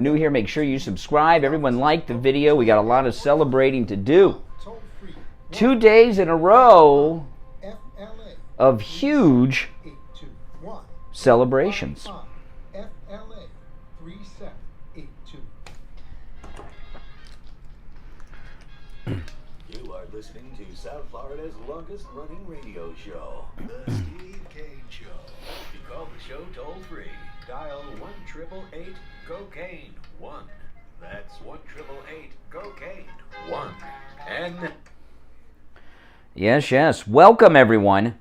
New here, make sure you subscribe. Everyone like the video. We got a lot of celebrating to do. 2 days in a row of huge celebrations. You are listening to South Florida's longest running radio show, The Steve Kane Show. You call the show toll free. Dial 1-888-COCAINE-1. That's 1-888-COCAINE-1. And Yes. Welcome, everyone.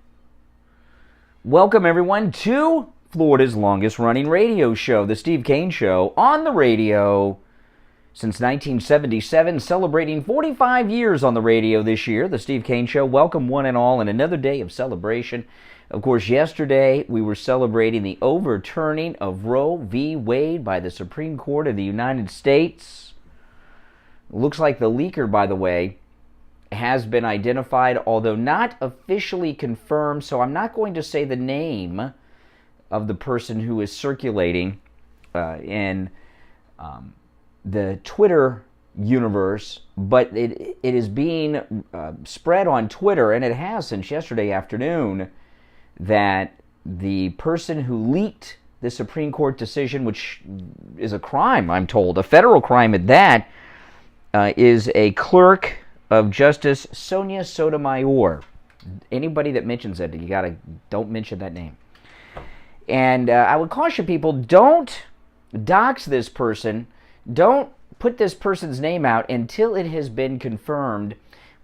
Welcome, everyone, to Florida's longest running radio show, The Steve Kane Show, on the radio since 1977, celebrating 45 years on the radio this year. The Steve Kane Show. Welcome, one and all, and another day of celebration. Of course, yesterday we were celebrating the overturning of Roe v. Wade by the Supreme Court of the United States. Looks like the leaker, by the way, has been identified, although not officially confirmed, so I'm not going to say the name of the person who is circulating in the Twitter universe, but it is being spread on Twitter, and it has since yesterday afternoon, that the person who leaked the Supreme Court decision, which is a crime, I'm told, a federal crime at that, is a clerk of Justice Sonia Sotomayor. Anybody that mentions it, don't mention that name. And I would caution people, don't dox this person. Don't put this person's name out until it has been confirmed.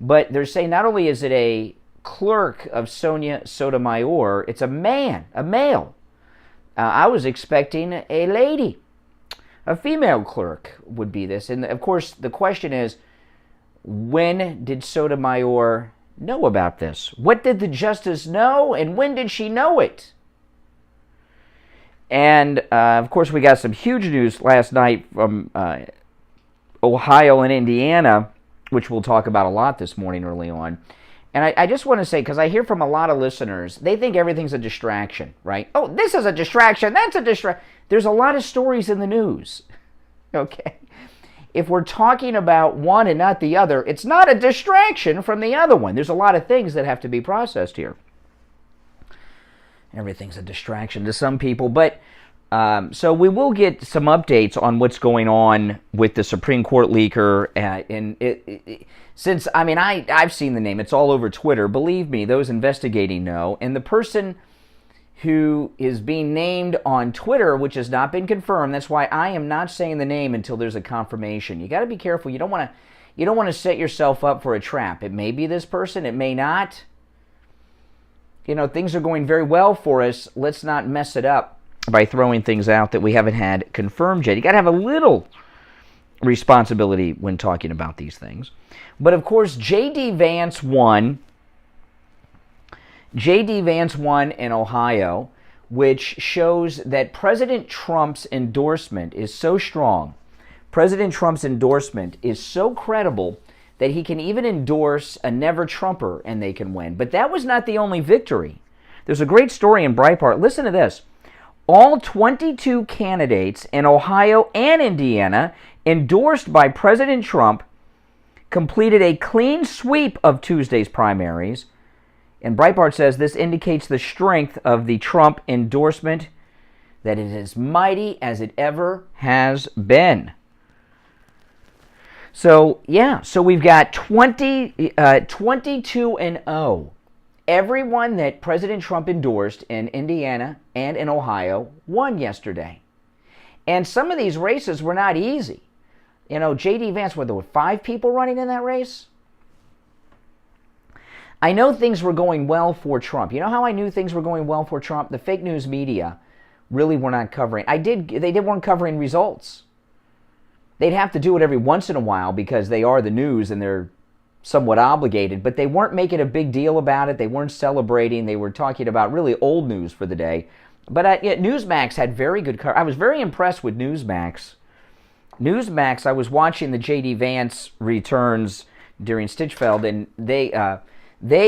But they're saying not only is it a clerk of Sonia Sotomayor, it's a man, a male. I was expecting a lady. A female clerk would be this. And of course, the question is, when did Sotomayor know about this? What did the justice know, and when did she know it? And, of course, we got some huge news last night from Ohio and Indiana, which we'll talk about a lot this morning early on. And I just want to say, because I hear from a lot of listeners, they think everything's a distraction, right? Oh, this is a distraction, that's a distraction. There's a lot of stories in the news, okay? If we're talking about one and not the other, it's not a distraction from the other one. There's a lot of things that have to be processed here. Everything's a distraction to some people, but so we will get some updates on what's going on with the Supreme Court leaker. Since I've seen the name, it's all over Twitter. Believe me, those investigating know. And the person who is being named on Twitter, which has not been confirmed, that's why I am not saying the name until there's a confirmation. You got to be careful. You don't want to set yourself up for a trap. It may be this person, it may not. You know, things are going very well for us. Let's not mess it up by throwing things out that we haven't had confirmed yet. You got to have a little responsibility when talking about these things. But of course, J.D. Vance won. J.D. Vance won in Ohio, which shows that President Trump's endorsement is so strong. President Trump's endorsement is so credible that he can even endorse a never-Trumper and they can win. But that was not the only victory. There's a great story in Breitbart. Listen to this. All 22 candidates in Ohio and Indiana endorsed by President Trump completed a clean sweep of Tuesday's primaries. And Breitbart says this indicates the strength of the Trump endorsement, that it is as mighty as it ever has been. So, yeah, so we've got 22-0. Everyone that President Trump endorsed in Indiana and in Ohio won yesterday. And some of these races were not easy. You know, J.D. Vance, there were 5 people running in that race? I know things were going well for Trump. You know how I knew things were going well for Trump? The fake news media really were not covering. They weren't covering results. They'd have to do it every once in a while because they are the news and they're somewhat obligated, but they weren't making a big deal about it. They weren't celebrating. They were talking about really old news for the day. But Newsmax had very good coverage. I was very impressed with Newsmax. Newsmax, I was watching the J.D. Vance returns during Stitchfeld, and they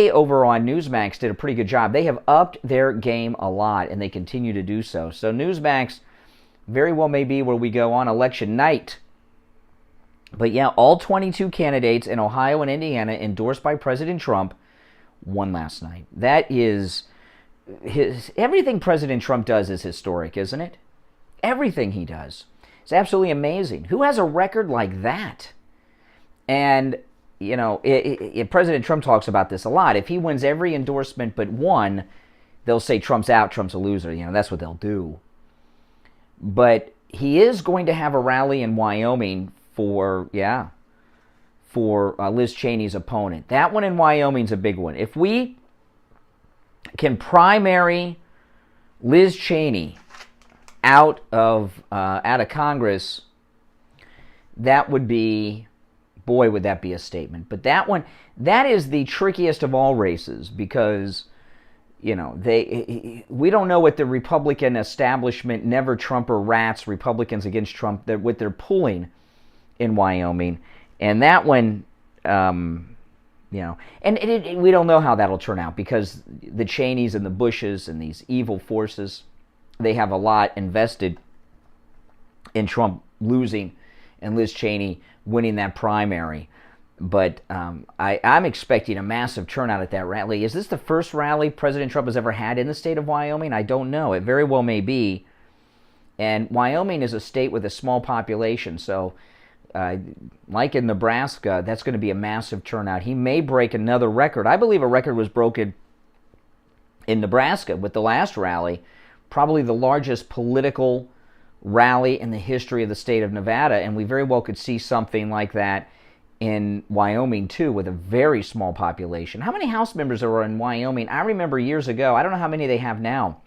over on Newsmax did a pretty good job. They have upped their game a lot, and they continue to do so. So Newsmax Very well may be where we go on election night. But yeah, all 22 candidates in Ohio and Indiana endorsed by President Trump won last night. That is everything President Trump does is historic, isn't it? Everything he does. It's absolutely amazing. Who has a record like that? And, you know, President Trump talks about this a lot. If he wins every endorsement but one, they'll say Trump's out, Trump's a loser. You know, that's what they'll do. But he is going to have a rally in Wyoming for Liz Cheney's opponent. That one in Wyoming's a big one. If we can primary Liz Cheney out of Congress, that would be, boy, would that be a statement. But that is the trickiest of all races because, you know, we don't know what the Republican establishment, never Trumper rats, Republicans against Trump, what they're pulling in Wyoming. And that one, you know, and we don't know how that'll turn out because the Cheneys and the Bushes and these evil forces, they have a lot invested in Trump losing and Liz Cheney winning that primary. But I'm expecting a massive turnout at that rally. Is this the first rally President Trump has ever had in the state of Wyoming? I don't know. It very well may be. And Wyoming is a state with a small population, so like in Nebraska, that's going to be a massive turnout. He may break another record. I believe a record was broken in Nebraska with the last rally, probably the largest political rally in the history of the state of Nevada, and we very well could see something like that in Wyoming too, with a very small population. How many House members are in Wyoming? I remember years ago, I don't know how many they have now,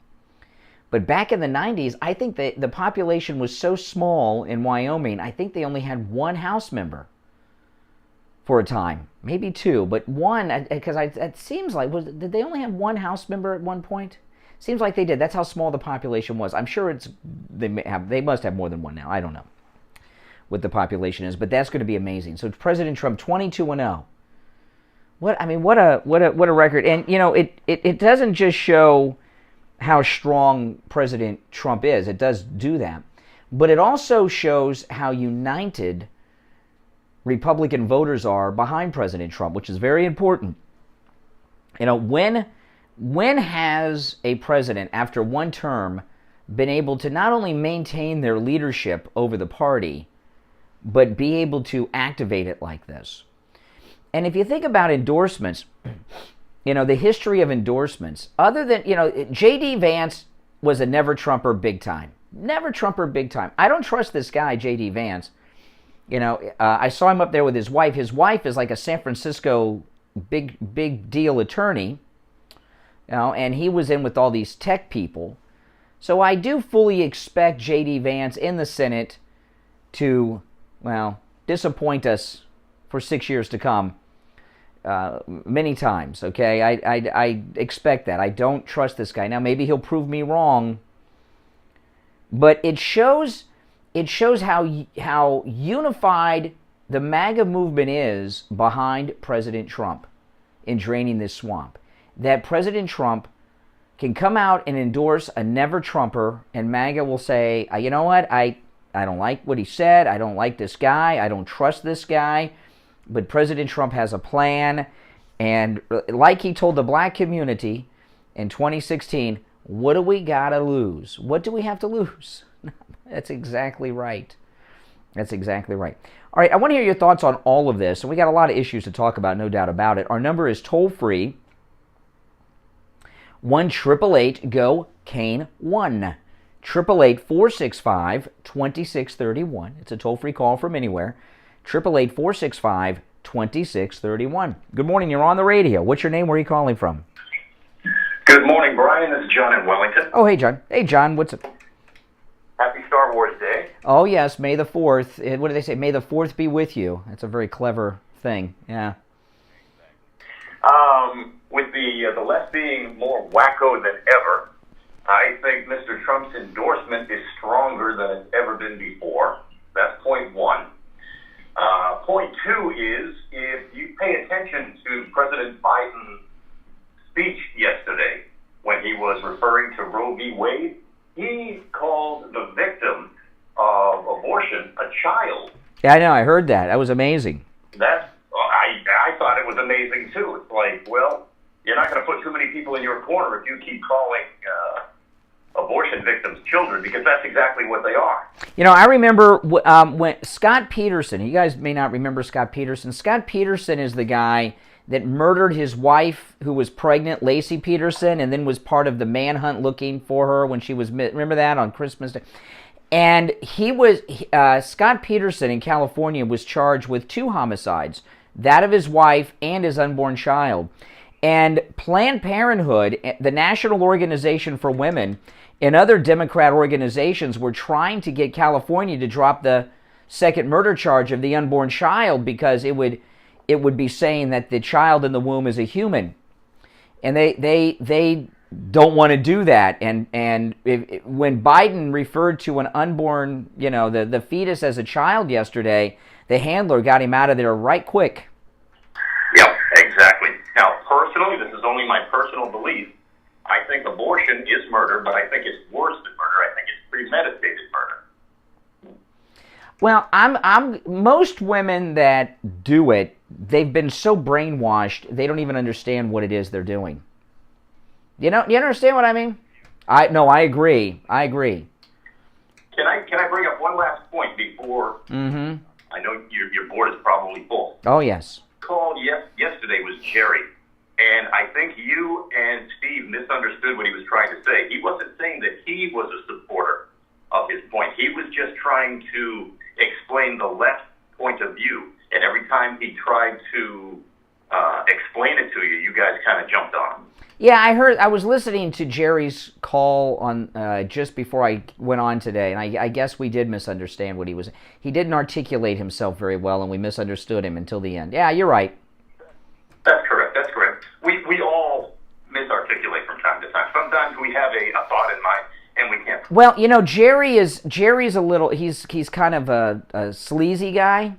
but back in the 90s, I think the population was so small in Wyoming, I think they only had one House member for a time, maybe two, but one, because it seems like, did they only have one House member at one point? Seems like they did. That's how small the population was. I'm sure they must have more than one now. I don't know what the population is, but that's going to be amazing. So President Trump 22-0. What a record. And you know, it doesn't just show how strong President Trump is. It does do that. But it also shows how united Republican voters are behind President Trump, which is very important. You know, when has a president, after one term, been able to not only maintain their leadership over the party, but be able to activate it like this? And if you think about endorsements, you know, the history of endorsements, other than, you know, J.D. Vance was a never-Trumper big time. Never-Trumper big time. I don't trust this guy, J.D. Vance. You know, I saw him up there with his wife. His wife is like a San Francisco big deal attorney. You know, and he was in with all these tech people. So I do fully expect J.D. Vance in the Senate to, well, disappoint us for 6 years to come many times, okay? I expect that. I don't trust this guy. Now, maybe he'll prove me wrong, but it shows how unified the MAGA movement is behind President Trump in draining this swamp. That President Trump can come out and endorse a never-Trumper, and MAGA will say, you know what, I don't like what he said, I don't like this guy, I don't trust this guy, but President Trump has a plan, and like he told the black community in 2016, what do we got to lose? What do we have to lose? That's exactly right. That's exactly right. All right, I want to hear your thoughts on all of this, and we got a lot of issues to talk about, no doubt about it. Our number is toll-free, 1-888-GO-KANE 1-888-465-2631. It's a toll-free call from anywhere. 888-465-2631. Good morning. You're on the radio. What's your name? Where are you calling from? Good morning, Brian. This is John in Wellington. Oh, hey, John. Hey, John. What's up? Happy Star Wars Day. Oh, yes. May the 4th. What do they say? May the 4th be with you. That's a very clever thing. Yeah. With the left being more wacko than ever, I think Mr. Trump's endorsement is stronger than it's ever been before. That's point one. Point two is, if you pay attention to President Biden's speech yesterday when he was referring to Roe v. Wade, he called the victim child. Yeah, I know. I heard that. That was amazing. I thought it was amazing too. It's like, well, you're not going to put too many people in your corner if you keep calling abortion victims children, because that's exactly what they are. You know, I remember when Scott Peterson, you guys may not remember Scott Peterson. Scott Peterson is the guy that murdered his wife who was pregnant, Lacey Peterson, and then was part of the manhunt looking for her when she was, remember that, on Christmas Day? And Scott Peterson in California was charged with 2 homicides, that of his wife and his unborn child. And Planned Parenthood, the National Organization for Women, and other Democrat organizations were trying to get California to drop the second murder charge of the unborn child, because it would be saying that the child in the womb is a human. And they don't want to do that. And when Biden referred to an unborn, the fetus as a child yesterday, the handler got him out of there right quick. Yep, exactly. Now, personally, this is only my personal belief. I think abortion is murder, but I think it's worse than murder. I think it's premeditated murder. Well, most women that do it, they've been so brainwashed, they don't even understand what it is they're doing. You understand what I mean? I agree. Can I bring up one last point before? Mm-hmm. I know your board is probably full. Oh, yes. Called yesterday was Jerry, and I think you and Steve misunderstood what he was trying to say. He wasn't saying that he was a supporter of his point. He was just trying to explain the left point of view, and every time he tried to explain it to you, you guys kind of jumped on him. Yeah, I was listening to Jerry's call on just before I went on today, and I guess we did misunderstand what he didn't articulate himself very well, and we misunderstood him until the end. Yeah, you're right. That's correct. We all misarticulate from time to time. Sometimes we have a thought in mind, and we can't. Well, Jerry's a little, he's kind of a sleazy guy,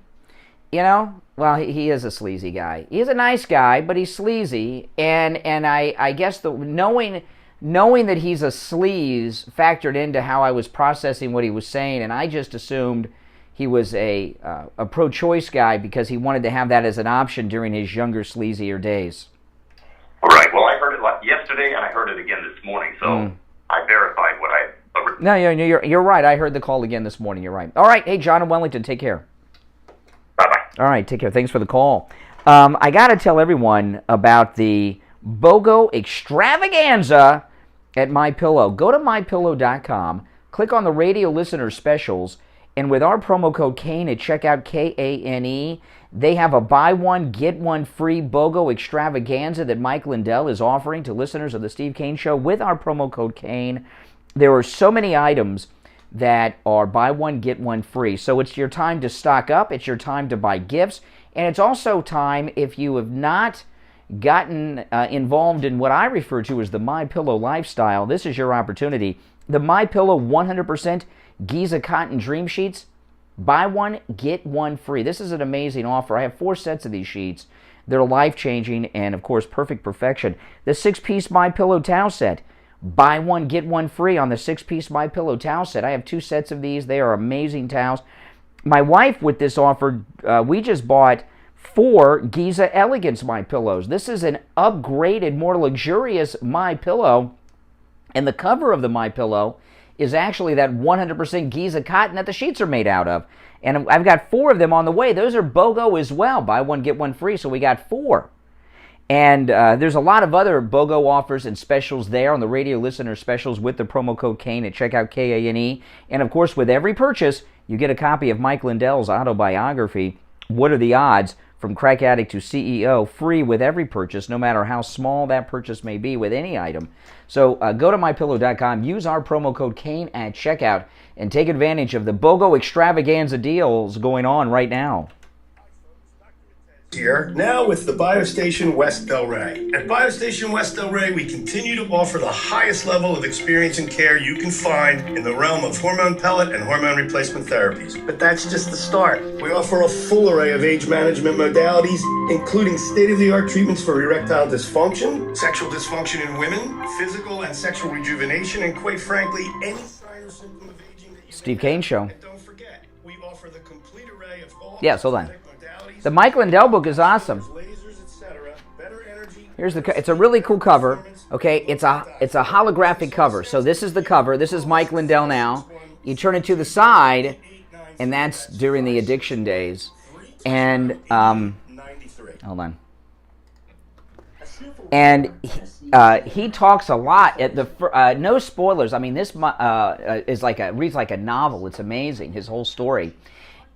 Well, he is a sleazy guy. He's a nice guy, but he's sleazy, and I guess knowing that he's a sleaze factored into how I was processing what he was saying, and I just assumed he was a pro-choice guy because he wanted to have that as an option during his younger, sleazier days. Right. Well, I heard it yesterday, and I heard it again this morning, so I verified what I... No, you're right. I heard the call again this morning. You're right. All right. Hey, John in Wellington, take care. Bye-bye. All right, take care. Thanks for the call. I got to tell everyone about the BOGO extravaganza at MyPillow. Go to MyPillow.com, click on the radio listener specials, and with our promo code KANE at checkout, KANE, they have a buy one, get one free BOGO extravaganza that Mike Lindell is offering to listeners of the Steve Kane Show with our promo code KANE. There are so many items that are buy one, get one free. So it's your time to stock up, it's your time to buy gifts, and it's also time, if you have not gotten involved in what I refer to as the MyPillow lifestyle, this is your opportunity. The MyPillow 100% Giza Cotton Dream Sheets, buy one, get one free. This is an amazing offer. I have 4 sets of these sheets. They're life-changing and, of course, perfect perfection. The 6-piece MyPillow towel set, buy one, get one free on the 6-piece MyPillow towel set. I have 2 sets of these. They are amazing towels. My wife, with this offer, we just bought 4 Giza Elegance MyPillows. This is an upgraded, more luxurious MyPillow, and the cover of the MyPillow is actually that 100% Giza cotton that the sheets are made out of. And I've got 4 of them on the way. Those are BOGO as well. Buy one, get one free, so we got 4. And there's a lot of other BOGO offers and specials there on the radio listener specials with the promo code KANE at checkout, KANE. And, of course, with every purchase, you get a copy of Mike Lindell's autobiography, What Are the Odds? From Crack Addict to CEO, free with every purchase, no matter how small that purchase may be with any item. So go to MyPillow.com, use our promo code KANE at checkout, and take advantage of the BOGO extravaganza deals going on right now. Here, now with the Biostation West Delray. At Biostation West Delray, we continue to offer the highest level of experience and care you can find in the realm of hormone pellet and hormone replacement therapies. But that's just the start. We offer a full array of age management modalities, including state-of-the-art treatments for erectile dysfunction, sexual dysfunction in women, physical and sexual rejuvenation, and quite frankly, any sign or symptom of aging that you Steve Kane Show. And don't forget, we offer offer the complete array of all Yes, hold on. modalities, The Mike Lindell book is awesome. lasers, etc. Better energy. Here's it's a really cool cover. Okay, it's a holographic cover. So this is the cover. This is Mike Lindell now. You turn it to the side, and that's during the addiction days. And hold on. And he talks a lot at the no spoilers. I mean, this is reads like a novel. It's amazing, his whole story.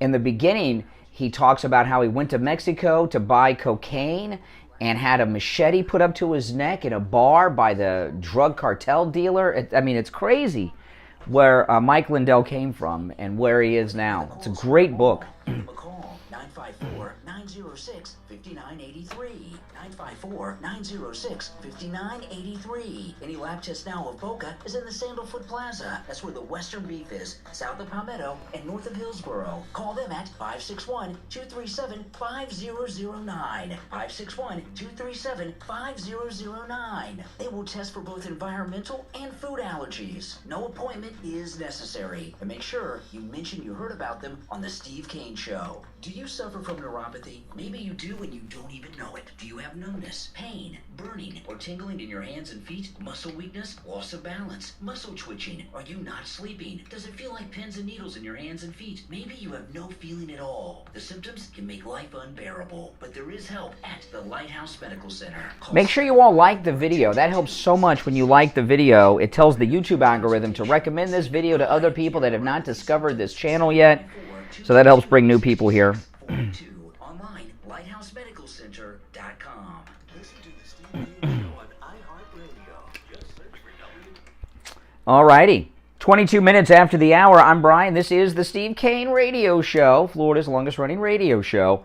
In the beginning, he talks about how he went to Mexico to buy cocaine and had a machete put up to his neck in a bar by the drug cartel dealer. It's crazy where Mike Lindell came from and where he is now. It's a great book. Call 954-906-5983. 954-906-5983. Any lab test now of Boca is in the Sandalfoot Plaza. That's where the Western Beef is, south of Palmetto and north of Hillsboro. Call them at 561-237-5009. 561-237-5009. They will test for both environmental and food allergies. No appointment is necessary. And make sure you mention you heard about them on the Steve Kane Show. Do you suffer from neuropathy? Maybe you do and you don't even know it. Do you have numbness, pain, burning, or tingling in your hands and feet? Muscle weakness, loss of balance, muscle twitching? Are you not sleeping? Does it feel like pins and needles in your hands and feet? Maybe you have no feeling at all. The symptoms can make life unbearable, but there is help at the Lighthouse Medical Center. Make sure you all like the video. That helps so much when you like the video. It tells the YouTube algorithm to recommend this video to other people that have not discovered this channel yet. So that helps bring new people here. Online, lighthousemedicalcenter.com. Listen to the Steve Kane Show on iHeartRadio. Just search for Alrighty. 22 minutes after the hour, I'm Brian. This is the Steve Kane Radio Show, Florida's longest running radio show.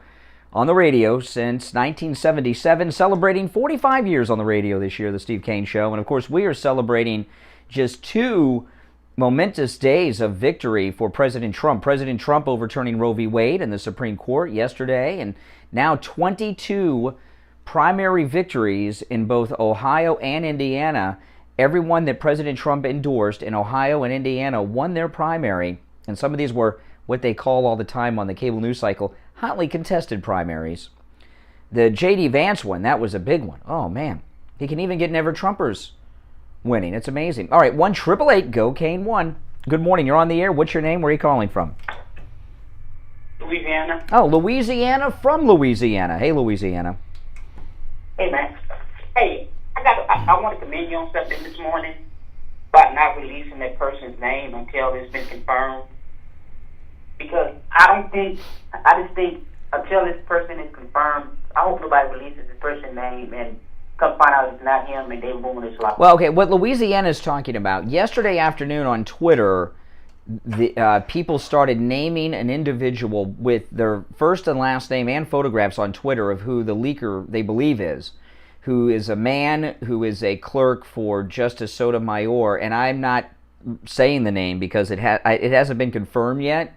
On the radio since 1977, celebrating 45 years on the radio this year, the Steve Kane Show. And of course, we are celebrating just 2 momentous days of victory for President Trump. President Trump overturning Roe v. Wade in the Supreme Court yesterday, and now 22 primary victories in both Ohio and Indiana. Everyone that President Trump endorsed in Ohio and Indiana won their primary, and some of these were what they call all the time on the cable news cycle hotly contested primaries. The J.D. Vance one, that was a big one. Oh, man. He can even get Never Trumpers winning. It's amazing. All right, 1-888-GO-KANE-1. Good morning. You're on the air. What's your name? Where are you calling from? Louisiana. Oh, Louisiana from Louisiana. Hey, Louisiana. Hey, man. Hey, I want to commend you on something this morning about not releasing that person's name until it's been confirmed. Because I just think until this person is confirmed, I hope nobody releases this person's name and come find out it's not him and they ruin his life. Well, okay, what Louisiana is talking about, yesterday afternoon on Twitter, the people started naming an individual with their first and last name and photographs on Twitter of who the leaker they believe is, who is a man who is a clerk for Justice Sotomayor, and I'm not saying the name because it hasn't been confirmed yet.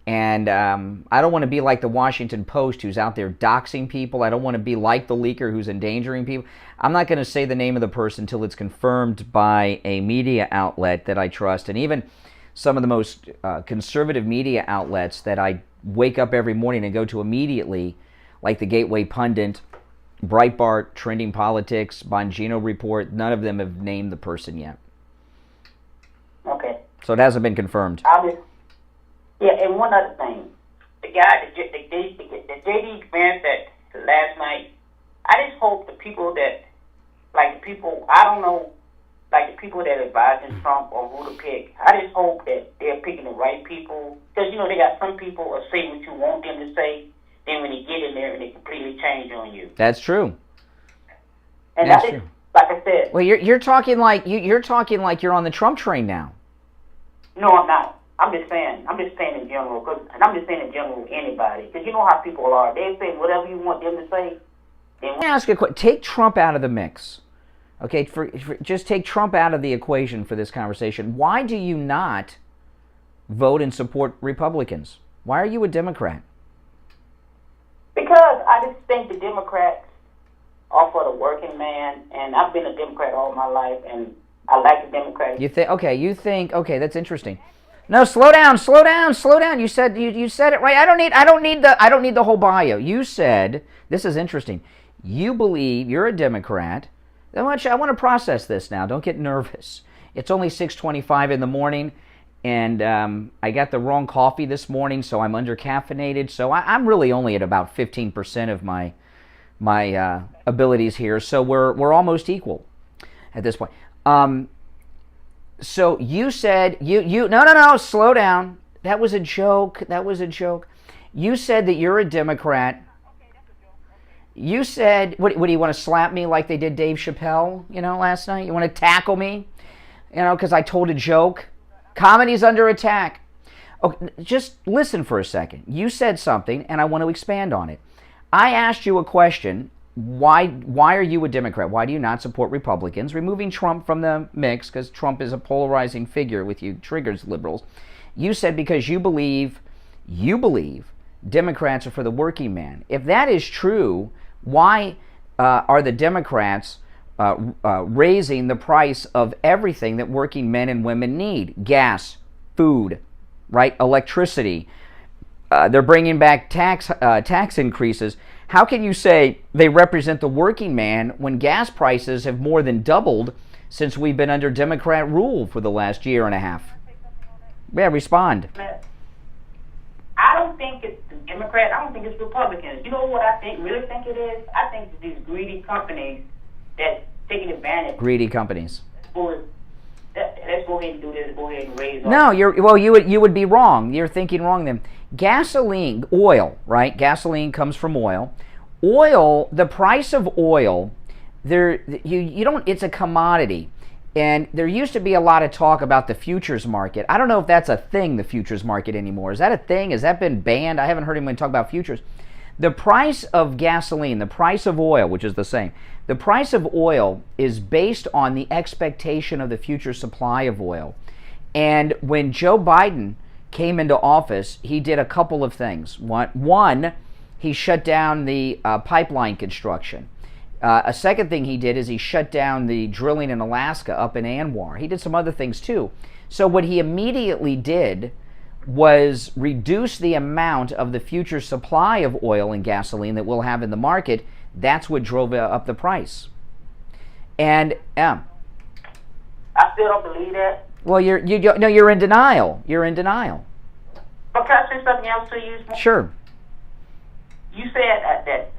And I don't want to be like the Washington Post who's out there doxing people. I don't want to be like the leaker who's endangering people. I'm not going to say the name of the person until it's confirmed by a media outlet that I trust. And even some of the most conservative media outlets that I wake up every morning and go to immediately, like the Gateway Pundit, Breitbart, Trending Politics, Bongino Report, none of them have named the person yet. Okay. So it hasn't been confirmed. Yeah, and one other thing. The guy, the J.D. Vance that last night, I just hope the people that, like the people, I don't know, like the people that are advising Trump or who to pick, I just hope that they're picking the right people. Because, they got some people who say what you want them to say, then when they get in there, they completely change on you. That's true. And that's true. Like I said. Well, you're talking like you're on the Trump train now. No, I'm not. I'm just saying in general, and I'm just saying in general anybody, because you know how people are. They say whatever you want them to say. Let me ask you a question. Take Trump out of the mix. Okay, just take Trump out of the equation for this conversation. Why do you not vote and support Republicans? Why are you a Democrat? Because I just think the Democrats are for the working man, and I've been a Democrat all my life, and I like the Democrats. You think? Okay, that's interesting. No, slow down. You said you said it right. I don't need the whole bio. You said, this is interesting. You believe you're a Democrat. I want to process this now. Don't get nervous. It's only 6:25 in the morning, and I got the wrong coffee this morning, so I'm under-caffeinated. So I'm really only at about 15% of my abilities here. So we're almost equal at this point. So you said no, slow down. That was a joke. You said that you're a Democrat. You said, what do you want to slap me like they did Dave Chappelle, last night? You want to tackle me, because I told a joke? Comedy's under attack. Okay, just listen for a second. You said something, and I want to expand on it. I asked you a question. Why are you a Democrat? Why do you not support Republicans? Removing Trump from the mix, because Trump is a polarizing figure with you, triggers liberals. You said because you believe Democrats are for the working man. If that is true, why are the Democrats raising the price of everything that working men and women need? Gas, food, right? Electricity. They're bringing back tax increases. How can you say they represent the working man when gas prices have more than doubled since we've been under Democrat rule for the last year and a half? Yeah, respond. I don't think it's the Democrats. I don't think it's Republicans. You know what I really think it is? I think it's these greedy companies that's taking advantage. Greedy companies. Let's go ahead and do this. Go ahead and raise. No, you would be wrong. You're thinking wrong then. Gasoline, oil, right? Gasoline comes from oil. Oil, the price of oil, it's a commodity. And there used to be a lot of talk about the futures market. I don't know if that's a thing, the futures market anymore. Is that a thing? Has that been banned? I haven't heard anyone talk about futures. The price of gasoline, the price of oil, which is the same, the price of oil is based on the expectation of the future supply of oil. And when Joe Biden came into office, he did a couple of things. One, he shut down the pipeline construction. A second thing he did is he shut down the drilling in Alaska up in Anwar. He did some other things too. So what he immediately did was reduce the amount of the future supply of oil and gasoline that we'll have in the market. That's what drove up the price. And I still don't believe that. Well, you're in denial. You're in denial. But can I say something else to you? Sure. You said that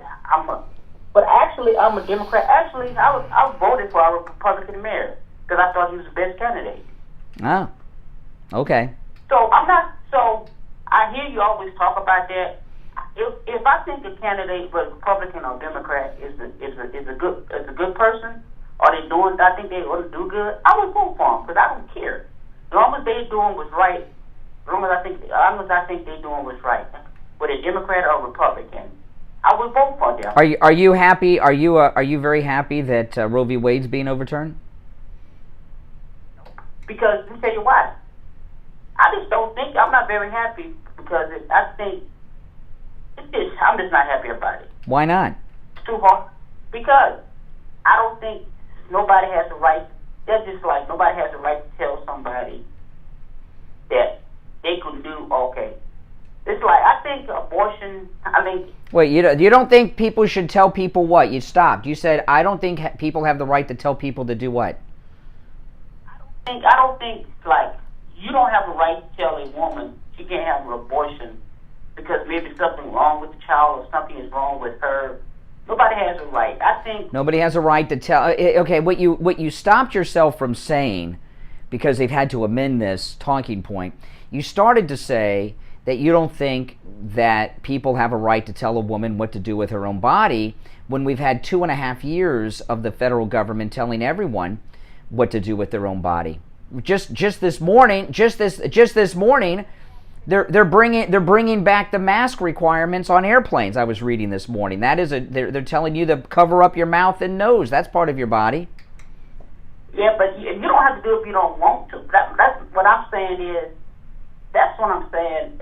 but actually I'm a Democrat. Actually, I voted for our Republican mayor because I thought he was the best candidate. Ah, okay. So I hear you always talk about that. If I think a candidate, whether Republican or Democrat, is a good person, or I think they ought to do good, I would vote for them because I don't care. As long as they're doing what's right, as long as I think they're doing what's right, whether Democrat or Republican, I would vote for them. Are you happy? Are you very happy that Roe v. Wade's being overturned? Because let me tell you why. I just don't think I'm not very happy because I think I'm just not happy about it. Why not? It's too hard. Because I don't think nobody has the right. That's just like nobody has the right to tell somebody that they can do okay. It's like I think abortion. Wait, you don't think people should tell people what? You stopped. You said I don't think people have the right to tell people to do what? I don't think like you don't have a right to tell a woman she can't have an abortion because maybe something wrong with the child or something is wrong with her. Nobody has a right. I think nobody has a right to tell. Okay, what you stopped yourself from saying, because they've had to amend this talking point. You started to say that you don't think that people have a right to tell a woman what to do with her own body when we've had 2.5 years of the federal government telling everyone what to do with their own body. Just this morning, they're bringing back the mask requirements on airplanes. I was reading this morning. That is they're telling you to cover up your mouth and nose. That's part of your body. Yeah, but you don't have to do it if you don't want to. That's what I'm saying is. That's what I'm saying.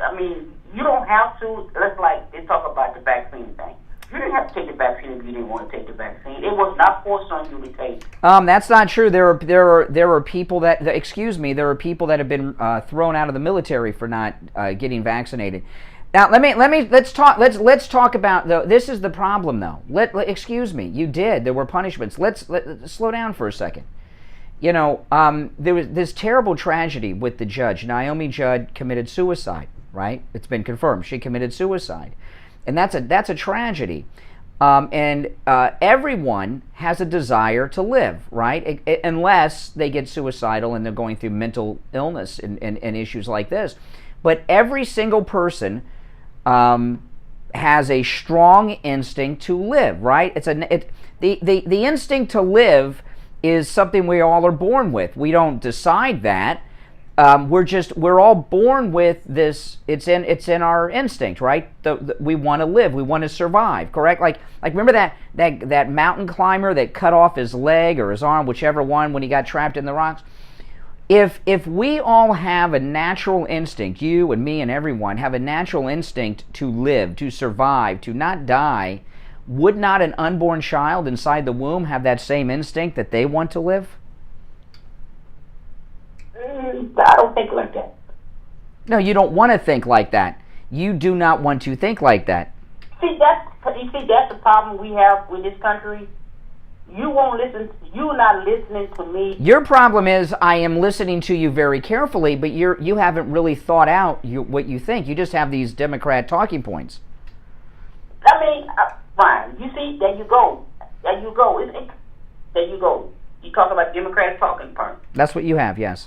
You don't have to. Let's like they talk about the vaccine thing. You didn't have to take the vaccine you if you didn't want to take the vaccine. It was not forced on you to take. That's not true. There are people that there are people that have been thrown out of the military for not getting vaccinated. Now let's talk about though. This is the problem though. Excuse me. You did. There were punishments. Let's slow down for a second. You know, there was this terrible tragedy with the judge. Naomi Judd committed suicide. Right? It's been confirmed. She committed suicide, and that's a tragedy. And everyone has a desire to live, right? Unless they get suicidal and they're going through mental illness and issues like this. But every single person has a strong instinct to live, right? The instinct to live is something we all are born with. We don't decide that. We're all born with this. It's in our instinct, right? We want to live. We want to survive. Correct? Like remember that mountain climber that cut off his leg or his arm, whichever one, when he got trapped in the rocks. If we all have a natural instinct, you and me and everyone have a natural instinct to live, to survive, to not die, would not an unborn child inside the womb have that same instinct that they want to live? I don't think like that. No, you don't want to think like that. You do not want to think like that. See, that's the problem we have with this country. You won't listen. You're not listening to me. Your problem is I am listening to you very carefully, but you haven't really thought out what you think. You just have these Democrat talking points. I mean, fine. You see, there you go. There you go. There you go. You talk about Democratic talking points. That's what you have, yes.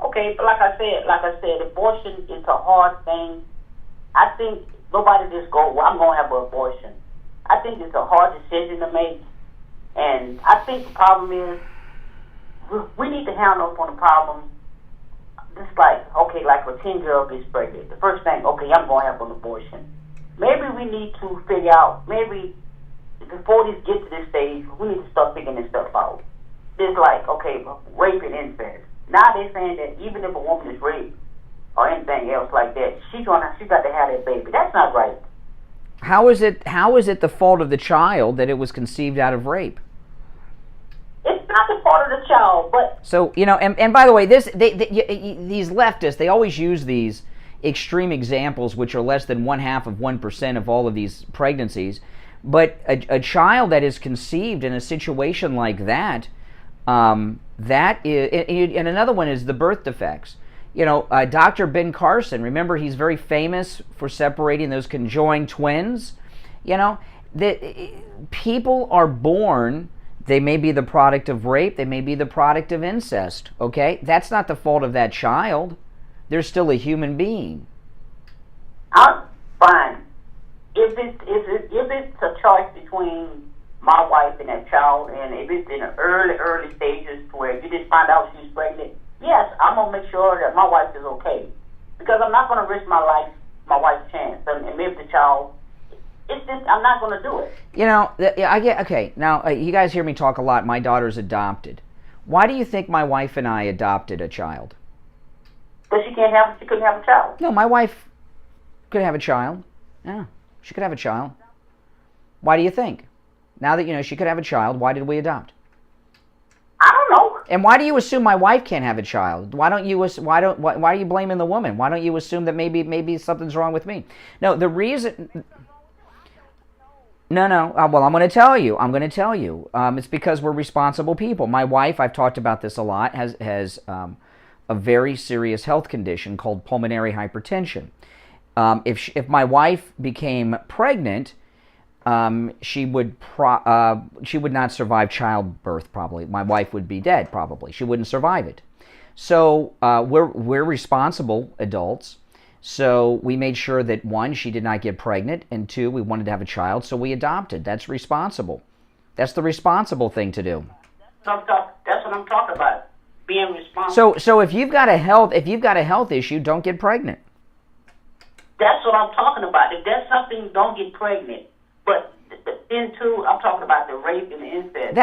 Okay, but like I said, abortion is a hard thing. I think nobody just go, well, I'm going to have an abortion. I think it's a hard decision to make. And I think the problem is we need to handle up on the problem. Just like a teen girl gets pregnant. The first thing, okay, I'm going to have an abortion. Maybe we need to figure out, maybe before this gets to this stage, we need to start figuring this stuff out. It's like, okay, rape and incest. Now they're saying that even if a woman is raped or anything else like that, she got to have that baby. That's not right. How is it the fault of the child that it was conceived out of rape? It's not the fault of the child, but so and by the way, these leftists, they always use these extreme examples, which are less than 0.5% of all of these pregnancies. But a child that is conceived in a situation like that, that is, and another one is the birth defects. Dr. Ben Carson, remember, he's very famous for separating those conjoined twins. People are born, they may be the product of rape, they may be the product of incest, okay? That's not the fault of that child. They're still a human being. Fine. If it's a choice between my wife and that child, and if it's in the early stages to where you just find out she's pregnant, yes, I'm gonna make sure that my wife is okay, because I'm not gonna risk my wife's chance, and maybe the child. It's just I'm not gonna do it. I get okay. Now you guys hear me talk a lot. My daughter's adopted. Why do you think my wife and I adopted a child? Because she couldn't have a child. No, my wife could have a child. Yeah. She could have a child. Why do you think? Now that she could have a child, why did we adopt? I don't know. And why do you assume my wife can't have a child? Why are you blaming the woman? Why don't you assume that maybe something's wrong with me? No, the reason. No. Well, I'm going to tell you. It's because we're responsible people. My wife, I've talked about this a lot, has a very serious health condition called pulmonary hypertension. If my wife became pregnant, she would not survive childbirth. Probably, my wife would be dead. Probably, she wouldn't survive it. So we're responsible adults. So we made sure that 1, she did not get pregnant, and 2, we wanted to have a child, so we adopted. That's responsible. That's the responsible thing to do. That's what I'm talking about. Being responsible. So if you've got a health issue, don't get pregnant. That's what I'm talking about. If there's something, don't get pregnant. But then too, I'm talking about the rape and the incest.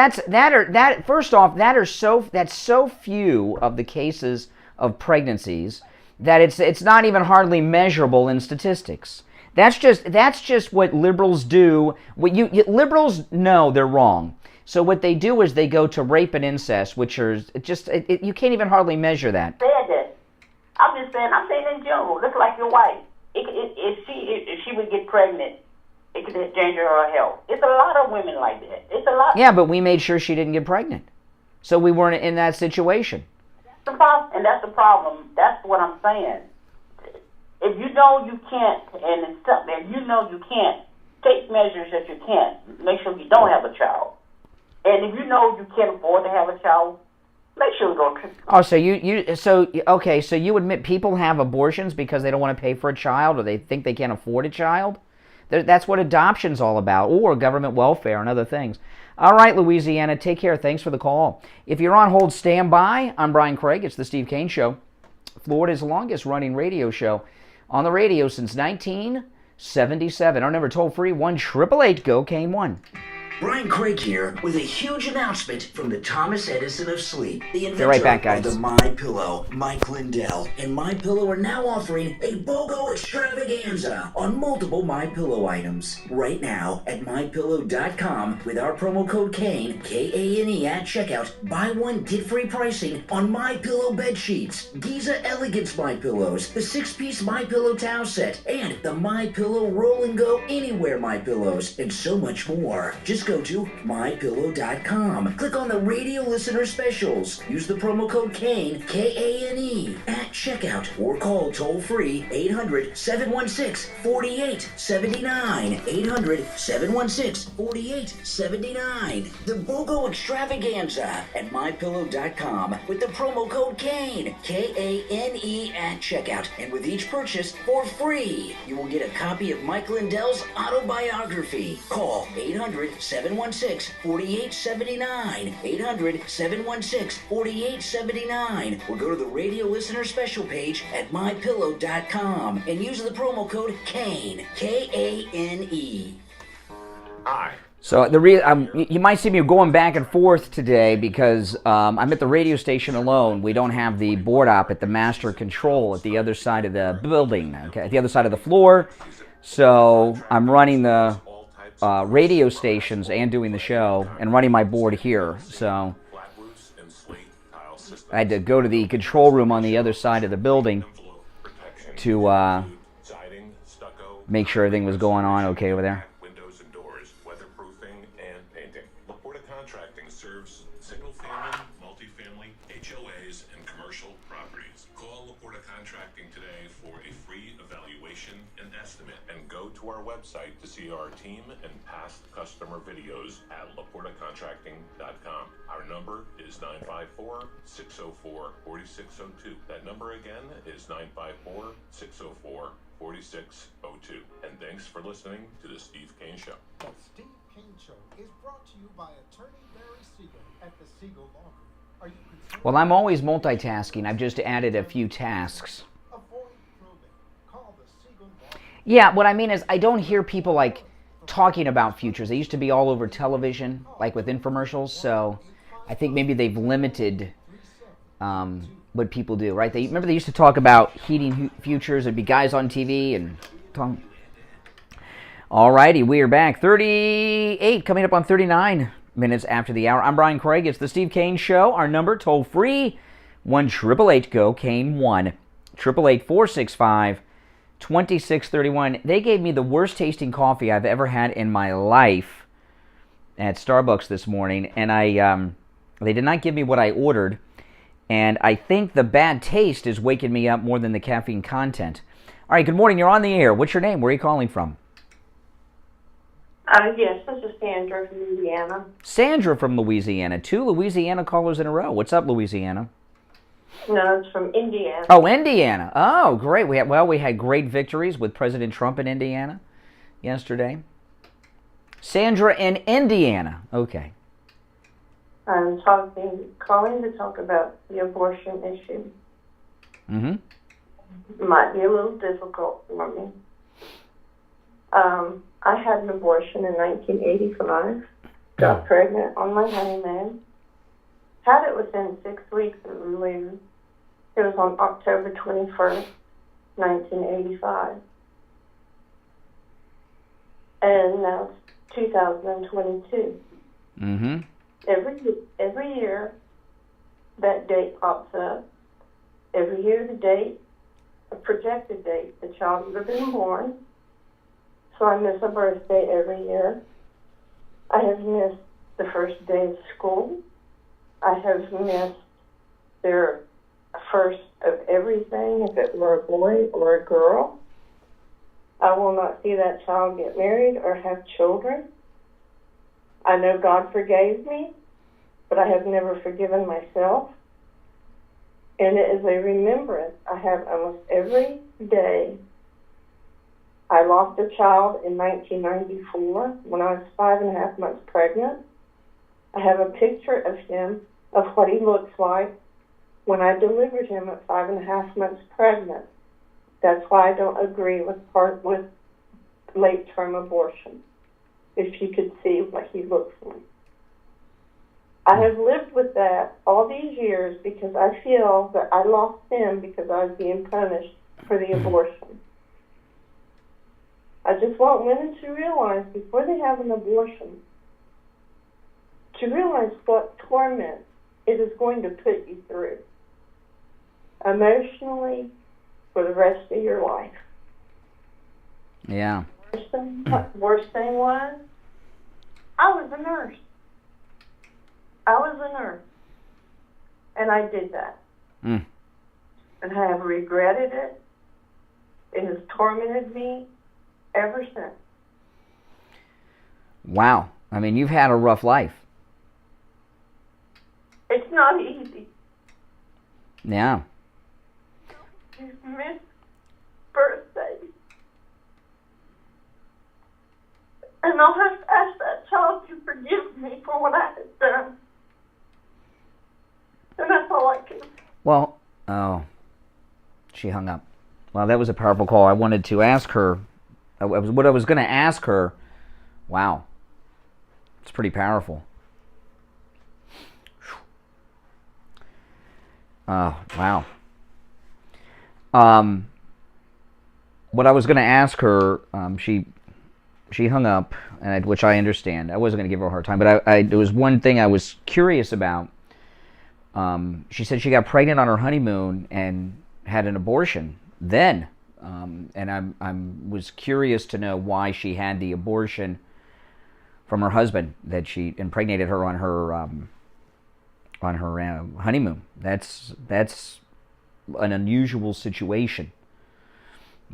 That's so few of the cases of pregnancies that it's not even hardly measurable in statistics. That's just what liberals do. What liberals know they're wrong. So what they do is they go to rape and incest, which are just you can't even hardly measure that. I'm just saying. I'm saying in general. Look like your wife. If she would get pregnant, it could endanger her health. It's a lot of women like that. It's a lot. Yeah, but we made sure she didn't get pregnant, so we weren't in that situation. That's the problem. That's what I'm saying. If you know you can't, and it's something, if you know you can't, take measures that you can't. Make sure you don't have a child. And if you know you can't afford to have a child, make sure you go. Oh, so you admit people have abortions because they don't want to pay for a child, or they think they can't afford a child? That's what adoption's all about, or government welfare and other things. All right, Louisiana, take care. Thanks for the call. If you're on hold, stand by. I'm Brian Craig. It's the Steve Kane Show, Florida's longest-running radio show on the radio since 1977. Our number toll-free, 1-888-GO-KANE-1. Brian Craig here with a huge announcement from the Thomas Edison of sleep. The inventor right back, guys. of the MyPillow, Mike Lindell, and MyPillow are now offering a BOGO extravaganza on multiple MyPillow items. Right now at MyPillow.com with our promo code KANE, K-A-N-E at checkout, buy one, get free pricing on MyPillow bed sheets, Giza Elegance MyPillows, the 6-piece MyPillow towel set, and the MyPillow Roll and Go Anywhere MyPillows, and so much more. Just go to MyPillow.com. Click on the radio listener specials. Use the promo code KANE, K-A-N-E, at checkout, or call toll-free 800-716-4879. 800-716-4879. The BOGO Extravaganza at MyPillow.com with the promo code KANE, K-A-N-E, at checkout. And with each purchase, for free, you will get a copy of Mike Lindell's autobiography. Call 800-716-4879. 800-716-4879. Or go to the radio listener special page at MyPillow.com and use the promo code KANE, K-A-N-E. Hi. So you might see me going back and forth today because I'm at the radio station alone. We don't have the board op at the master control at the other side of the building, okay, at the other side of the floor. So I'm running the radio stations and doing the show and running my board here. So I had to go to the control room on the other side of the building to make sure everything was going on okay over there. Windows and doors, weatherproofing and painting. LaPorta Contracting serves single-family, multifamily, HOAs, and commercial properties. Call LaPorta Contracting today for a free evaluation and estimate, and go to our website to see our team and past customer videos at LaPortaContracting.com. Our number is 954-604-4602. That number again is 954-604-4602. And thanks for listening to the Steve Kane Show. The Steve Kane Show is brought to you by Attorney Barry Siegel at the Siegel Law Group. Are you concerned? Well, I'm always multitasking. I've just added a few tasks. Avoid probate. Call the Siegel Law Group. Yeah, what I mean is I don't hear people like talking about futures. They used to be all over television, like with infomercials, so I think maybe they've limited what people do, right? Remember they used to talk about heating futures. There'd be guys on TV and talk. All righty, we are back. 38, coming up on 39 minutes after the hour. I'm Brian Craig. It's the Steve Kane Show. Our number, toll free, 1-888-GO-KANE-1, 888-465-2631. They gave me the worst tasting coffee I've ever had in my life at Starbucks this morning, and they did not give me what I ordered, and I think the bad taste is waking me up more than the caffeine content. All right, good morning. You're on the air. What's your name? Where are you calling from? Yes, this is Sandra from Louisiana. Sandra from Louisiana. 2 Louisiana callers in a row. What's up, Louisiana? No, it's from Indiana. Oh, Indiana. Oh, great. We had great victories with President Trump in Indiana yesterday. Sandra in Indiana. Okay. I'm calling to talk about the abortion issue. Mm-hmm. It might be a little difficult for me. I had an abortion in 1985. Got pregnant on my honeymoon. Had it within 6 weeks of leaving. It was on October 21st, 1985. and now it's 2022. Mm-hmm. Every year, that date pops up. Every year, the date, a projected date, the child would have been born. So I miss a birthday every year. I have missed the first day of school. I have missed their first of everything, if it were a boy or a girl. I will not see that child get married or have children. I know God forgave me, but I have never forgiven myself. And it is a remembrance I have almost every day. I lost a child in 1994 when I was 5.5 months pregnant. I have a picture of him, of what he looks like when I delivered him at 5.5 months pregnant. That's why I don't agree with late-term abortion. If you could see what he looks like. I have lived with that all these years because I feel that I lost him because I was being punished for the abortion. I just want women to realize before they have an abortion, to realize what torment it is going to put you through emotionally for the rest of your life. Yeah. Worst thing was, I was a nurse. And I did that. And I have regretted it. It has tormented me ever since. Wow. I mean, you've had a rough life. It's not easy. Yeah. You've missed birthdays. And I'll have to ask that child to forgive me for what I had done. And that's all I can say. Well, oh, she hung up. Well, that was a powerful call. I wanted to ask her, what I was going to ask her, wow, it's pretty powerful. Wow. What I was going to ask her, she hung up, and which I understand. I wasn't going to give her a hard time, but there was one thing I was curious about. She said she got pregnant on her honeymoon and had an abortion then, and I was curious to know why she had the abortion from her husband, that she impregnated her on her honeymoon. That's an unusual situation.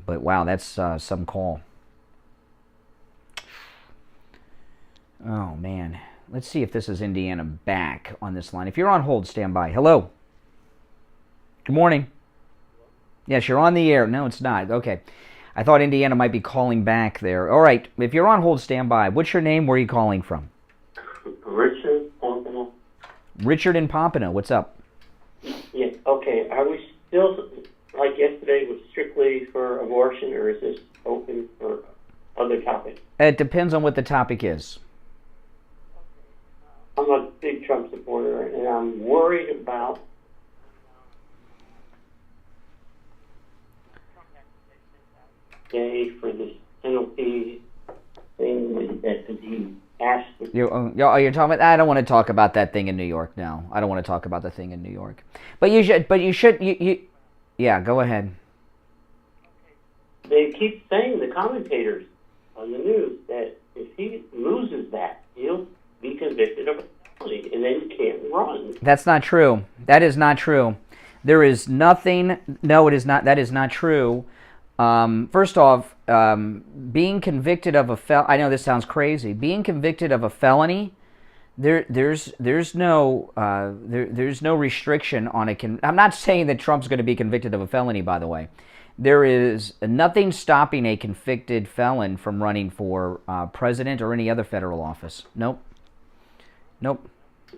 But wow, that's some call. Oh, man. Let's see if this is Indiana back on this line. If you're on hold, stand by. Hello. Good morning. Yes, you're on the air. No, it's not. Okay. I thought Indiana might be calling back there. All right. If you're on hold, stand by. What's your name? Where are you calling from? Richard Pompano. Richard in Pompano. What's up? Yeah, okay. Are we still, like yesterday, was strictly for abortion, or is this open for other topics? It depends on what the topic is. I'm a big Trump supporter, and I'm worried about day for this penalty thing that he asked. You're talking about? I don't want to talk about that thing in New York. No, I don't want to talk about the thing in New York. But you should. Yeah, go ahead. They keep saying, the commentators on the news, that if he loses that, he'll be convicted of a felony, and then he can't run. That's not true. That is not true. There is nothing. No, it is not. That is not true. First off, being convicted of a I know this sounds crazy. Being convicted of a felony, there's no restriction on it. I'm not saying that Trump's going to be convicted of a felony, by the way. There is nothing stopping a convicted felon from running for president or any other federal office. Nope. All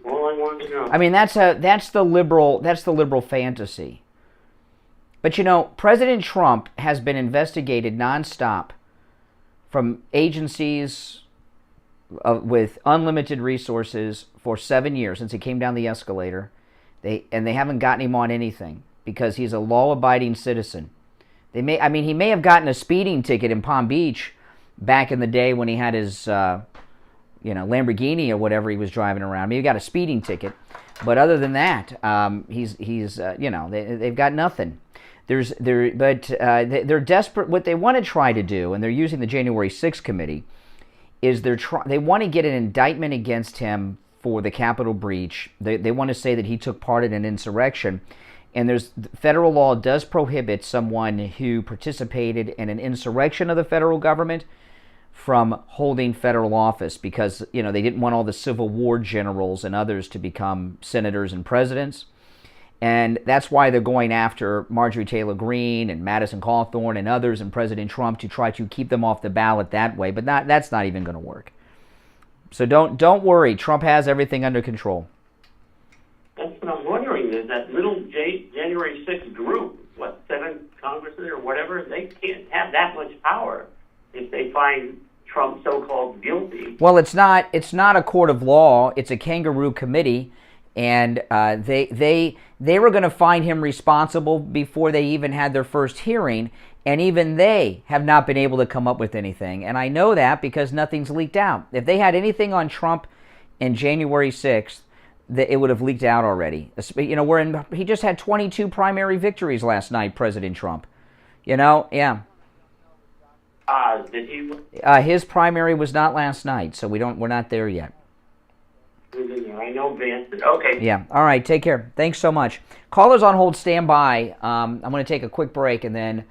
I wanted to know. I mean, that's the liberal fantasy. But you know, President Trump has been investigated nonstop from agencies with unlimited resources for 7 years since he came down the escalator. They haven't gotten him on anything because he's a law-abiding citizen. He may have gotten a speeding ticket in Palm Beach, back in the day when he had his, Lamborghini or whatever he was driving around. I mean, he got a speeding ticket, but other than that, they've got nothing. They're desperate. What they want to try to do, and they're using the January 6th committee, is they want to get an indictment against him for the Capitol breach. They want to say that he took part in an insurrection. And federal law does prohibit someone who participated in an insurrection of the federal government from holding federal office because, they didn't want all the Civil War generals and others to become senators and presidents. And that's why they're going after Marjorie Taylor Greene and Madison Cawthorn and others and President Trump to try to keep them off the ballot that way. But that's not even going to work. So don't worry. Trump has everything under control. That's what I'm wondering. Is that little January 6th group, 7 congressmen or whatever, they can't have that much power if they find Trump so-called guilty. Well, it's not a court of law. It's a kangaroo committee, and they were going to find him responsible before they even had their first hearing, and even they have not been able to come up with anything. And I know that because nothing's leaked out. If they had anything on Trump in January 6th, it would have leaked out already. He just had 22 primary victories last night, President Trump. Yeah. Did he? His primary was not last night, so we're not there yet. I know Vance. Okay. Yeah. All right. Take care. Thanks so much. Callers on hold, stand by. I'm going to take a quick break and then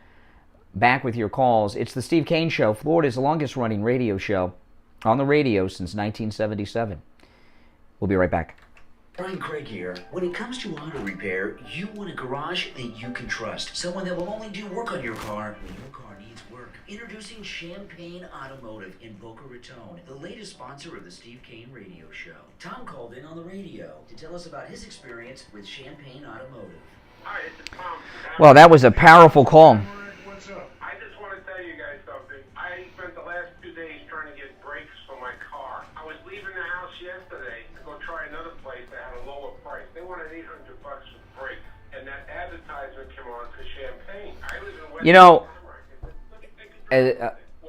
back with your calls. It's the Steve Kane Show, Florida's longest-running radio show on the radio since 1977. We'll be right back. Brian Craig here. When it comes to auto repair, you want a garage that you can trust. Someone that will only do work on your car when your car needs work. Introducing Champagne Automotive in Boca Raton, the latest sponsor of the Steve Kane Radio Show. Tom called in on the radio to tell us about his experience with Champagne Automotive. Hi, this is Tom. Well, that was a powerful call. What's up? I just want to tell you guys something. I spent the last 2 days trying to get brakes for my car. I was leaving the house yesterday to go try another place that had a lower price. They wanted $800 for brakes, and that advertisement came on for Champagne. I live in West.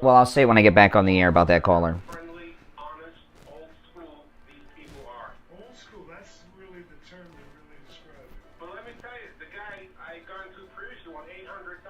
Well, I'll say it when I get back on the air about that caller. Friendly, honest, old school. These people are old school. That's really the term that really describes it. But let me tell you, the guy I gone to previously won $800.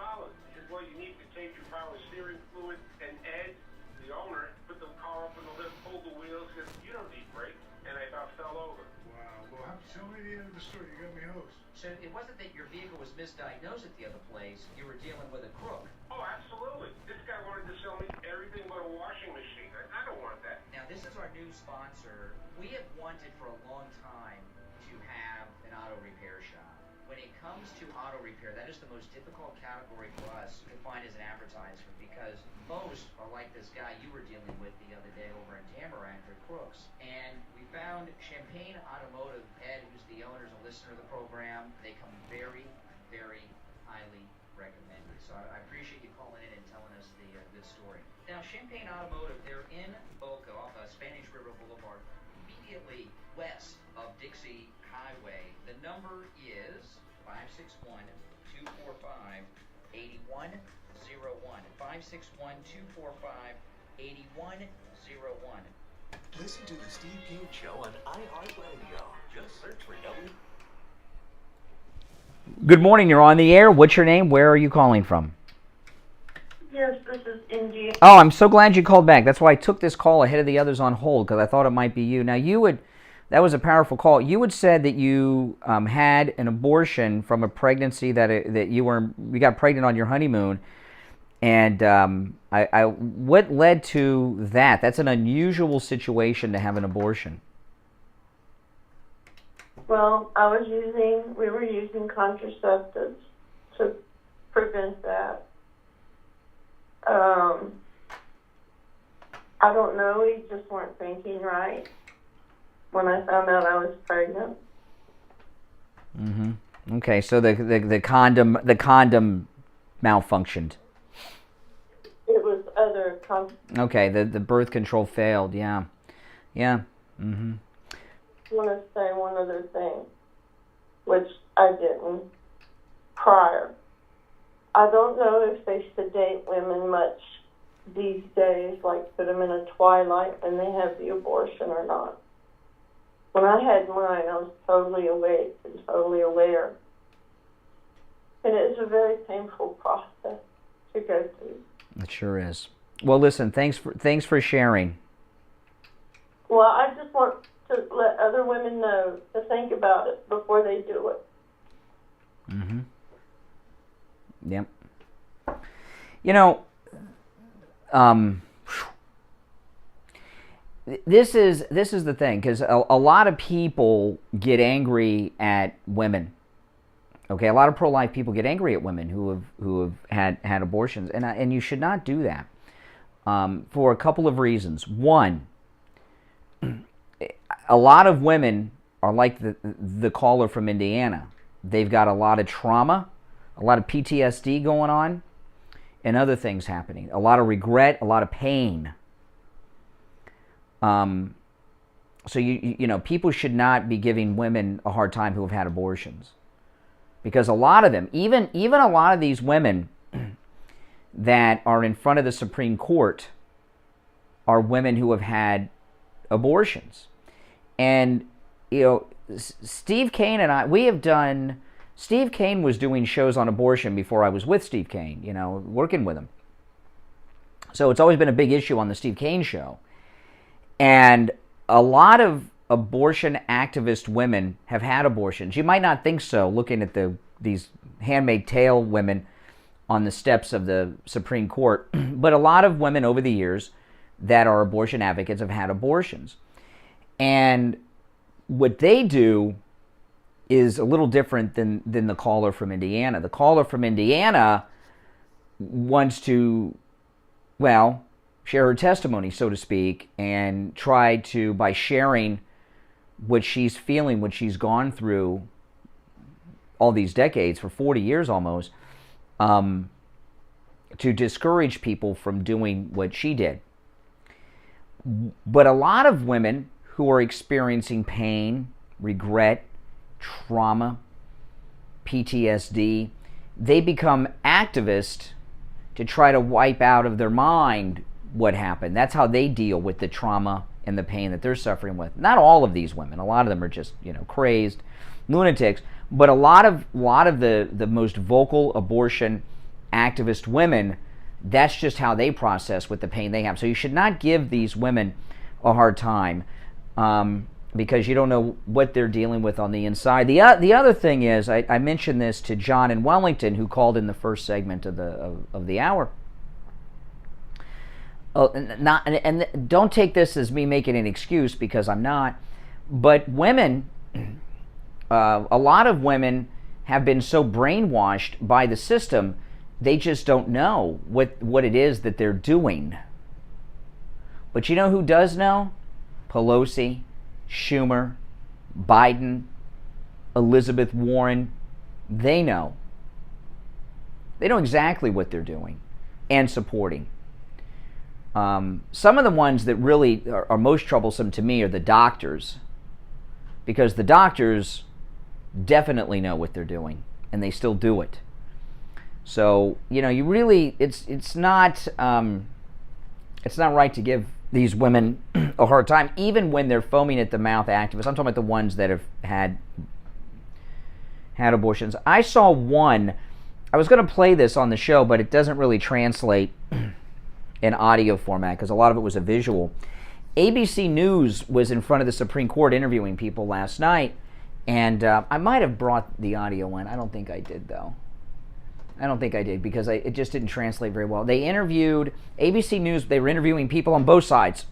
He said, "Well, you need to change your power steering fluid." And Ed, the owner, put the car up in the lift, pulled the wheels, because you don't need brakes. And I about fell over. Wow. Well, tell me the end of the story. You got me hosed. So it wasn't that your vehicle was misdiagnosed at the other place. You were dealing with a crook. Oh, absolutely. This guy wanted to sell me everything but a washing machine. I don't want that. Now, this is our new sponsor. We have wanted for a long time to have an auto repair shop. When it comes to auto repair, that is the most difficult category for us to find as an advertisement because most are like this guy you were dealing with the other day over in Tamarack, they're crooks. And we found Champagne Automotive. Ed, who's the owner, is a listener of the program. They come very, very highly recommended. So I appreciate you calling in and telling us the good story. Now, Champagne Automotive, they're in Boca off Spanish River Boulevard, immediately west of Dixie Highway. The number is 561-245-8101. 561-245-8101. Listen to the Steve Kane Show on iHeartRadio. Just search for W. Good morning. You're on the air. What's your name? Where are you calling from? Yes, this is India. Oh, I'm so glad you called back. That's why I took this call ahead of the others on hold because I thought it might be you. Now, that was a powerful call. You had said that you had an abortion from a pregnancy that you got pregnant on your honeymoon. And what led to that? That's an unusual situation to have an abortion. Well, we were using contraceptives to prevent that. I don't know, we just weren't thinking right when I found out I was pregnant. Mm-hmm. Okay, so the condom malfunctioned. It was other Okay, the birth control failed, yeah. Mm-hmm. I want to say one other thing, which I didn't prior. I don't know if they sedate women much these days, like put them in a twilight when they have the abortion or not. When I had mine, I was totally awake and totally aware. And it is a very painful process to go through. It sure is. Well, listen, thanks for sharing. Well, I just want to let other women know to think about it before they do it. Mm-hmm. Yep. You know, this is the thing, because a lot of people get angry at women. Okay, a lot of pro-life people get angry at women who have had abortions, and you should not do that for a couple of reasons. One, a lot of women are like the caller from Indiana. They've got a lot of trauma, a lot of PTSD going on, and other things happening. A lot of regret, a lot of pain. So you know, people should not be giving women a hard time who have had abortions, because a lot of them, even a lot of these women that are in front of the Supreme Court, are women who have had abortions. And you know, Steve Kane and I, Steve Kane was doing shows on abortion before I was with Steve Kane, you know, working with him. So it's always been a big issue on the Steve Kane Show. And a lot of abortion activist women have had abortions. You might not think so, looking at these Handmaid's Tale women on the steps of the Supreme Court. But a lot of women over the years that are abortion advocates have had abortions. And what they do is a little different than the caller from Indiana. The caller from Indiana wants to, well, share her testimony, so to speak, and try to, by sharing what she's feeling, what she's gone through all these decades, for 40 years almost, to discourage people from doing what she did. But a lot of women who are experiencing pain, regret, trauma, PTSD, they become activists to try to wipe out of their mind what happened. That's how they deal with the trauma and the pain that they're suffering with. Not all of these women. A lot of them are just, you know, crazed lunatics. But a lot of the most vocal abortion activist women, that's just how they process with the pain they have. So you should not give these women a hard time, because you don't know what they're dealing with on the inside. The other thing is, I mentioned this to John in Wellington, who called in the first segment of the hour. And don't take this as me making an excuse, because I'm not. But women, a lot of women have been so brainwashed by the system, they just don't know what it is that they're doing. But you know who does know? Pelosi, Schumer, Biden, Elizabeth Warren. They know. They know exactly what they're doing and supporting. Some of the ones that really are most troublesome to me are the doctors, because the doctors definitely know what they're doing, and they still do it. So, you know, you really, it's not right to give these women a hard time, even when they're foaming at the mouth activists. I'm talking about the ones that have had abortions. I saw one, I was going to play this on the show, but it doesn't really translate in audio format, because a lot of it was a visual. ABC News was in front of the Supreme Court interviewing people last night, and I might have brought the audio in. I don't think I did, though. I don't think I did, because it just didn't translate very well. They interviewed, ABC News, they were interviewing people on both sides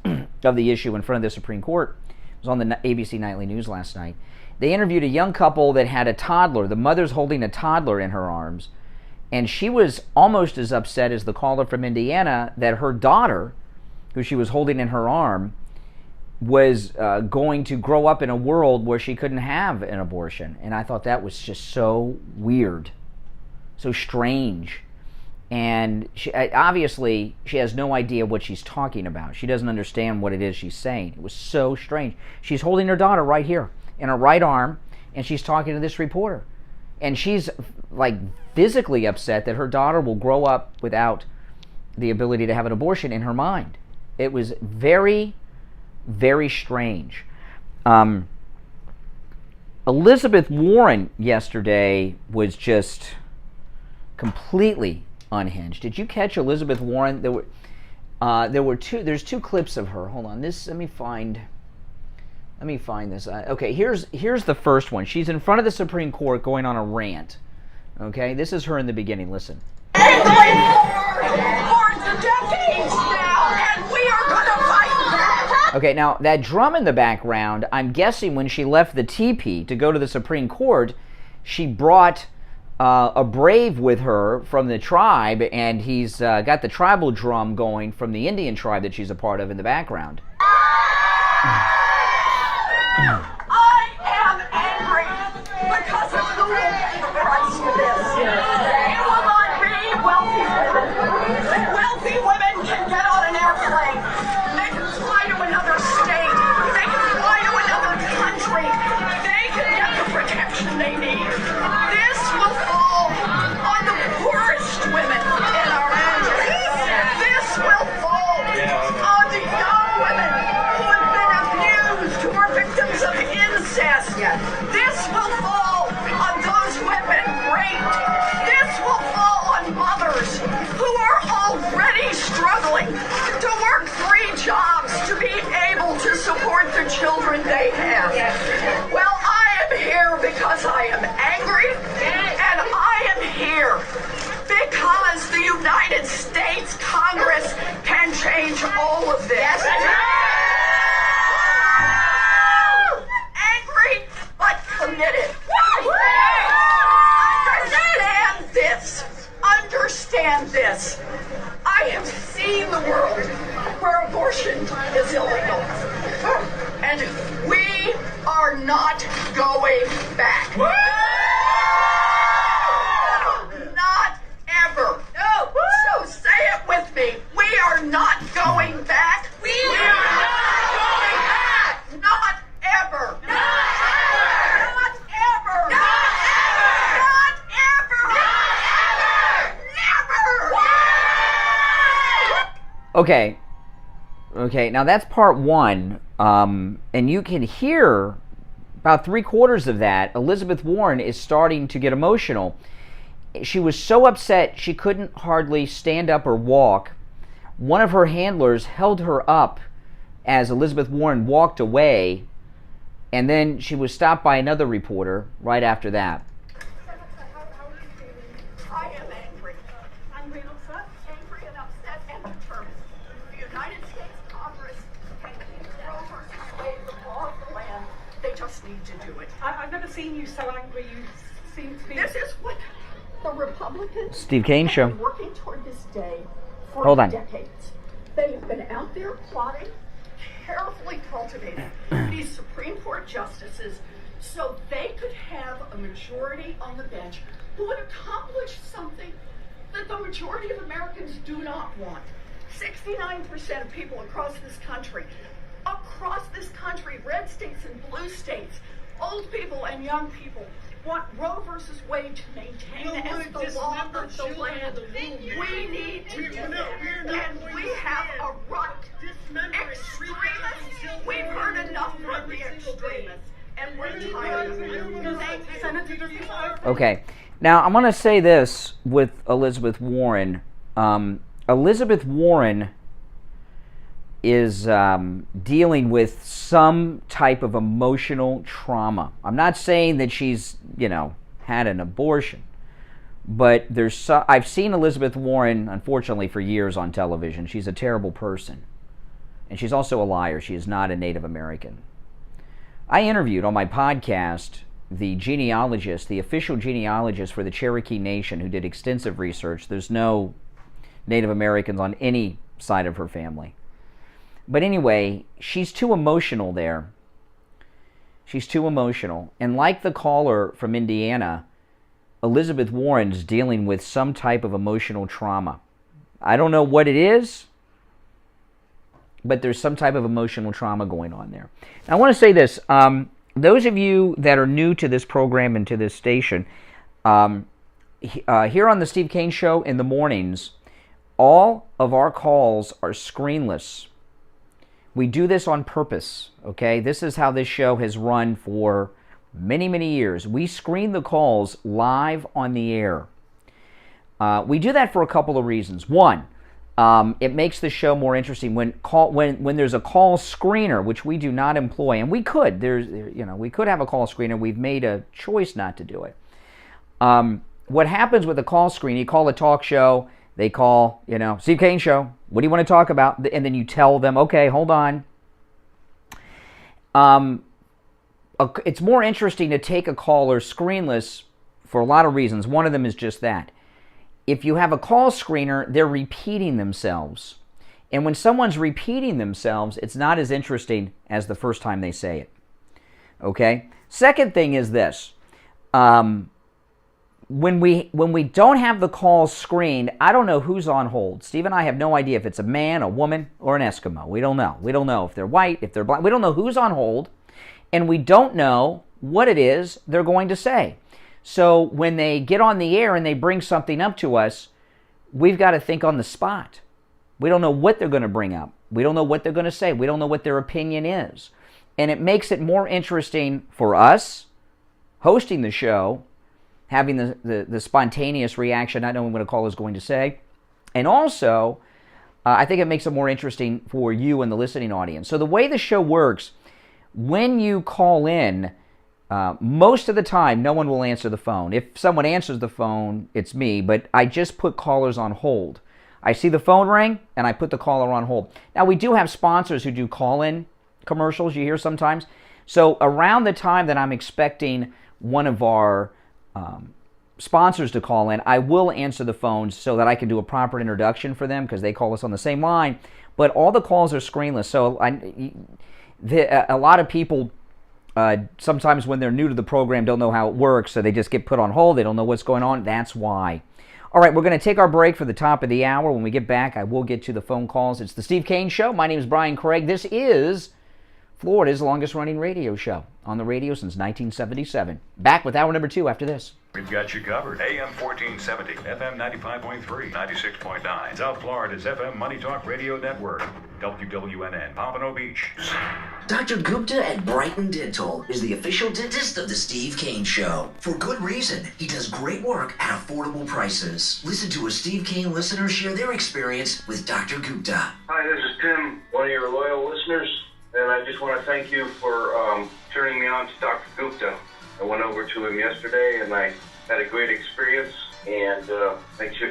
of the issue in front of the Supreme Court. It was on the ABC Nightly News last night. They interviewed a young couple that had a toddler. The mother's holding a toddler in her arms, and she was almost as upset as the caller from Indiana that her daughter, who she was holding in her arm, was going to grow up in a world where she couldn't have an abortion. And I thought that was just so weird, so strange. And obviously she has no idea what she's talking about. She doesn't understand what it is she's saying. It was so strange. She's holding her daughter right here in her right arm, and she's talking to this reporter. And she's like physically upset that her daughter will grow up without the ability to have an abortion in her mind. It was very, very strange. Elizabeth Warren yesterday was just completely unhinged. Did you catch Elizabeth Warren? There's two clips of her. Hold on. Let me find this. Okay, here's the first one. She's in front of the Supreme Court going on a rant. Okay, this is her in the beginning. Listen. For decades now, and we are gonna fight back. Okay, now that drum in the background, I'm guessing when she left the teepee to go to the Supreme Court, she brought a brave with her from the tribe, and he's got the tribal drum going from the Indian tribe that she's a part of in the background. I am angry because of who will pay the price for this. It will not be wealthy women. Wealthy women can get on an airplane. They can fly to another state. They can fly to another country. They can get the protection they need. This will fall on the poorest women in our country. This will fall on the young women who have been abused, who are victims of incest. This will fall on those who have been raped. This will fall on mothers who are already struggling to work 3 jobs to be able to support the children they have. Well, I am here because I am angry, and I am here because the United States Congress can change all of this. Angry, but committed. Understand this. Understand this. I have seen the world where abortion is illegal. And we are not going back. Not ever. So say it with me. We are not going back. We are not going back. Not ever. Not ever. Not ever. Not ever. Not ever. Not ever. Never. Okay, now that's part one, and you can hear about 3/4 of that. Elizabeth Warren is starting to get emotional. She was so upset she couldn't hardly stand up or walk. One of her handlers held her up as Elizabeth Warren walked away, and then she was stopped by another reporter right after that. I am angry. Angry and upset? Angry and upset and determined. The United States Congress can keep Roe versus Wade the law of the land. They just need to do it. I've never seen you so angry. You seem to be... This is what the Republicans Steve Kane Show. have been working toward this day for Hold on. decades. They have been out there plotting, carefully cultivating these Supreme Court justices so they could have a majority on the bench who would accomplish something that the majority of Americans do not want. 69% of people across this country, red states and blue states, old people and young people, want Roe versus Wade to maintain as the law of the land. We need to do that. And we have a right. Extremists, we've heard enough from the extremists. And we're tired of it. Okay. Now, I'm going to say this with Elizabeth Warren. Elizabeth Warren is dealing with some type of emotional trauma. I'm not saying that she's, had an abortion, but I've seen Elizabeth Warren, unfortunately, for years on television. She's a terrible person, and she's also a liar. She is not a Native American. I interviewed on my podcast the genealogist, the official genealogist for the Cherokee Nation, who did extensive research. There's no Native Americans on any side of her family. But anyway, she's too emotional there. She's too emotional. And like the caller from Indiana, Elizabeth Warren's dealing with some type of emotional trauma. I don't know what it is, but there's some type of emotional trauma going on there. Now, I want to say this. Those of you that are new to this program and to this station, here on the Steve Kane Show in the mornings, All of our calls are screenless. We do this on purpose, okay? This is how this show has run for many, many years. We screen the calls live on the air. We do that for a couple of reasons. One, it makes the show more interesting when there's a call screener, which we do not employ, and we could. We could have a call screener. We've made a choice not to do it. What happens with a call screen? You call a talk show. They call, Steve Kane Show. What do you want to talk about? And then you tell them, okay, hold on. It's more interesting to take a caller screenless for a lot of reasons. One of them is just that. If you have a call screener, they're repeating themselves. And when someone's repeating themselves, it's not as interesting as the first time they say it. Okay? Second thing is this. When we don't have the calls screened, I don't know who's on hold. Steve and I have no idea if it's a man, a woman, or an Eskimo. We don't know. We don't know if they're white, if they're black. We don't know who's on hold, and we don't know what it is they're going to say. So when they get on the air and they bring something up to us, we've got to think on the spot. We don't know what they're going to bring up. We don't know what they're going to say. We don't know what their opinion is. And it makes it more interesting for us hosting the show, having the spontaneous reaction, not knowing what a caller is going to say. And also, I think it makes it more interesting for you and the listening audience. So the way the show works, when you call in, most of the time, no one will answer the phone. If someone answers the phone, it's me, but I just put callers on hold. I see the phone ring, and I put the caller on hold. Now, we do have sponsors who do call-in commercials you hear sometimes. So around the time that I'm expecting one of our sponsors to call in, I will answer the phones so that I can do a proper introduction for them because they call us on the same line. But all the calls are screenless. So a lot of people sometimes when they're new to the program don't know how it works, so they just get put on hold. They don't know what's going on. That's why. All right, we're going to take our break for the top of the hour. When we get back, I will get to the phone calls. It's the Steve Kane Show. My name is Brian Craig. This is Florida's longest-running radio show, on the radio since 1977. Back with hour number 2 after this. We've got you covered. AM 1470, FM 95.3, 96.9. South Florida's FM Money Talk Radio Network. WWNN, Pompano Beach. Dr. Gupta at Brighton Dental is the official dentist of the Steve Kane Show. For good reason. He does great work at affordable prices. Listen to a Steve Kane listener share their experience with Dr. Gupta. Hi, this is Tim, one of your loyal listeners, and I just want to thank you for turning me on to Dr. Gupta. I went over to him yesterday, and I had a great experience, and makes you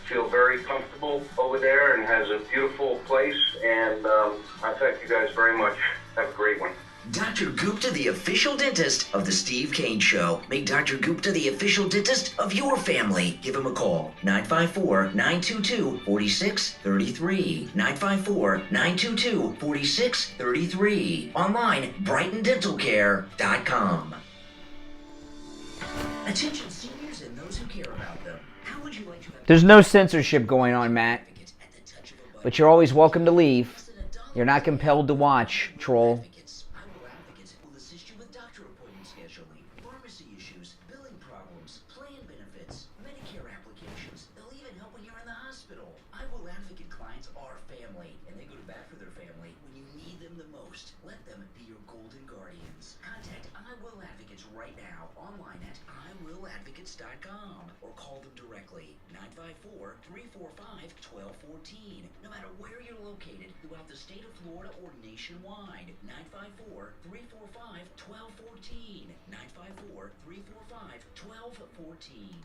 feel very comfortable over there, and has a beautiful place, and I thank you guys very much. Have a great one. Dr. Gupta, the official dentist of the Steve Kane Show. Make Dr. Gupta the official dentist of your family. Give him a call. 954-922-4633. 954-922-4633. Online, BrightonDentalCare.com. Attention seniors and those who care about them. How would you like to have... There's no censorship going on, Matt. But you're always welcome to leave. You're not compelled to watch, troll. Will assist you with doctor appointment scheduling, pharmacy issues, billing problems, plan benefits, Medicare applications. They'll even help when you're in the hospital. I Will Advocate clients are family, and they go to bat for their family when you need them the most. Let them be your golden guardians. Contact I Will Advocates right now online at iwilladvocates.com or call them directly. 954-345-1214. No matter where you're located throughout the state of Florida or nationwide. 954-345-1214. 954-345-1214.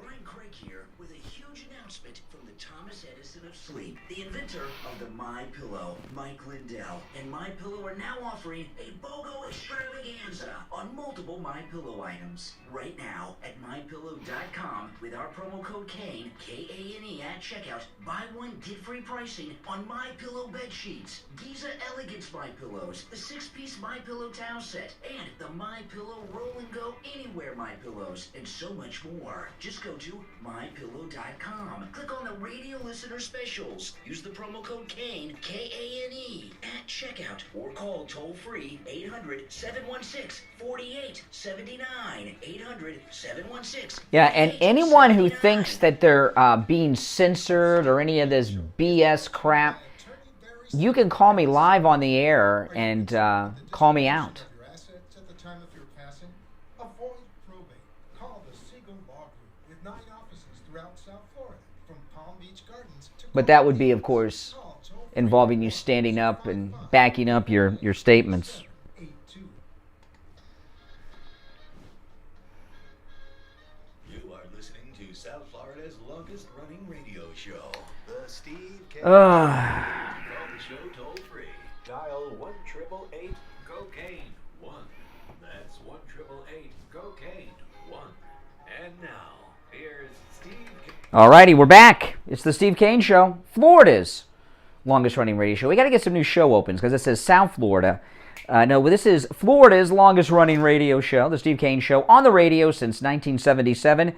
Brian Craig here with a huge announcement from the Thomas Edison of sleep, the inventor of the My Pillow, Mike Lindell, and My Pillow are now offering a BOGO extravaganza on multiple My Pillow items. Right now at MyPillow.com with our promo code Kane, K-A-N-E at checkout, buy one get free pricing on My Pillow bed sheets, Giza Elegance My Pillows, the 6-piece My Pillow towel set, and the My Pillow Roll and Go Anywhere My Pillows, and so much more. Just go to MyPillow.com. Click on the radio listener specials. Use the promo code Kane, K-A-N-E, at checkout or call toll-free 800-716-4879. 800-716. Yeah, and anyone who thinks that they're being censored or any of this BS crap, you can call me live on the air and call me out. But that would be, of course, involving you standing up and backing up your statements. You are listening to South Florida's longest running radio show, The Steve Kane. Call the show toll free. Dial 1-888-COCAINE 1. That's 1-888-COCAINE 1. And now, here's Steve Kane. Alrighty, we're back. It's the Steve Kane Show, Florida's longest running radio show. We got to get some new show opens because it says South Florida. No, this is Florida's longest running radio show, the Steve Kane Show, on the radio since 1977.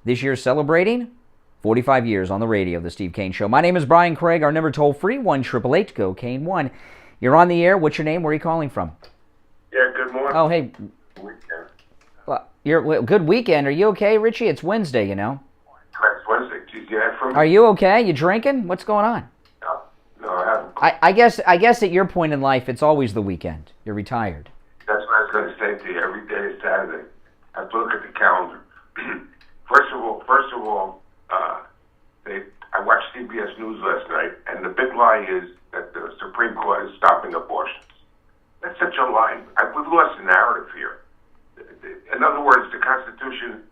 This year celebrating 45 years on the radio, the Steve Kane Show. My name is Brian Craig. Our number toll free, 1-888-GO-KANE 1. You're on the air. What's your name? Where are you calling from? Yeah, good morning. Oh, hey. Well, good weekend. Are you okay, Richie? It's Wednesday, you know. It's Wednesday. Did you hear from me? Are you okay? You drinking? What's going on? No, I haven't. I guess at your point in life, it's always the weekend. You're retired. That's what I was going to say to you. Every day is Saturday. I have to look at the calendar. First of all, I watched CBS News last night, and the big lie is that the Supreme Court is stopping abortions. That's such a lie. We've lost the narrative here. In other words, the Constitution,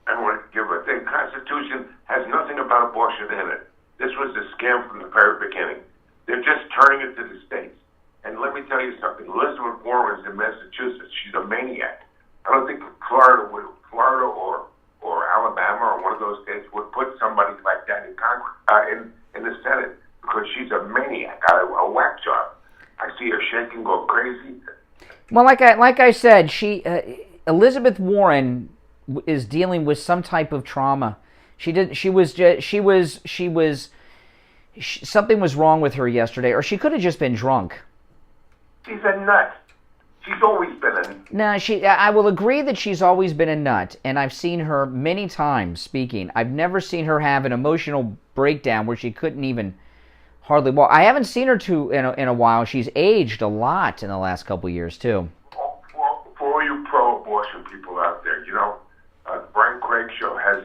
I don't want to give a thing, the Constitution has nothing about abortion in it. This was a scam from the very beginning. They're just turning it to the states. And let me tell you something. Elizabeth Warren's in Massachusetts. She's a maniac. I don't think Florida or Alabama or one of those states would put somebody like that in Congress, in the Senate, because she's a maniac, a whack job. I see her shaking, go crazy. Well, like I said, Elizabeth Warren is dealing with some type of trauma. Something was wrong with her yesterday, or she could have just been drunk. She's a nut. She's always been a nut. No, I will agree that she's always been a nut, and I've seen her many times speaking. I've never seen her have an emotional breakdown where she couldn't even hardly walk. I haven't seen her in a while. She's aged a lot in the last couple of years, too. For all you pro-abortion people out there, you know, the Brian Craig Show has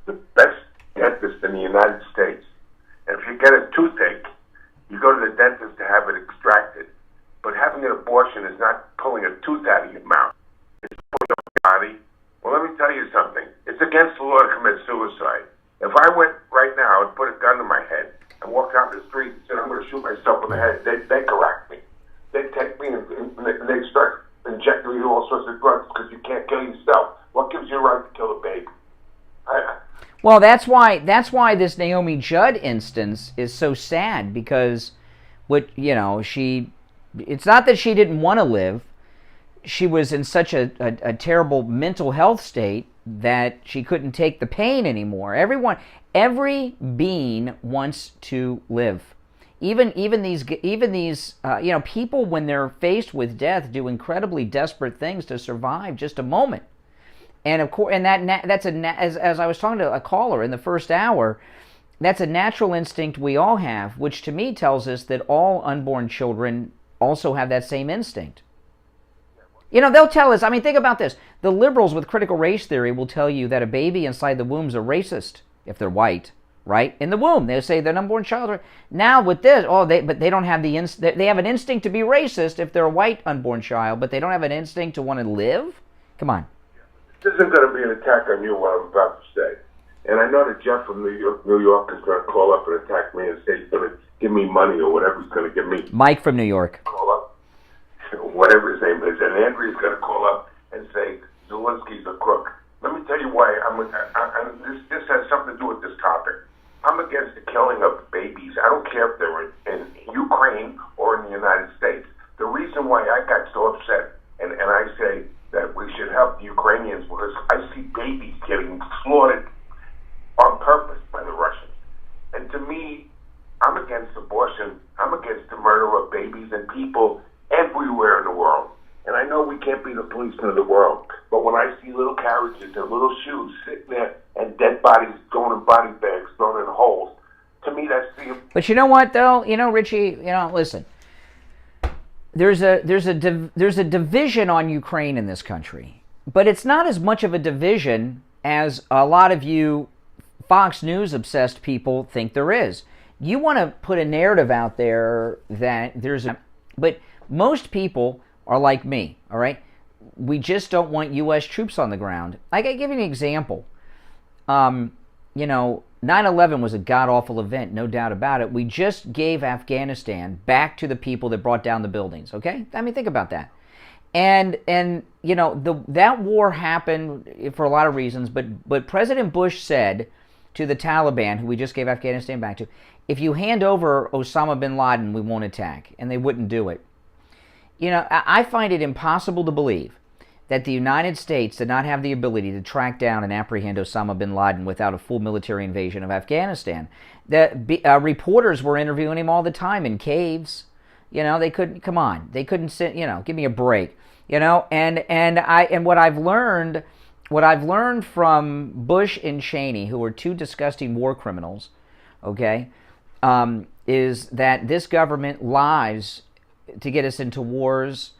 the best dentist in the United States. And if you get a toothache, you go to the dentist to have it extracted. But having an abortion is not pulling a tooth out of your mouth. It's pulling out your body. Well, let me tell you something. It's against the law to commit suicide. If I went right now and put a gun to my head and walked out the street and said, I'm going to shoot myself in the head, they'd correct me. They'd take me and they'd start injecting me with all sorts of drugs because you can't kill yourself. What gives you a right to kill a baby? Well, that's why this Naomi Judd instance is so sad, because it's not that she didn't want to live. She was in such a terrible mental health state that she couldn't take the pain anymore. Every being wants to live. Even these people, when they're faced with death, do incredibly desperate things to survive just a moment. And of course, as I was talking to a caller in the first hour, that's a natural instinct we all have, which to me tells us that all unborn children also have that same instinct. You know, they'll tell us, I mean, think about this. The liberals with critical race theory will tell you that a baby inside the womb is a racist if they're white, right? In the womb, they'll say they're an unborn child. Now with this, but they don't have they have an instinct to be racist if they're a white unborn child, but they don't have an instinct to want to live? Come on. This isn't going to be an attack on you, what I'm about to say. And I know that Jeff from New York is going to call up and attack me and say he's going to give me money or whatever he's going to give me. Mike from New York. Call up, whatever his name is. And Andrea's going to call up and say Zelensky's a crook. Let me tell you why. This has something to do with this topic. I'm against the killing of babies. I don't care if they're in Ukraine or in the United States. The reason why I got so upset, and I say that we should help the Ukrainians, because I see babies getting slaughtered on purpose by the Russians. And to me, I'm against abortion abortion. I'm against the murder of babies and people everywhere in the world. And I know we can't be the policemen of the world, but when I see little carriages and little shoes sitting there and dead bodies going in body bags, thrown in holes, to me that's the... But you know what, though? You know, Richie, listen. There's a division on Ukraine in this country, but it's not as much of a division as a lot of you Fox News obsessed people think there is. You want to put a narrative out there that there's a... But most people are like me, all right? We just don't want U.S. troops on the ground. I can give you an example. 9/11 was a god-awful event, no doubt about it. We just gave Afghanistan back to the people that brought down the buildings, okay? I mean, think about that. And that war happened for a lot of reasons, but President Bush said to the Taliban, who we just gave Afghanistan back to, if you hand over Osama bin Laden, we won't attack. And they wouldn't do it. I find it impossible to believe that the United States did not have the ability to track down and apprehend Osama bin Laden without a full military invasion of Afghanistan. Reporters were interviewing him all the time in caves. They couldn't, come on, they couldn't sit, give me a break. And what I've learned from Bush and Cheney, who are two disgusting war criminals, okay, is that this government lies to get us into wars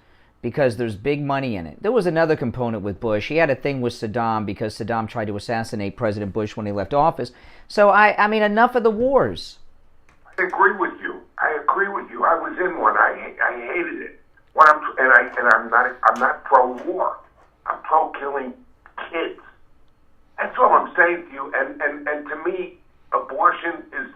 because there's big money in it. There was another component with Bush. He had a thing with Saddam because Saddam tried to assassinate President Bush when he left office. So, I mean, enough of the wars. I agree with you. I was in one. I hated it. I'm not pro-war. I'm pro-killing kids. That's all I'm saying to you. And to me, abortion is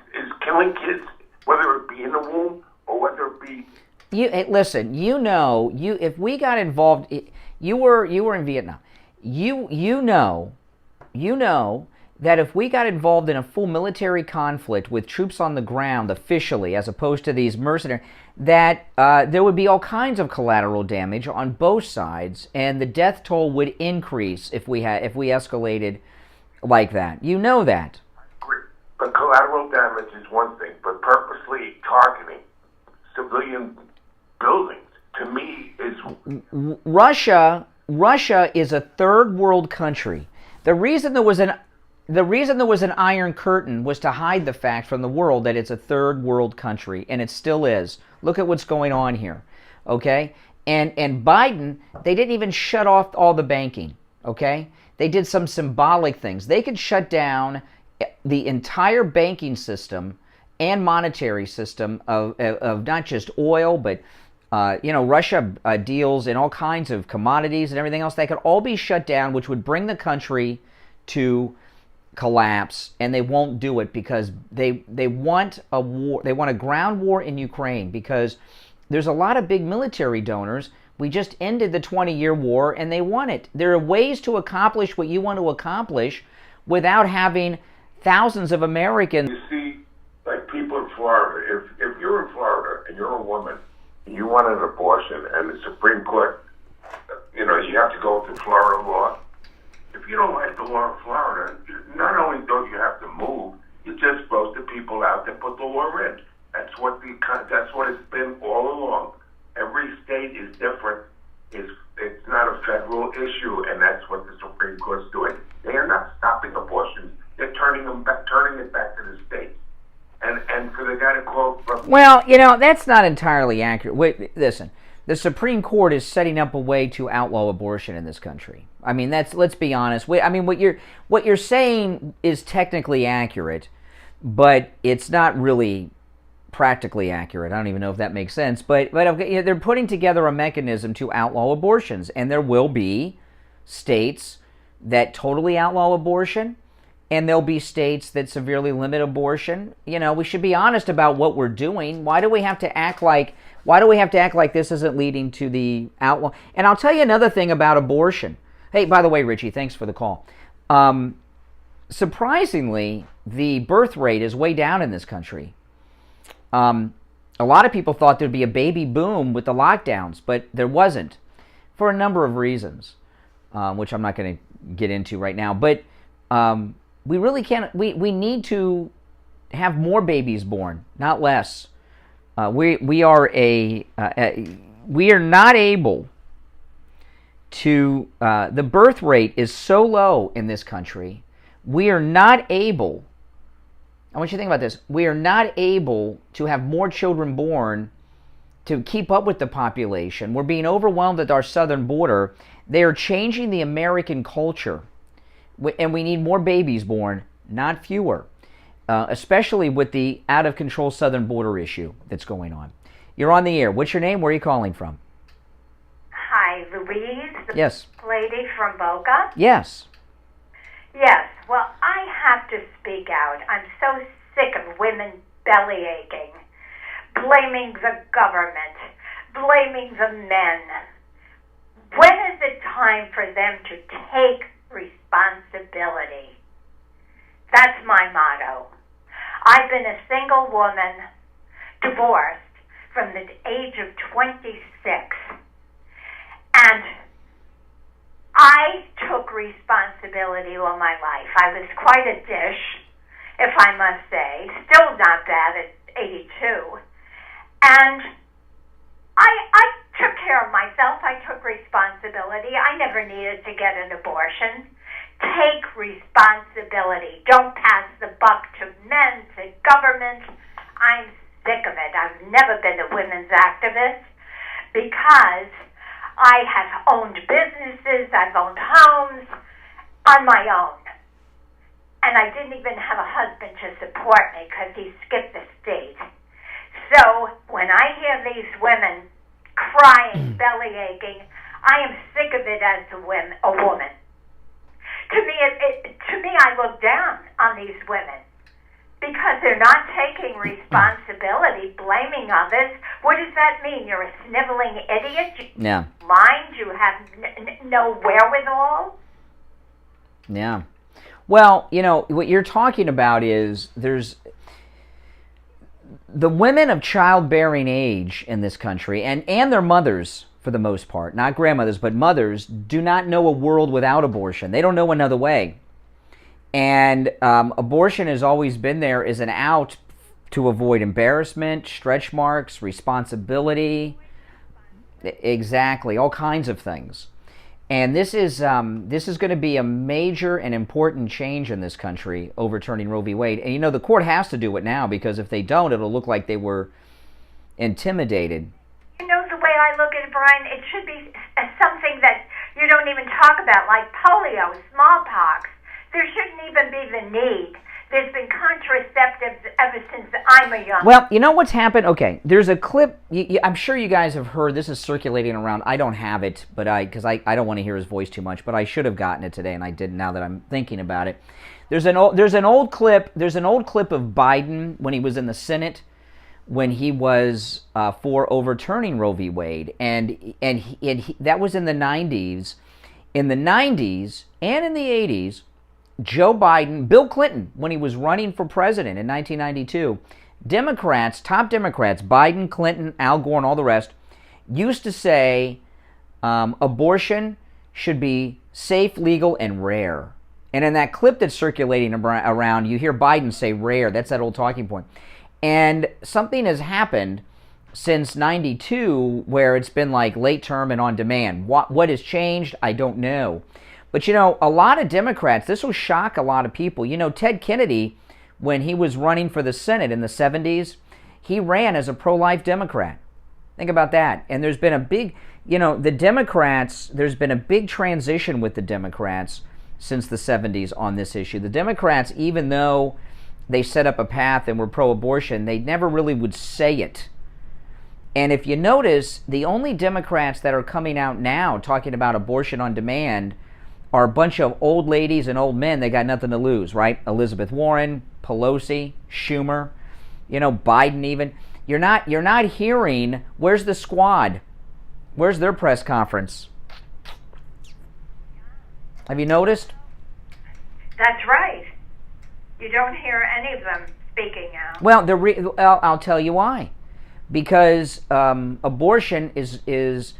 killing kids, whether it be in the womb or whether it be... Listen, if we got involved, you were in Vietnam. You know that if we got involved in a full military conflict with troops on the ground officially, as opposed to these mercenaries, that there would be all kinds of collateral damage on both sides, and the death toll would increase if we escalated like that. You know that. But collateral damage is one thing, but purposely targeting civilian buildings, to me, is... Russia is a third world country. The reason there was an Iron Curtain was to hide the fact from the world that it's a third world country, and it still is. Look at what's going on here, okay? And Biden, they didn't even shut off all the banking, okay? They did some symbolic things. They could shut down the entire banking system and monetary system of not just oil, but Russia deals in all kinds of commodities and everything else. That could all be shut down, which would bring the country to collapse, and they won't do it because they want a war. They want a ground war in Ukraine because there's a lot of big military donors. We just ended the 20-year war, and they want it. There are ways to accomplish what you want to accomplish without having thousands of Americans. You see, like people in Florida, if you're in Florida and you're a woman and you want an abortion and the Supreme Court, you have to go through Florida law. If you don't like the law of Florida, not only don't you have to move, you just vote the people out that put the law in. That's what it's been all along. Every state is different. It's not a federal issue, and that's what the Supreme Court's doing. They are not stopping abortions. They're turning it back to the states. And for the guy to quote from... Well, that's not entirely accurate. Wait, listen. The Supreme Court is setting up a way to outlaw abortion in this country. I mean, let's be honest. What you're saying is technically accurate, but it's not really practically accurate. I don't even know if that makes sense. But they're putting together a mechanism to outlaw abortions, and there will be states that totally outlaw abortion, and there'll be states that severely limit abortion. We should be honest about what we're doing. Why do we have to act like this isn't leading to the outlaw? And I'll tell you another thing about abortion. Hey, by the way, Richie, thanks for the call. Surprisingly, the birth rate is way down in this country. A lot of people thought there'd be a baby boom with the lockdowns, but there wasn't, for a number of reasons, which I'm not going to get into right now. But we really can't. We need to have more babies born, not less. We are not able to. The birth rate is so low in this country. We are not able. I want you to think about this. We are not able to have more children born to keep up with the population. We're being overwhelmed at our southern border. They are changing the American culture. And we need more babies born, not fewer. Especially with the out-of-control southern border issue that's going on. You're on the air. What's your name? Where are you calling from? Hi, Louise, the Yes. lady from Boca. Yes. Yes, well, I have to speak out. I'm so sick of women bellyaching, blaming the government, blaming the men. When is it time for them to take responsibility? That's my motto. I've been a single woman, divorced from the age of 26, and I took responsibility all my life. I was quite a dish, if I must say, still not bad at 82, and I took care of myself. I took responsibility. I never needed to get an abortion. Take responsibility. Don't pass the buck to men, to government. I'm sick of it. I've never been a women's activist because I have owned businesses, I've owned homes on my own. And I didn't even have a husband to support me because he skipped the state. So when I hear these women crying, belly aching, I am sick of it as a woman. To me, I look down on these women because they're not taking responsibility, blaming others. What does that mean? You're a sniveling idiot? Yeah. Mind you have no wherewithal? Yeah. Well, you know, what you're talking about is there's the women of childbearing age in this country and their mothers, for the most part, not grandmothers, but mothers, do not know a world without abortion. They don't know another way. And abortion has always been there as an out to avoid embarrassment, stretch marks, responsibility, exactly, all kinds of things. And this is going to be a major and important change in this country, overturning Roe v. Wade. And you know, the court has to do it now because if they don't, it'll look like they were intimidated. You know, the way I look at it, Brian, it should be something that you don't even talk about, like polio, smallpox. There shouldn't even be the need. There's been contraceptives ever since I'm a young... Well, you know what's happened? Okay, there's a clip. I'm sure you guys have heard. This is circulating around. I don't have it, but because I don't want to hear his voice too much, but I should have gotten it today, and I didn't now that I'm thinking about it. There's an old clip of Biden when he was in the Senate, when he was for overturning Roe v. Wade, and that was in the 90s. In the 90s and in the 80s, Joe Biden, Bill Clinton, when he was running for president in 1992, Democrats, top Democrats, Biden, Clinton, Al Gore, and all the rest, used to say abortion should be safe, legal, and rare. And in that clip that's circulating around, you hear Biden say rare. That's that old talking point. And something has happened since 92 where it's been like late term and on demand. What has changed? I don't know. But, you know, a lot of Democrats, this will shock a lot of people. You know, Ted Kennedy, when he was running for the Senate in the 70s, he ran as a pro-life Democrat. Think about that. And there's been a big, you know, the Democrats, there's been a big transition with the Democrats since the 70s on this issue. The Democrats, even though they set up a path and were pro-abortion, they never really would say it. And if you notice, the only Democrats that are coming out now talking about abortion on demand are a bunch of old ladies and old men. They got nothing to lose, right? Elizabeth Warren, Pelosi, Schumer, you know, Biden even. You're not hearing, where's the squad? Where's their press conference? Have you noticed? That's right. You don't hear any of them speaking out. Well, I'll tell you why. Because abortion is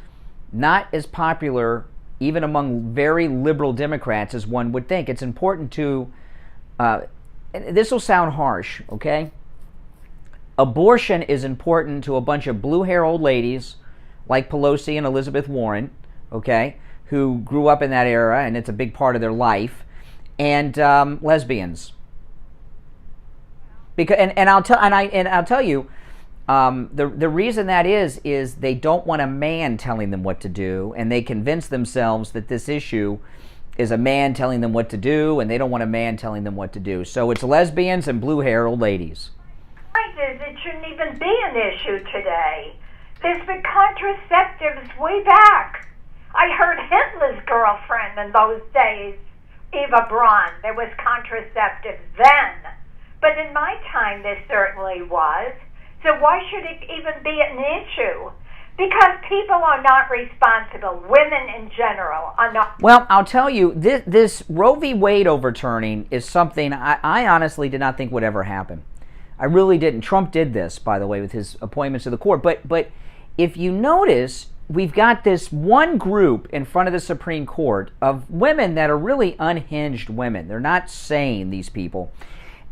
not as popular even among very liberal Democrats as one would think. It's important to, this will sound harsh, okay? abortion is important to a bunch of blue-hair old ladies like Pelosi and Elizabeth Warren, okay, who grew up in that era, and it's a big part of their life, and lesbians. Because I'll tell you, the reason that is they don't want a man telling them what to do, and they convince themselves that this issue is a man telling them what to do, and they don't want a man telling them what to do. So it's lesbians and blue-hair old ladies. It shouldn't even be an issue today. There's been contraceptives way back. I heard Hitler's girlfriend in those days, Eva Braun. There was contraceptives then. But in my time, there certainly was. So why should it even be an issue? Because people are not responsible. Women in general are not. Well, I'll tell you, this Roe v. Wade overturning is something I honestly did not think would ever happen. I really didn't. Trump did this, by the way, with his appointments to the court. But if you notice, we've got this one group in front of the Supreme Court of women that are really unhinged women. They're not sane, these people.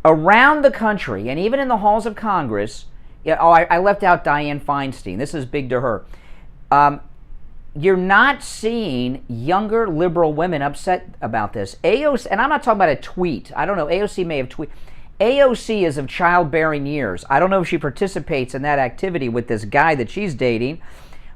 Around the country, and even in the halls of Congress, I left out Dianne Feinstein. This is big to her. You're not seeing younger liberal women upset about this. AOC, and I'm not talking about a tweet. I don't know. AOC may have tweeted. AOC is of childbearing years. I don't know if she participates in that activity with this guy that she's dating,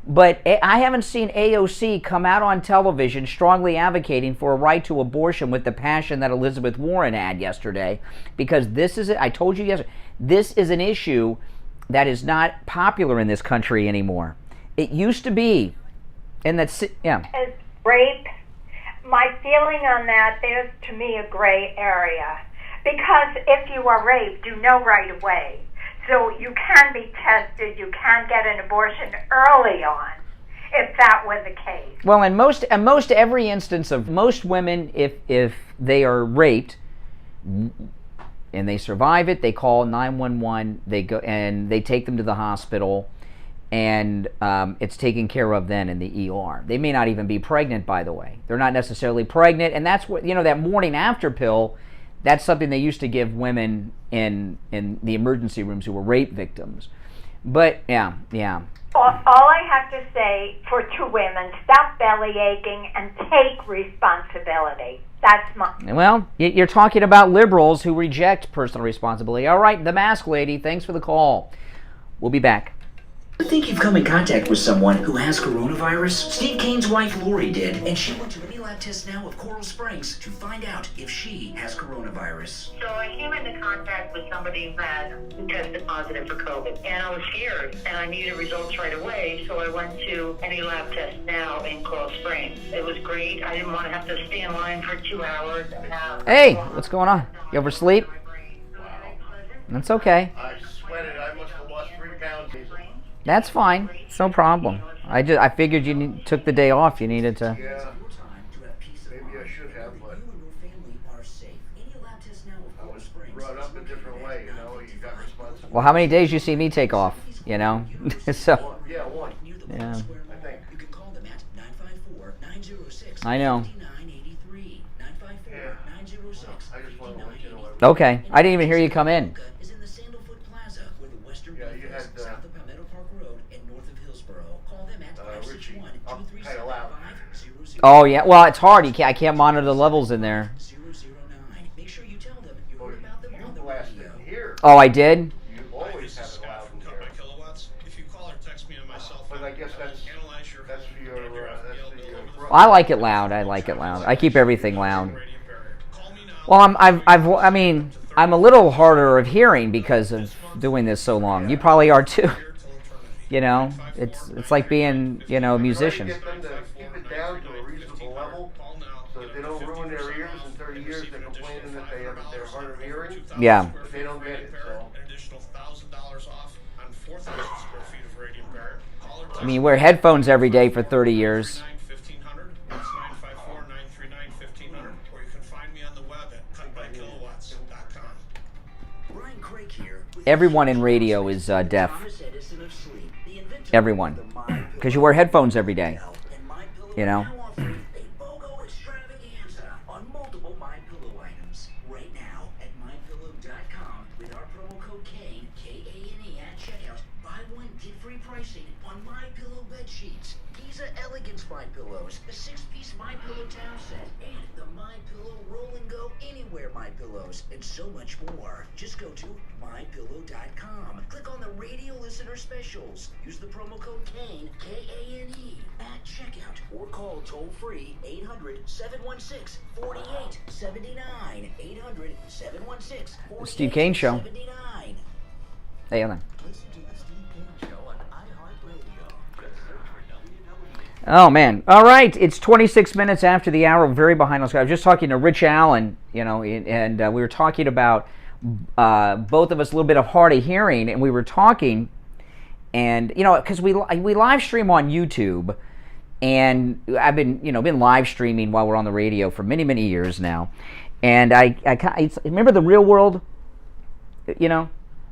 but I haven't seen AOC come out on television strongly advocating for a right to abortion with the passion that Elizabeth Warren had yesterday, because this is, I told you yesterday, this is an issue that is not popular in this country anymore. It used to be, and that's, yeah. As rape, my feeling on that, there's to me a gray area. Because if you are raped, you know right away. So you can be tested, you can get an abortion early on, if that were the case. Well, in most every instance of most women, if they are raped and they survive it, they call 911. They go and they take them to the hospital, and it's taken care of then in the ER. They may not even be pregnant, by the way. They're not necessarily pregnant, and that's what, that morning after pill. That's something they used to give women in the emergency rooms who were rape victims. But, yeah. All I have to say for two women, stop belly aching and take responsibility. That's my... Well, you're talking about liberals who reject personal responsibility. All right, the mask lady, thanks for the call. We'll be back. I think you've come in contact with someone who has coronavirus. Steve Kane's wife Lori did, and she went to any lab test now of Coral Springs to find out if she has coronavirus. So I came into contact with somebody who tested positive for COVID, and I was scared, and I needed results right away, so I went to any lab test now in Coral Springs. It was great. I didn't want to have to stay in line for 2 hours. Hey, what's going on? You oversleep? That's okay. I sweated. I must have lost 3 pounds. That's fine. It's no problem. I figured you took the day off. You needed to. Yeah. Maybe I should have, but I was brought up a different way, you got responsibility. Well, how many days you see me take off, so. Yeah, 1. Yeah. I think. You can call them at 954-906-5983. I know. 954-906-5983. I just want to let you know. Okay. I didn't even hear you come in. Is in the Sandalfoot Plaza, where the Western Bluegrass, south of Palmetto Park Road and north of Hillsboro. Call them at 561-237-5000. Oh yeah. Well, it's hard. I can't monitor the levels in there. 009. Make sure you tell them you heard about them on the radio. Here. Oh, I did. You always have it loud in here. If you call or text me on my cell phone, But I guess that's for your I like it loud. I keep everything loud. Well, I'm a little harder of hearing because of doing this so long. You probably are too. It's like being, a musician. Get them to keep it down to a reasonable level so that they don't ruin their ears. In 30 years, they're complaining that they're hard of hearing. Yeah. But they don't get it, so. I mean, you wear headphones every day for 30 years. Everyone in radio is deaf. Everyone. Because you wear headphones every day. free pricing on MyPillow bed sheets, Giza Elegance My Pillows, the 6-piece MyPillow towel set, and the MyPillow Roll and Go Anywhere My Pillows, and so much more. Just go to mypillow.com. Click on the radio listener specials. Use the promo code KANE, K-A-N-E, at checkout, or call toll-free 800-716-4879. 800-716-4879. The Steve Kane Show. Hey, Ellen. Listen to the Steve Kane Show on iHeartRadio. Just search for WW. Oh, man. All right. It's 26 minutes after the hour. Very behind us. I was just talking to Rich Allen, and we were talking about both of us a little bit of hard of hearing, and we were talking, and, because we live stream on YouTube, and I've been live streaming while we're on the radio for many, many years now, and I remember The Real World,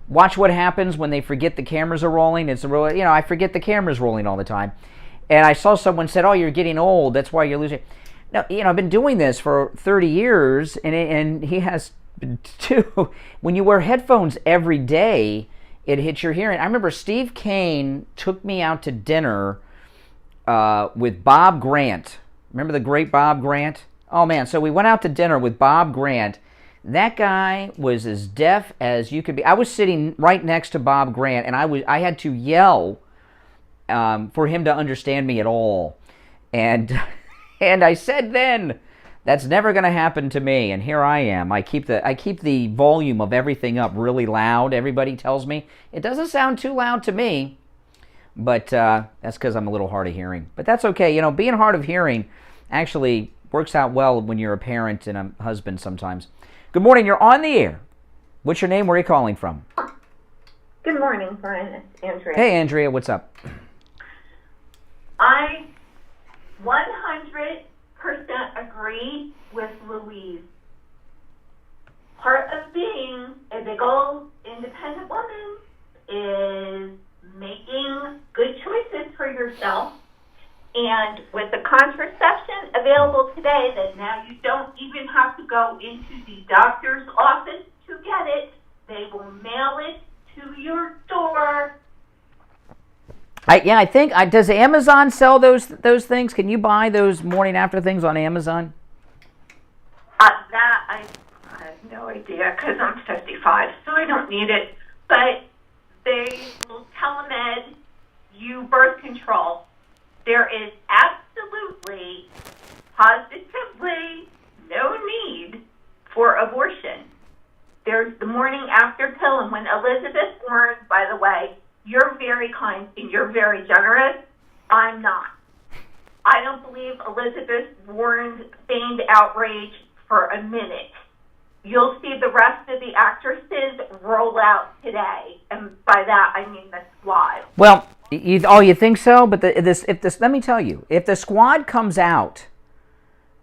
watch what happens when they forget the cameras are rolling. It's a real, I forget the cameras rolling all the time. And I saw someone said, "Oh, you're getting old. That's why you're losing." No, I've been doing this for 30 years, and he has too. When you wear headphones every day, it hits your hearing. I remember Steve Kane took me out to dinner with Bob Grant. Remember the great Bob Grant? Oh, man. So we went out to dinner with Bob Grant. That guy was as deaf as you could be. I was sitting right next to Bob Grant, and I had to yell for him to understand me at all. And I said then, that's never going to happen to me. And here I am. I keep the volume of everything up really loud. Everybody tells me it doesn't sound too loud to me, but that's because I'm a little hard of hearing. But that's okay. Being hard of hearing actually works out well when you're a parent and a husband sometimes. Good morning. You're on the air. What's your name? Where are you calling from? Good morning, Brian. It's Andrea. Hey, Andrea. What's up? I 100% agree with Louise. Part of being a big old independent woman is making good choices for yourself. And with the contraception available today, that now you don't even have to go into the doctor's office to get it. They will mail it to your door. I think, does Amazon sell those things? Can you buy those morning after things on Amazon? That I have no idea because I'm 55, so I don't need it. But they will telemed you birth control. There is absolutely, positively no need for abortion. There's the morning after pill, and when Elizabeth warned, by the way, you're very kind and you're very generous. I'm not. I don't believe Elizabeth Warren's feigned outrage for a minute. You'll see the rest of the actresses roll out today, and by that I mean the squad. Well, you think so? But let me tell you, if the squad comes out,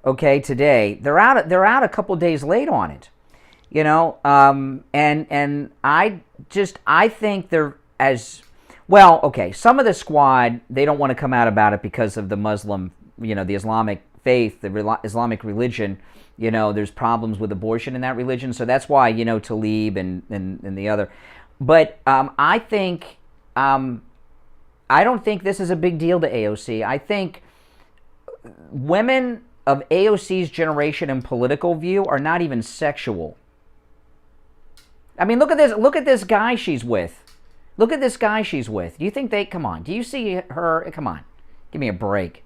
okay, today, they're out a couple days late on it, and I think they're as well. Okay, some of the squad, they don't want to come out about it because of the Muslim, the Islamic faith, the Islamic religion. There's problems with abortion in that religion, so that's why Tlaib and the other. But I think I don't think this is a big deal to AOC. I think women of AOC's generation and political view are not even sexual. I mean, look at this. Look at this guy she's with. Look at this guy she's with. Do you think come on, do you see her? Come on. Give me a break.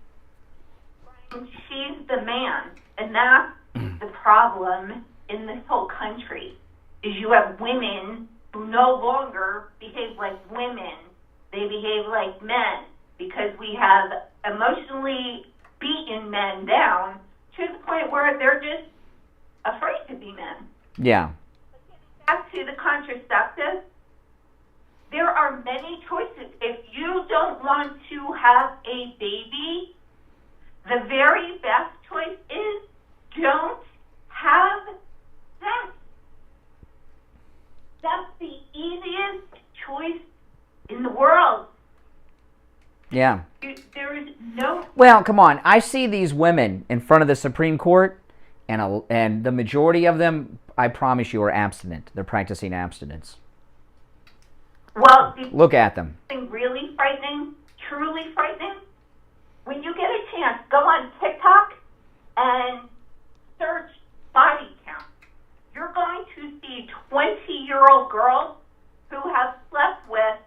She's the man. And that's the problem in this whole country, is you have women who no longer behave like women. They behave like men because we have emotionally beaten men down to the point where they're just afraid to be men. Yeah. Back to the contraceptive, there are many choices. If you don't want to have a baby, the very best choice is don't have sex. That's the easiest choice in the world. Yeah. There is no... Well, come on. I see these women in front of the Supreme Court, and the majority of them, I promise you, are abstinent. They're practicing abstinence. Well, look at them. Something really frightening, truly frightening? When you get a chance, go on TikTok and search body count. You're going to see 20-year-old girls who have slept with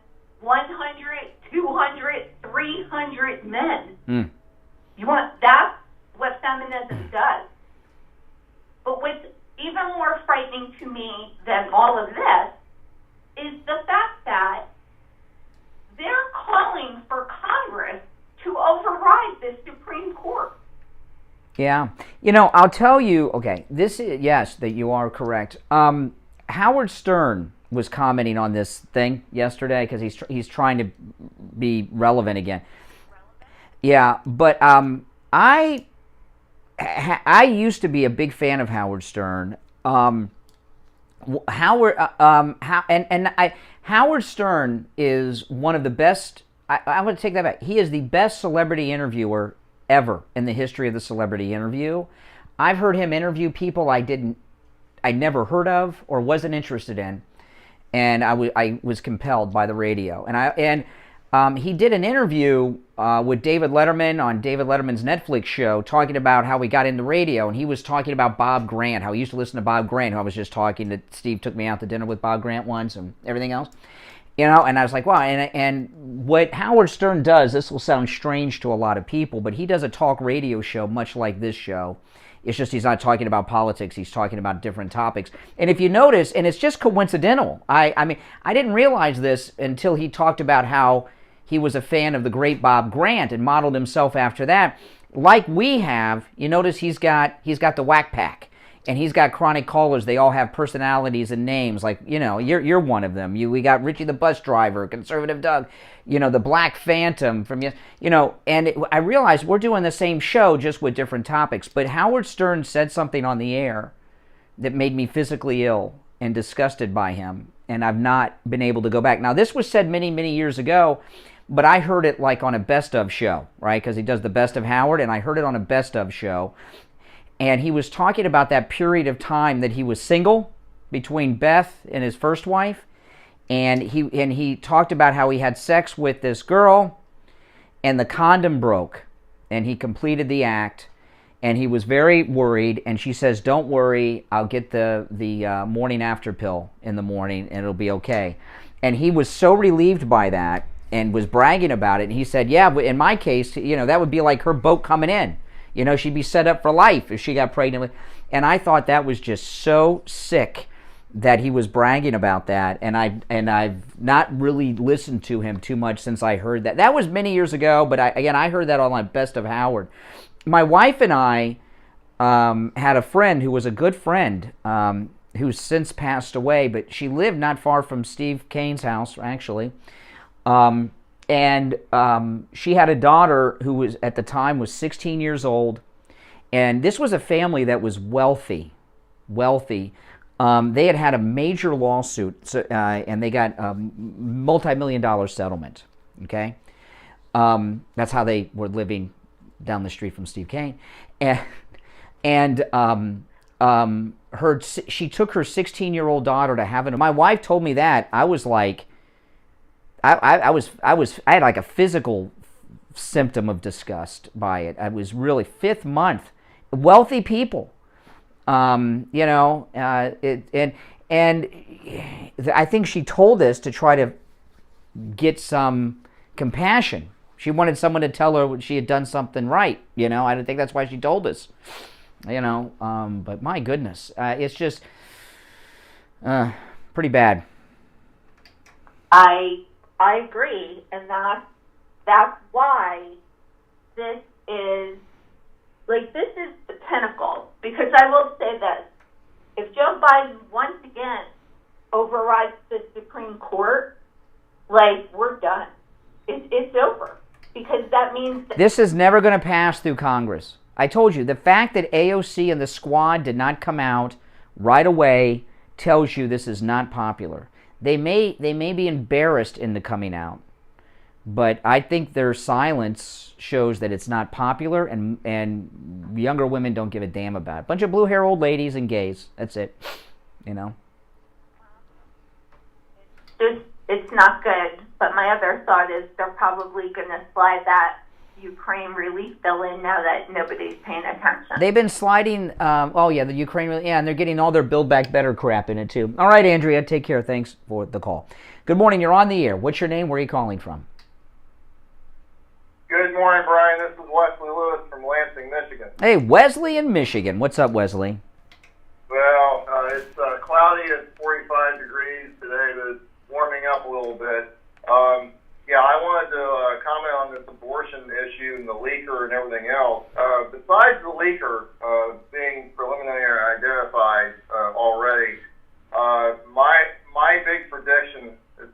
100, 200, 300 men. That's what feminism does. But what's even more frightening to me than all of this is the fact that they're calling for Congress to override the Supreme Court. Yeah. You know, I'll tell you, okay, this is, yes, that you are correct. Howard Stern was commenting on this thing yesterday because he's trying to be relevant again. Yeah, but I used to be a big fan of Howard Stern. Howard Stern is one of the best. I want to take that back. He is the best celebrity interviewer ever in the history of the celebrity interview. I've heard him interview people I never heard of or wasn't interested in, and I was compelled by the radio. And he did an interview with David Letterman on David Letterman's Netflix show, talking about how he got into radio, and he was talking about Bob Grant, how he used to listen to Bob Grant, who I was just talking to. Steve took me out to dinner with Bob Grant once, and everything else. You know, and I was like, wow. And what Howard Stern does, this will sound strange to a lot of people, but he does a talk radio show much like this show. It's just he's not talking about politics. He's talking about different topics. And if you notice, and it's just coincidental. I mean, I didn't realize this until he talked about how he was a fan of the great Bob Grant and modeled himself after that. Like we have, you notice he's got the Whack Pack. And he's got chronic callers. They all have personalities and names. Like, you know, you're one of them. We got Richie the bus driver, Conservative Doug, you know, the Black Phantom from, you know, and I realized we're doing the same show just with different topics. But Howard Stern said something on the air that made me physically ill and disgusted by him. And I've not been able to go back. Now, this was said many, many years ago, but I heard it like on a best of show, right? Because he does the best of Howard, and I heard it on a best of show. And he was talking about that period of time that he was single between Beth and his first wife. And he talked about how he had sex with this girl and the condom broke. And he completed the act. And he was very worried. And she says, don't worry, I'll get the morning after pill in the morning and it'll be okay. And he was so relieved by that and was bragging about it. And he said, yeah, but in my case, you know, that would be like her boat coming in. You know, she'd be set up for life if she got pregnant. And I thought that was just so sick that he was bragging about that. And I've not really listened to him too much since I heard that. That was many years ago, but I heard that on my Best of Howard. My wife and I had a friend who was a good friend who's since passed away, but she lived not far from Steve Kane's house, actually. And she had a daughter who was at the time was 16 years old, and this was a family that was wealthy. They had a major lawsuit, and they got a multi-million-dollar settlement. Okay, that's how they were living down the street from Steve Kane, and she took her 16-year-old daughter to have it. My wife told me that. I was like. I had like a physical symptom of disgust by it. I was really fifth month, wealthy people, you know, and I think she told this to try to get some compassion. She wanted someone to tell her she had done something right, you know. I don't think that's why she told us, you know. But my goodness, it's just pretty bad. I agree, and that's why this is the pinnacle. Because I will say this: if Joe Biden once again overrides the Supreme Court, we're done. It's over, because that means this is never going to pass through Congress. I told you, the fact that AOC and the squad did not come out right away tells you this is not popular. They may be embarrassed into coming out, but I think their silence shows that it's not popular, and younger women don't give a damn about it. Bunch of blue hair old ladies and gays. That's it. You know. It's it's not good. But my other thought is they're probably going to slide that Ukraine relief bill in now that nobody's paying attention. They've been sliding, the Ukraine, and they're getting all their Build Back Better crap in it too. All right, Andrea, take care. Thanks for the call. Good morning. You're on the air. What's your name? Where are you calling from? Good morning, Brian. This is Wesley Lewis from Lansing, Michigan. Hey, Wesley in Michigan. What's up, Wesley? Well, it's cloudy at 45 degrees today, but it's warming up a little bit. I wanted to comment on this abortion issue and the leaker and everything else. Besides the leaker being preliminary identified already, my big prediction is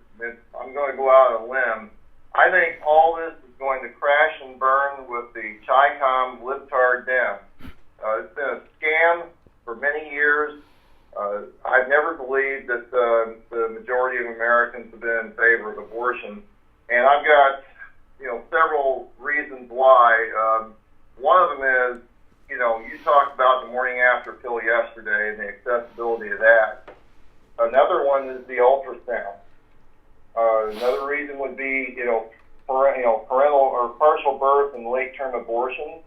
I'm going to go out on a limb. I think all this is going to crash and burn with the Chi-Com libtard Dems. It's been a scam for many years. I've never believed that the majority of Americans have been in favor of abortion. And I've got, several reasons why. One of them is, you talked about the morning after pill yesterday and the accessibility of that. Another one is the ultrasound. Another reason would be, parental or partial birth and late-term abortion.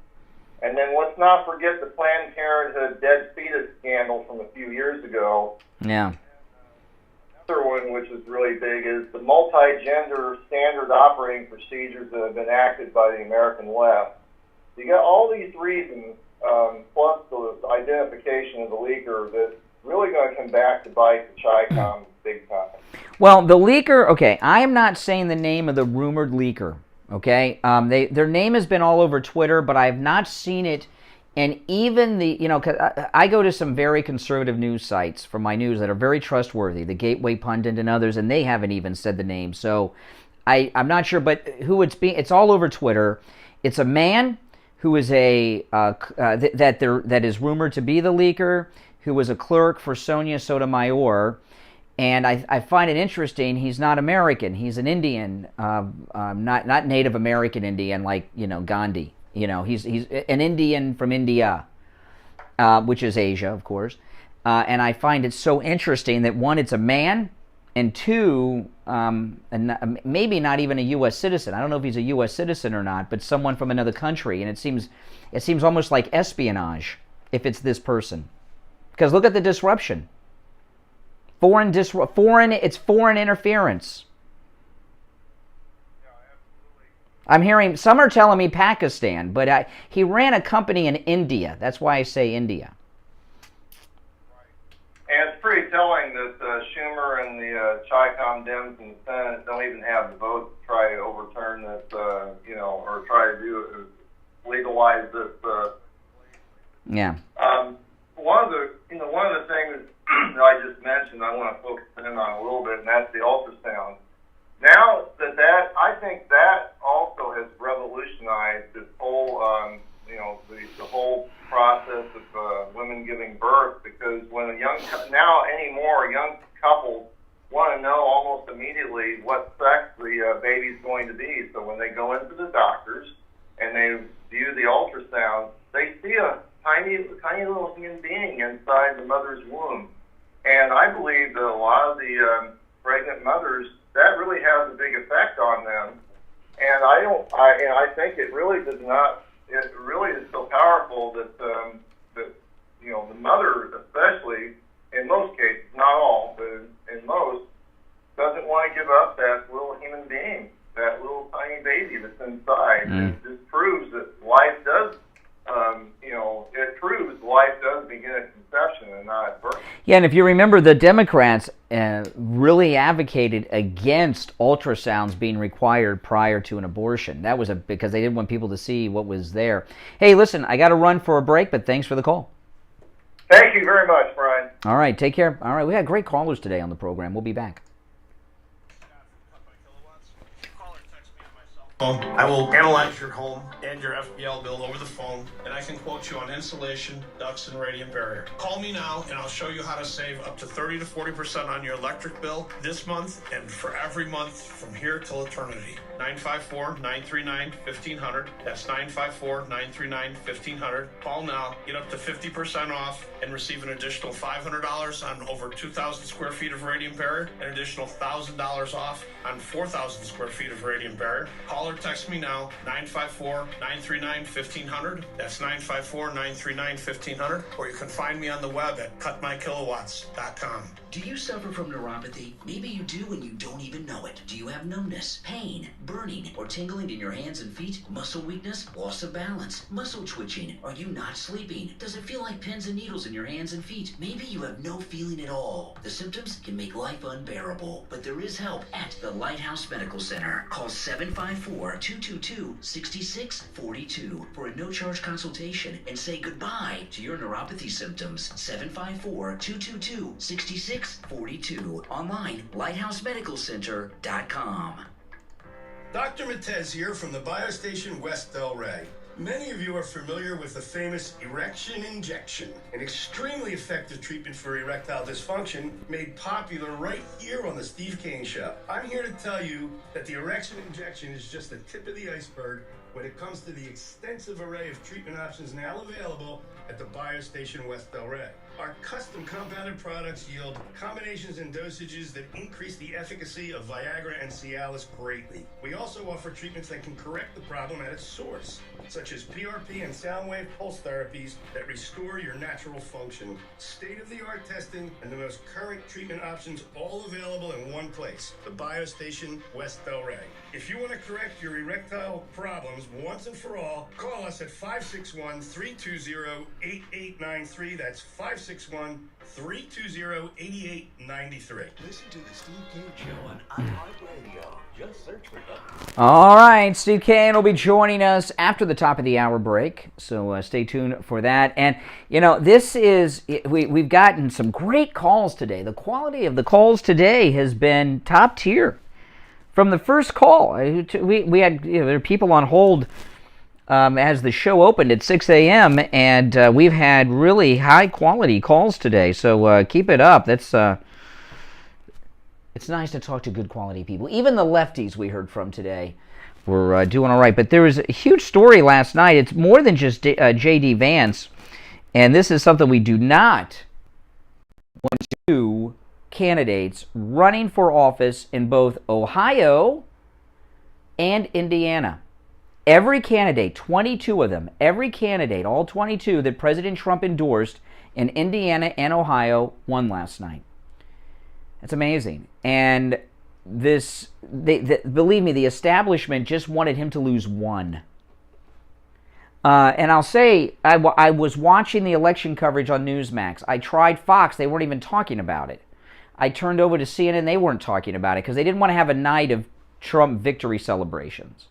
And then let's not forget the Planned Parenthood dead fetus scandal from a few years ago. Yeah. Another one, which is really big, is the multi-gender standard operating procedures that have been acted by the American left. You got all these reasons, plus the identification of the leaker, that's really going to come back to bite the Chi-Com big time. Well, the leaker, okay, I am not saying the name of the rumored leaker, okay? Their name has been all over Twitter, but I have not seen it. And even cause I go to some very conservative news sites for my news that are very trustworthy, the Gateway Pundit and others, and they haven't even said the name. So I'm not sure, but who it's all over Twitter. It's a man who is that is rumored to be the leaker, who was a clerk for Sonia Sotomayor. And I find it interesting. He's not American. He's an Indian, not Native American Indian like Gandhi. He's an Indian from India, which is Asia, of course. And I find it so interesting that one, it's a man, and two, and maybe not even a U.S. citizen. I don't know if he's a U.S. citizen or not, but someone from another country. And it seems almost like espionage if it's this person, because look at the disruption. It's foreign interference. I'm hearing, some are telling me Pakistan, but he ran a company in India. That's why I say India. And it's pretty telling that Schumer and the Chi-Com Dems in the Senate don't even have the vote to try to overturn this, or try to legalize this. Yeah. One of the things that I just mentioned, I want to focus in on a little bit, and that's the ultrasound. Now that I think that also has revolutionized this whole, the whole process of women giving birth, because when young couples want to know almost immediately what sex the baby's going to be. So when they go into the doctors and they view the ultrasound, they see a tiny little human being inside the mother's womb. And I believe that a lot of the pregnant mothers, that really has a big effect on them. And I think it really does not. It really is so powerful that the mother, especially in most cases, not all, but in most, doesn't want to give up that little human being, that little tiny baby that's inside. It just proves that life does. It proves life does begin at conception and not at birth. Yeah, and if you remember, the Democrats really advocated against ultrasounds being required prior to an abortion. That was because they didn't want people to see what was there. Hey, listen, I got to run for a break, but thanks for the call. Thank you very much, Brian. All right, take care. All right, we had great callers today on the program. We'll be back. I will analyze your home and your FPL bill over the phone, and I can quote you on insulation, ducts, and radiant barrier. Call me now, and I'll show you how to save up to 30 to 40% on your electric bill this month and for every month from here till eternity. 954-939-1500. That's 954-939-1500. Call now. Get up to 50% off and receive an additional $500 on over 2,000 square feet of radiant barrier, an additional $1,000 off on 4,000 square feet of radiant barrier. Call or text me now, 954-939-1500. That's 954-939-1500. Or you can find me on the web at cutmykilowatts.com. Do you suffer from neuropathy? Maybe you do and you don't even know it. Do you have numbness, pain, burning, or tingling in your hands and feet? Muscle weakness, loss of balance, muscle twitching? Are you not sleeping? Does it feel like pins and needles in your hands and feet? Maybe you have no feeling at all. The symptoms can make life unbearable, but there is help at the Lighthouse Medical Center. Call 754-222-6642 for a no-charge consultation and say goodbye to your neuropathy symptoms. 754-222-6642. Online, lighthousemedicalcenter.com. Dr. Matez here from the Biostation West Delray. Many of you are familiar with the famous erection injection, an extremely effective treatment for erectile dysfunction made popular right here on the Steve Kane Show. I'm here to tell you that the erection injection is just the tip of the iceberg when it comes to the extensive array of treatment options now available at the Biostation West Delray. Our custom compounded products yield combinations and dosages that increase the efficacy of Viagra and Cialis greatly. We also offer treatments that can correct the problem at its source, such as PRP and sound wave pulse therapies that restore your natural function. State-of-the-art testing and the most current treatment options all available in one place, the Biostation West Delray. If you want to correct your erectile problems once and for all, call us at 561-320-8893. That's 561-320-8893. Listen to the Steve Kane Show on iHeartRadio. Just search for them. All right, Steve Kane will be joining us after the top of the hour break, so stay tuned for that. And, you know, this is, we've gotten some great calls today. The quality of the calls today has been top tier. From the first call, we had, you know, there are people on hold as the show opened at 6 a.m., and we've had really high-quality calls today, so keep it up. That's it's nice to talk to good-quality people. Even the lefties we heard from today were doing all right. But there was a huge story last night. It's more than just J.D. Vance, and this is something we do not want to do. Candidates running for office in both Ohio and Indiana. Every candidate, 22 of them, every candidate, all 22 that President Trump endorsed in Indiana and Ohio won last night. That's amazing. And this, believe me, the establishment just wanted him to lose one. And I'll say, I was watching the election coverage on Newsmax. I tried Fox. They weren't even talking about it. I turned over to CNN, they weren't talking about it because they didn't want to have a night of Trump victory celebrations.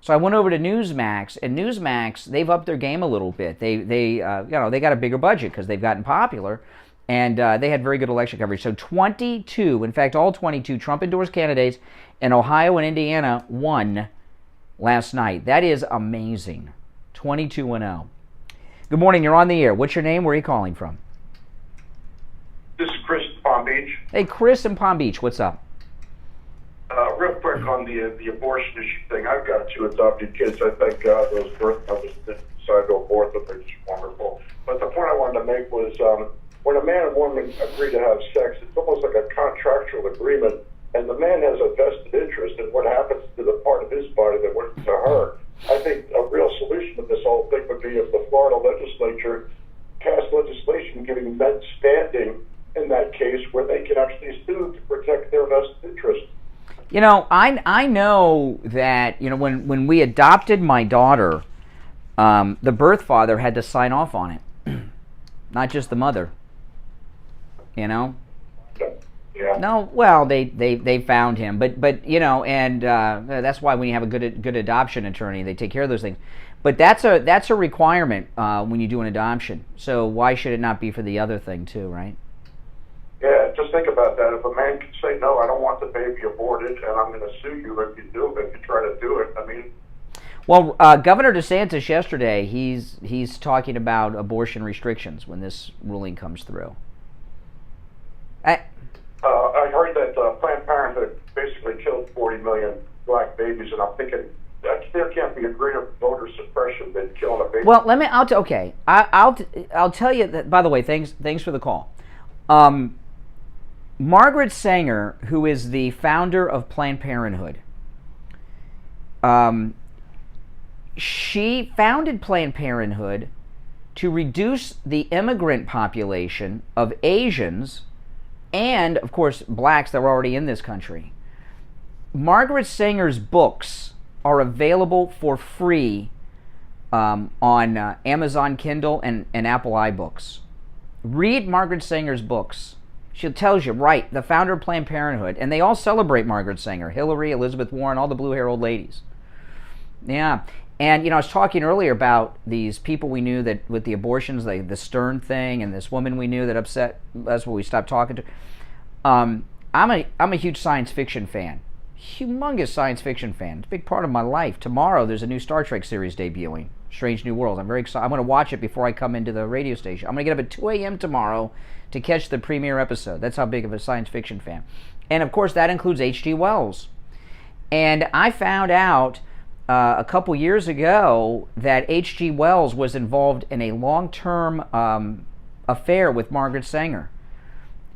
So I went over to Newsmax, and Newsmax, they've upped their game a little bit. They got a bigger budget because they've gotten popular, and they had very good election coverage. So 22, in fact, all 22 Trump-endorsed candidates in Ohio and Indiana won last night. That is amazing. 22-0. Good morning, you're on the air. What's your name? Where are you calling from? This is Chris in Palm Beach. Hey, Chris in Palm Beach, what's up? Real quick on the abortion issue thing. I've got 2 adopted kids. I thank God those birth mothers that decide to abort them. They're just wonderful. But the point I wanted to make was when a man and woman agree to have sex, it's almost like a contractual agreement, and the man has a vested interest in what happens to the part of his body that went to her. I think a real solution to this whole thing would be if the Florida legislature passed legislation giving men standing in that case where they can actually sue to protect their vested interest. You know, I know that, you know, when we adopted my daughter, the birth father had to sign off on it, not just the mother. You know? Yeah. No, well, they found him, but you know, and that's why when you have a good adoption attorney, they take care of those things. But that's a requirement when you do an adoption. So why should it not be for the other thing too, right? Yeah, just think about that. If a man can say, no, I don't want the baby aborted, and I'm going to sue you if you try to do it, I mean... Well, Governor DeSantis yesterday, he's talking about abortion restrictions when this ruling comes through. I heard that Planned Parenthood basically killed 40 million black babies, and I'm thinking there can't be a greater voter suppression than killing a baby. Well, I'll tell you that. By the way, thanks for the call. Margaret Sanger, who is the founder of Planned Parenthood, she founded Planned Parenthood to reduce the immigrant population of Asians and, of course, blacks that were already in this country. Margaret Sanger's books are available for free on Amazon Kindle and Apple iBooks. Read Margaret Sanger's books. She tells you, right, the founder of Planned Parenthood, and they all celebrate Margaret Sanger, Hillary, Elizabeth Warren, all the blue-haired old ladies. Yeah. And, I was talking earlier about these people we knew that with the abortions, the Stern thing, and this woman we knew that upset us when we stopped talking to. I'm a huge science fiction fan. Humongous science fiction fan. It's a big part of my life. Tomorrow, there's a new Star Trek series debuting, Strange New Worlds. I'm very excited. I'm going to watch it before I come into the radio station. I'm going to get up at 2 a.m. tomorrow to catch the premiere episode. That's how big of a science fiction fan. And, of course, that includes H.G. Wells. And I found out a couple years ago that H.G. Wells was involved in a long-term affair with Margaret Sanger.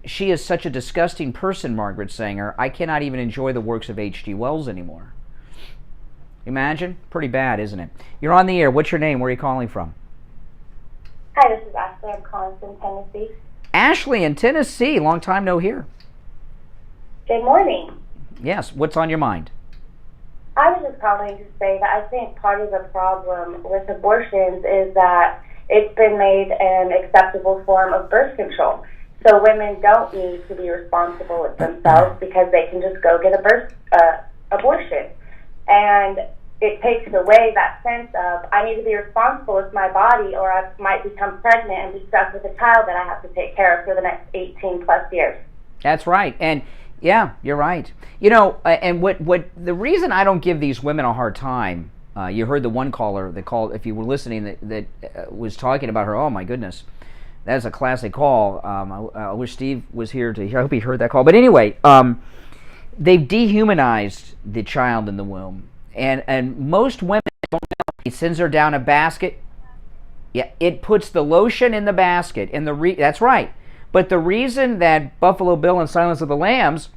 She is such a disgusting person, Margaret Sanger. I cannot even enjoy the works of H.G. Wells anymore. Imagine? Pretty bad, isn't it? You're on the air. What's your name? Where are you calling from? Hi, this is Ashley. I'm calling from Tennessee. Ashley in Tennessee. Long time no hear. Good morning. Yes. What's on your mind? I was just calling to say that I think part of the problem with abortions is that it's been made an acceptable form of birth control. So women don't need to be responsible with themselves because they can just go get a abortion. And it takes away that sense of, I need to be responsible with my body or I might become pregnant and be stuck with a child that I have to take care of for the next 18 plus years. That's right. And yeah, you're right. And what the reason I don't give these women a hard time, you heard the one caller that called, if you were listening, that was talking about her. Oh my goodness, that's a classic call. I wish Steve was here I hope he heard that call. But anyway, they've dehumanized the child in the womb, and most women don't know. It sends her down a basket. Yeah, it puts the lotion in the basket, and that's right. But the reason that Buffalo Bill in Silence of the Lambs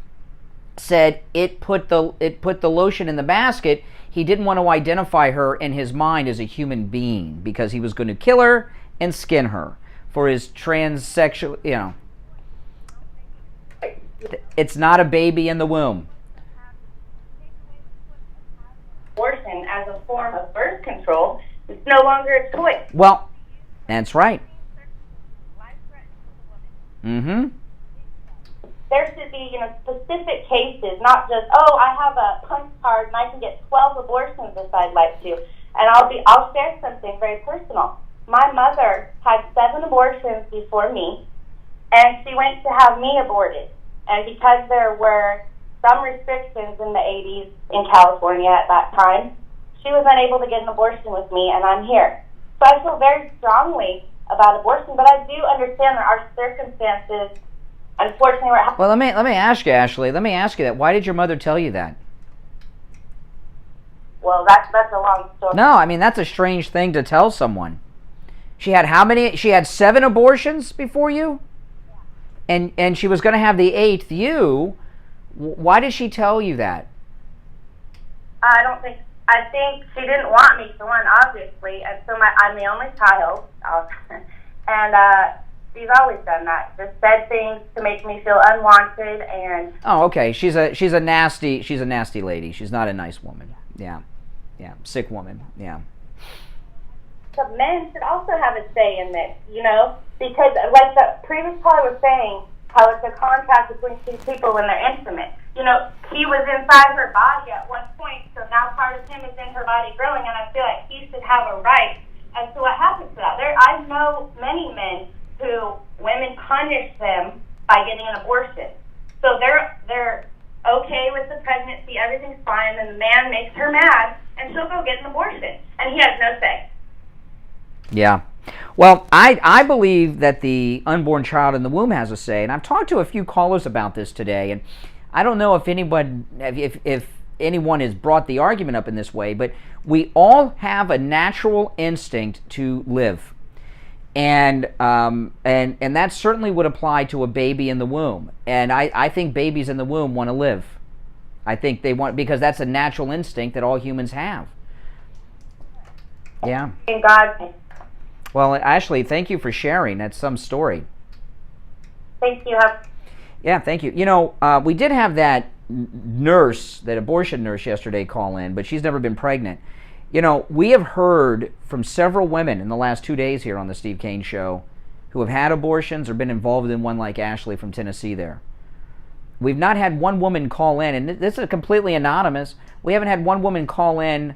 said it put the lotion in the basket, he didn't want to identify her in his mind as a human being because he was going to kill her and skin her for his transsexual, It's not a baby in the womb. Abortion as a form of birth control is no longer a choice. Well, that's right. Mm-hmm. There should be, specific cases, not just, I have a punch card and I can get 12 abortions if I'd like to. And I'll share something very personal. My mother had 7 abortions before me, and she went to have me aborted. And because there were some restrictions in the 80s in California at that time, she was unable to get an abortion with me, and I'm here. So I feel very strongly about abortion, but I do understand there are circumstances, unfortunately, where it happens. Well, let me ask you, Ashley. Let me ask you that. Why did your mother tell you that? Well, that's a long story. No, I mean, that's a strange thing to tell someone. She had how many? She had 7 abortions before you? And she was going to have the 8th, you. Why did she tell you that? I think she didn't want me to one, obviously, and so I'm the only child, and she's always done that. Just said things to make me feel unwanted, and oh, okay. She's a nasty lady. She's not a nice woman. Yeah, sick woman. Yeah. The men should also have a say in this, because like the previous caller was saying, how it's a contract between two people when they're intimate. He was inside her body at one point, so now part of him is in her body growing, and I feel like he should have a right as to what happens to that. I know many men who women punish them by getting an abortion. So they're okay with the pregnancy, everything's fine, and the man makes her mad, and she'll go get an abortion, and he has no say. Yeah. Well, I believe that the unborn child in the womb has a say, and I've talked to a few callers about this today, and I don't know if anyone has brought the argument up in this way, but we all have a natural instinct to live. And that certainly would apply to a baby in the womb. And I think babies in the womb want to live. I think they want, because that's a natural instinct that all humans have. Yeah. In God's name. Well, Ashley, thank you for sharing. That's some story. Thank you. Yeah, thank you. You know, we did have that nurse, that abortion nurse yesterday call in, but she's never been pregnant. You know, we have heard from several women in the last 2 days here on the Steve Kane Show who have had abortions or been involved in one, like Ashley from Tennessee there. We've not had one woman call in, and this is completely anonymous. We haven't had one woman call in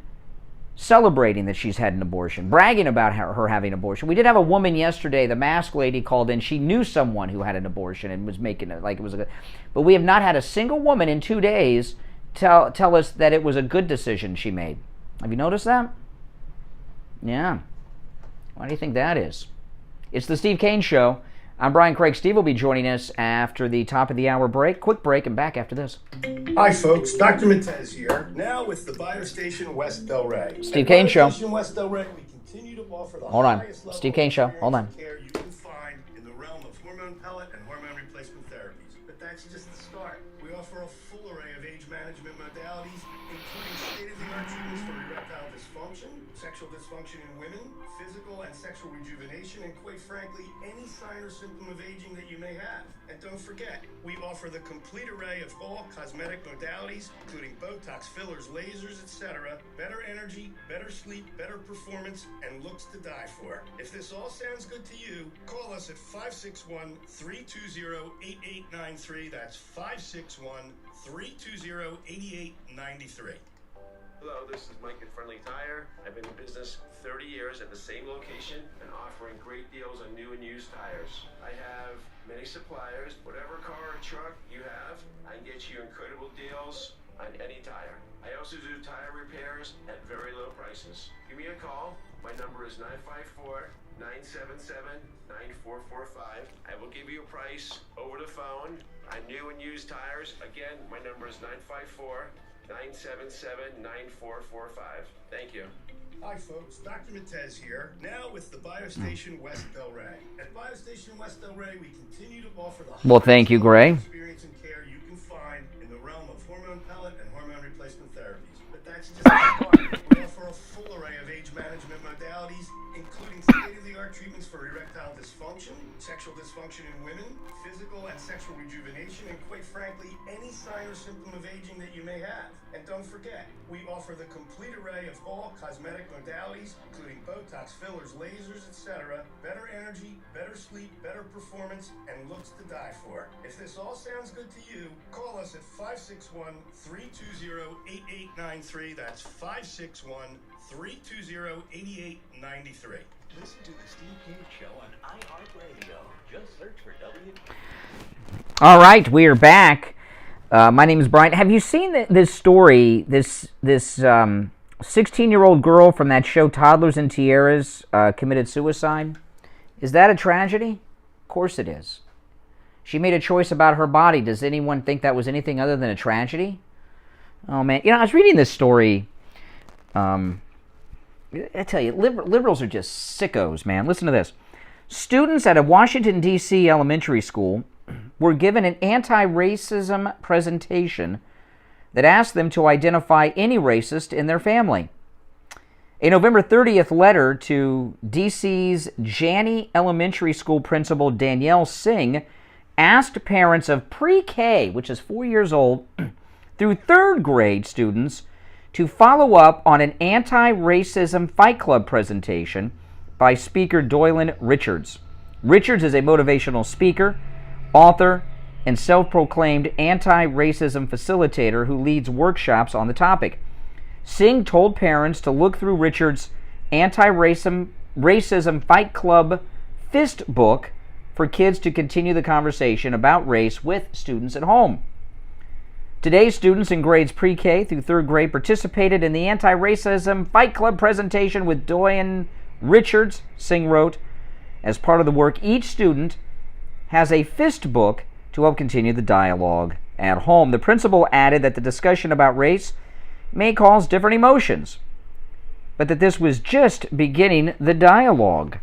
celebrating that she's had an abortion, bragging about her having an abortion. We did have a woman yesterday, the mask lady called in. She knew someone who had an abortion and was making it like it was a good. But we have not had a single woman in 2 days tell us that it was a good decision she made. Have you noticed that? Yeah. Why do you think that is? It's the Steve Kane Show. I'm Brian Craig. Steve will be joining us after the top of the hour break. Quick break and back after this. Hi, folks. Dr. Matez here. Now with the Buyer Station West Delray. Steve Kane Show. Station West Delray, we continue to offer the Hold on. highest level Steve Kane Show. Hold on. care you can find in the realm of hormone pellet and hormone replacement therapies. But that's just the start. We offer a full array of age management modalities, including state-of-the-art treatments for erectile dysfunction, sexual dysfunction in women, physical and sexual rejuvenation, and quite frankly, any sign or symptom of aging that you may have. And don't forget, we offer the complete array of all cosmetic modalities, including Botox, fillers, lasers, etc. Better energy, better sleep, better performance, and looks to die for. If this all sounds good to you, call us at 561-320-8893. That's 561-320-8893. Hello, this is Mike at Friendly Tire. I've been in business 30 years at the same location and offering great deals on new and used tires. I have many suppliers. Whatever car or truck you have, I can get you incredible deals on any tire. I also do tire repairs at very low prices. Give me a call. My number is 954-977-9445. I will give you a price over the phone on new and used tires. Again, my number is 954-977-9445. Thank you. Hi folks, Dr. Matez here, now with the Buyer Station West Delray. At Buyer Station West Delray, we continue to offer the Well, thank you, Gray. experience and care you can find in the realm of hormone pellet and hormone replacement therapies. But that's just the start. We offer a full array of age management modalities, including state-of-the-art treatments for erectile dysfunction, sexual dysfunction in women, physical and sexual rejuvenation, and quite frankly, any sign or symptom of aging that you may have. And don't forget, we offer the complete array of all cosmetic modalities, including Botox, fillers, lasers, etc. Better energy, better sleep, better performance, and looks to die for. If this all sounds good to you, call us at 561-320-8893. That's 561-320-8893. Listen to the Steve Kane Show on iHeartRadio. Just search for W. All right, we are back. My name is Brian. Have you seen this story? This 16-year-old girl from that show Toddlers and Tiaras committed suicide. Is that a tragedy? Of course it is. She made a choice about her body. Does anyone think that was anything other than a tragedy? Oh man, you know, I was reading this story. I tell you, liberals are just sickos, man. Listen to this. Students at a Washington, D.C. elementary school were given an anti-racism presentation that asked them to identify any racist in their family. A November 30th letter to D.C.'s Janney Elementary School principal Danielle Singh asked parents of pre-K, which is 4 years old, through third grade students to follow up on an anti-racism Fight Club presentation by speaker Doylan Richards. Richards is a motivational speaker, author, and self-proclaimed anti-racism facilitator who leads workshops on the topic. Singh told parents to look through Richards' anti-racism Fight Club Fist book for kids to continue the conversation about race with students at home. Today's students in grades pre-K through 3rd grade participated in the Anti-Racism Fight Club presentation with Doyen Richards, Singh wrote. As part of the work, each student has a fist book to help continue the dialogue at home. The principal added that the discussion about race may cause different emotions, but that this was just beginning the dialogue.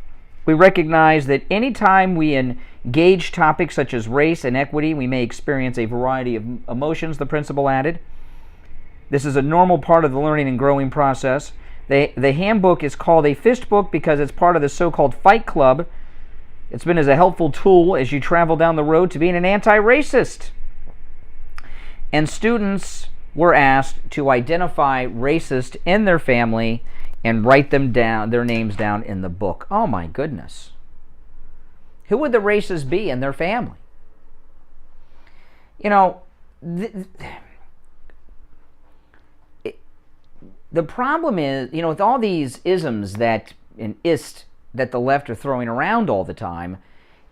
We recognize that anytime we engage topics such as race and equity, we may experience a variety of emotions, the principal added. This is a normal part of the learning and growing process. The handbook is called a fist book because it's part of the so-called Fight Club. It's been as a helpful tool as you travel down the road to being an anti-racist. And students were asked to identify racist in their family and write them down, their names down in the book. Oh my goodness. Who would the racists be in their family? You know, the problem is, you know, with all these isms that the left are throwing around all the time,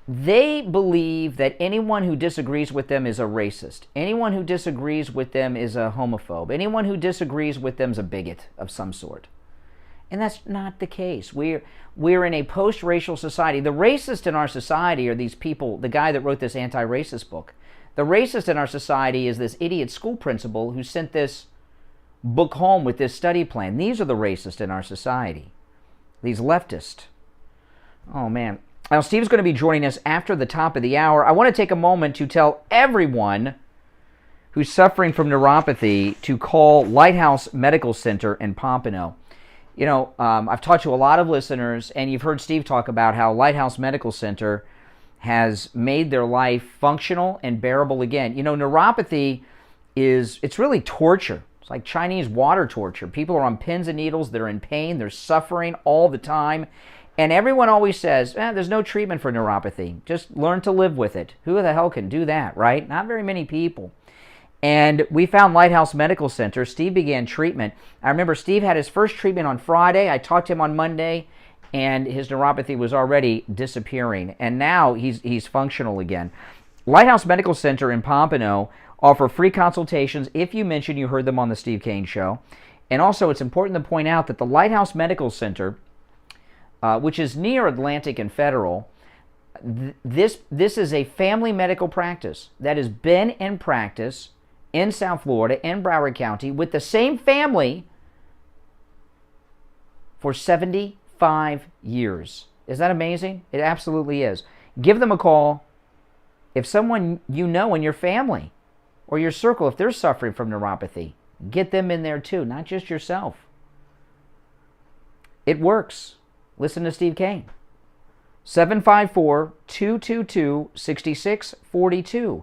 they believe that anyone who disagrees with them is a racist. Anyone who disagrees with them is a homophobe. Anyone who disagrees with them is a bigot of some sort. And that's not the case. We're in a post-racial society. The racist in our society are these people, the guy that wrote this anti-racist book. The racist in our society is this idiot school principal who sent this book home with this study plan. These are the racists in our society. These leftists. Oh, man. Now, Steve's going to be joining us after the top of the hour. I want to take a moment to tell everyone who's suffering from neuropathy to call Lighthouse Medical Center in Pompano. You know, I've talked to a lot of listeners, and you've heard Steve talk about how Lighthouse Medical Center has made their life functional and bearable again. You know, neuropathy it's really torture. It's like Chinese water torture. People are on pins and needles. They're in pain. They're suffering all the time. And everyone always says, there's no treatment for neuropathy. Just learn to live with it. Who the hell can do that, right? Not very many people. And we found Lighthouse Medical Center. Steve began treatment. I remember Steve had his first treatment on Friday. I talked to him on Monday, and his neuropathy was already disappearing. And now he's functional again. Lighthouse Medical Center in Pompano offer free consultations if you mention you heard them on the Steve Kane Show. And also, it's important to point out that the Lighthouse Medical Center, which is near Atlantic and Federal, this is a family medical practice that has been in practice in South Florida, in Broward County, with the same family for 75 years. Is that amazing? It absolutely is. Give them a call. If someone you know in your family or your circle, if they're suffering from neuropathy, get them in there too, not just yourself. It works. Listen to Steve Kane. 754-222-6642.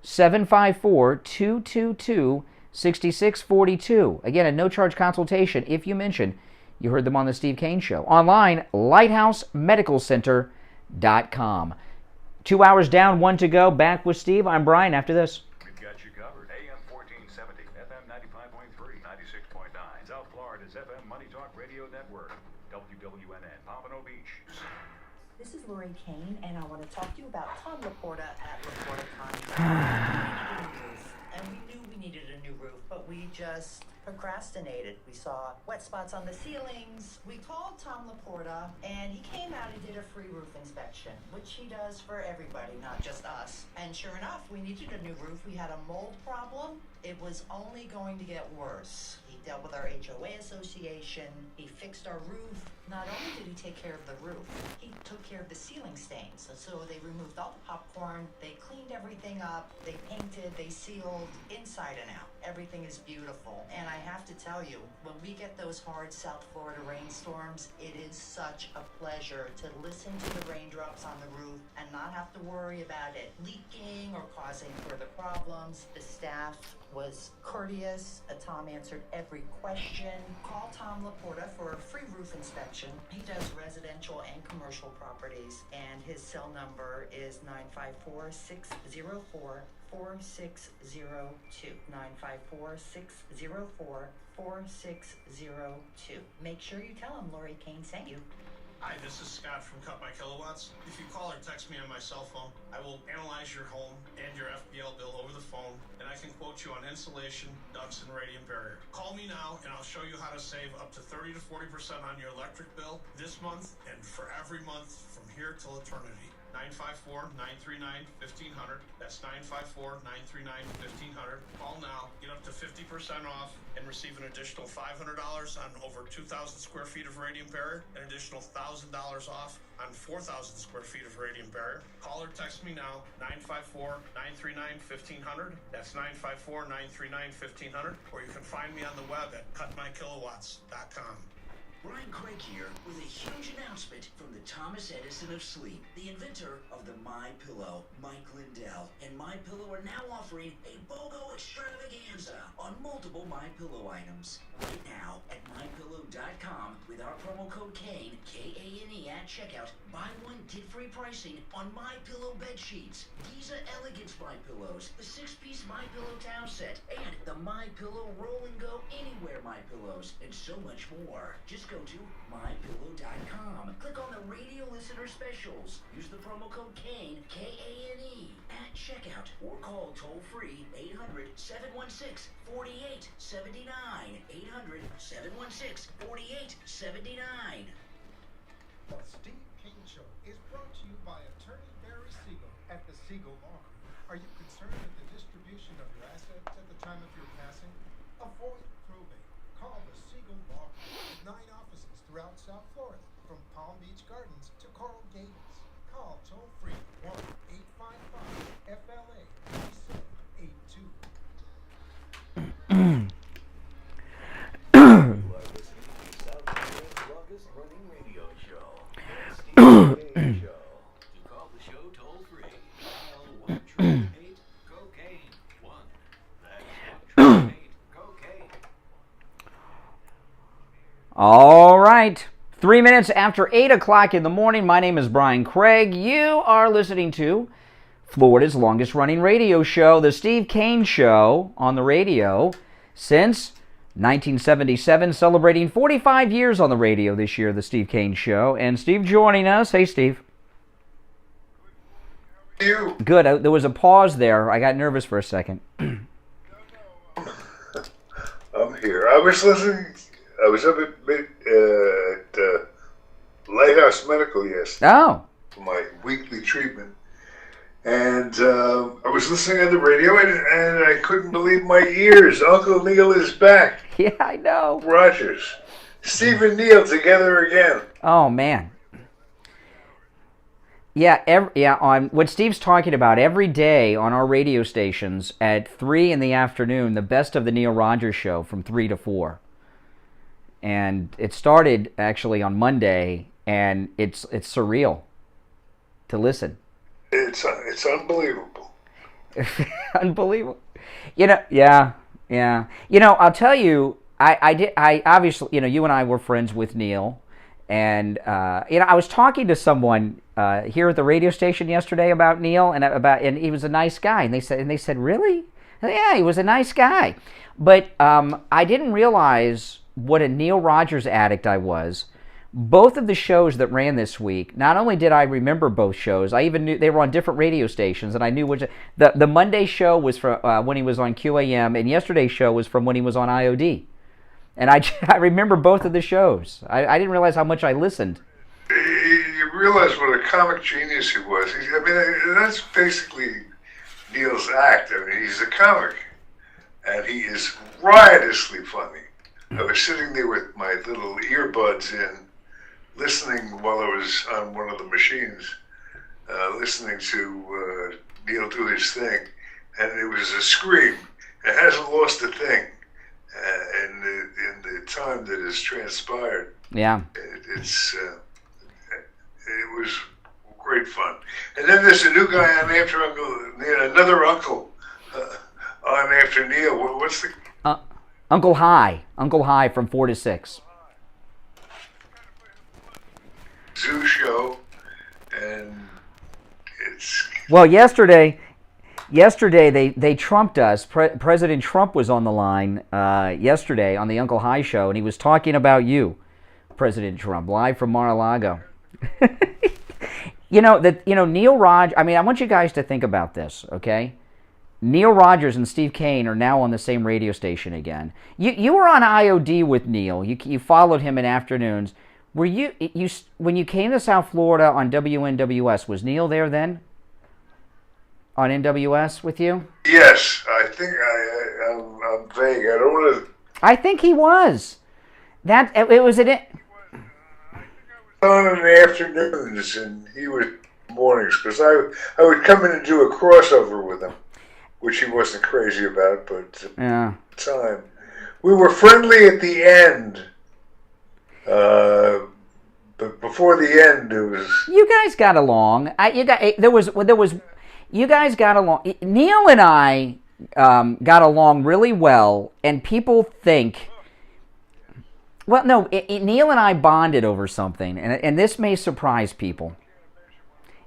754-222-6642. Again, a no-charge consultation if you mention you heard them on the Steve Kane Show. Online, lighthousemedicalcenter.com. 2 hours down, 1 to go. Back with Steve. I'm Brian after this. We've got you covered. AM 1470, FM 95.3, 96.9. South Florida's FM Money Talk Radio Network. WWNN, Pompano Beach. This is Lori Kane, and I want to talk to you about Tom Laporta at Laporta Contractors. And we knew we needed a new roof, but we just procrastinated. We saw wet spots on the ceilings. We called Tom Laporta, and he came out and did a free roof inspection, which he does for everybody, not just us. And sure enough, we needed a new roof. We had a mold problem. It was only going to get worse. He dealt with our HOA association. He fixed our roof. Not only did he take care of the roof, he took care of the ceiling stains. So they removed all the popcorn, they cleaned everything up, they painted, they sealed inside and out. Everything is beautiful. And I have to tell you, when we get those hard South Florida rainstorms, it is such a pleasure to listen to the raindrops on the roof and not have to worry about it leaking or causing further problems. The staff was courteous. Tom answered every question. Call Tom Laporta for a free roof inspection. He does residential and commercial properties, and his cell number is 954-604-4602. 954-604-4602. Make sure you tell him Lori Kane sent you. Hi, this is Scott from Cut My Kilowatts. If you call or text me on my cell phone, I will analyze your home and your FBL bill over the phone, and I can quote you on insulation, ducts, and radiant barrier. Call me now, and I'll show you how to save up to 30 to 40% on your electric bill this month and for every month from here till eternity. 954-939-1500. That's 954-939-1500. Call now. Get up to 50% off and receive an additional $500 on over 2,000 square feet of radiant barrier, an additional $1,000 off on 4,000 square feet of radiant barrier. Call or text me now, 954-939-1500. That's 954-939-1500. Or you can find me on the web at cutmykilowatts.com. Brian Craig here with a huge announcement from the Thomas Edison of sleep, the inventor of the My Pillow, Mike Lindell. And My Pillow are now offering a BOGO extravaganza on multiple My Pillow items. Right now at mypillow.com with our promo code Kane, K-A-N-E at checkout, buy one, get free pricing on My Pillow bed sheets, Giza Elegance My Pillows, the 6-piece My Pillow towel set, and the My Pillow Roll and Go Anywhere My Pillows, and so much more. Just go to mypillow.com. Click on the radio listener specials. Use the promo code Kane, K-A-N-E, at checkout, or call toll-free 800-716-4879. 800-716-4879. The Steve Kane Show is brought to you by attorney Barry Siegel at the Siegel Law Group. Are you concerned with the distribution of your assets at the time of your passing? Avoid probate. Call the Siegel Law Group with 9 offices throughout South Florida, from Palm Beach Gardens to Coral Gables. Call toll-free 1-855-FLA-3782. Longest running radio show, the Steve Kane Show. To call the show toll free, dial 1-888-COCAINE 1. That's 1-888-COCAINE. All right. 3 minutes after 8 o'clock in the morning, my name is Brian Craig. You are listening to Florida's longest running radio show, The Steve Kane Show, on the radio since 1977, celebrating 45 years on the radio this year, The Steve Kane Show. And Steve joining us. Hey, Steve. You. Good. There was a pause there. I got nervous for a second. I'm here. I was listening. I was up at Lighthouse Medical yesterday. Oh. For my weekly treatment. And I was listening on the radio, and I couldn't believe my ears. Uncle Neil is back. Yeah, I know. Rogers. Steve and Neil together again. Oh, man. Yeah, on what Steve's talking about, every day on our radio stations at 3 in the afternoon, the best of the Neil Rogers Show from 3 to 4. And it started actually on Monday, and it's surreal to listen. It's unbelievable. Unbelievable. Yeah. I'll tell you, I obviously, you and I were friends with Neil, and I was talking to someone here at the radio station yesterday about Neil, and he was a nice guy, and they said, really? Yeah, he was a nice guy, but I didn't realize what a Neil Rogers addict I was. Both of the shows that ran this week, not only did I remember both shows, I even knew they were on different radio stations, and I knew which. The Monday show was from when he was on QAM, and yesterday's show was from when he was on IOD. And I remember both of the shows. I didn't realize how much I listened. You realize what a comic genius he was. That's basically Neil's act. He's a comic, and he is riotously funny. I was sitting there with my little earbuds in, listening while I was on one of the machines, listening to Neil do his thing, and it was a scream. It hasn't lost a thing in the time that has transpired. Yeah. It was great fun. And then there's a new guy on after Uncle, another uncle on after Neil. What's the... Uncle High from 4 to 6. Zoo show, and it's... Well, yesterday they trumped us. President Trump was on the line yesterday on the Uncle High show, and he was talking about you, President Trump, live from Mar-a-Lago. Neil Rogers. I mean, I want you guys to think about this, okay? Neil Rogers and Steve Kane are now on the same radio station again. You were on IOD with Neil. You followed him in afternoons. Were you when you came to South Florida on WNWS? Was Neil there then? On NWS with you? Yes, I think I'm vague. I don't want to. I think he was. It was an. On in the afternoons, and he was mornings, because I would come in and do a crossover with him, which he wasn't crazy about, but yeah. At the time we were friendly at the end. But before the end, it was. You guys got along. You guys got along. Neil and I got along really well, and people think. Well, no, Neil and I bonded over something, and this may surprise people.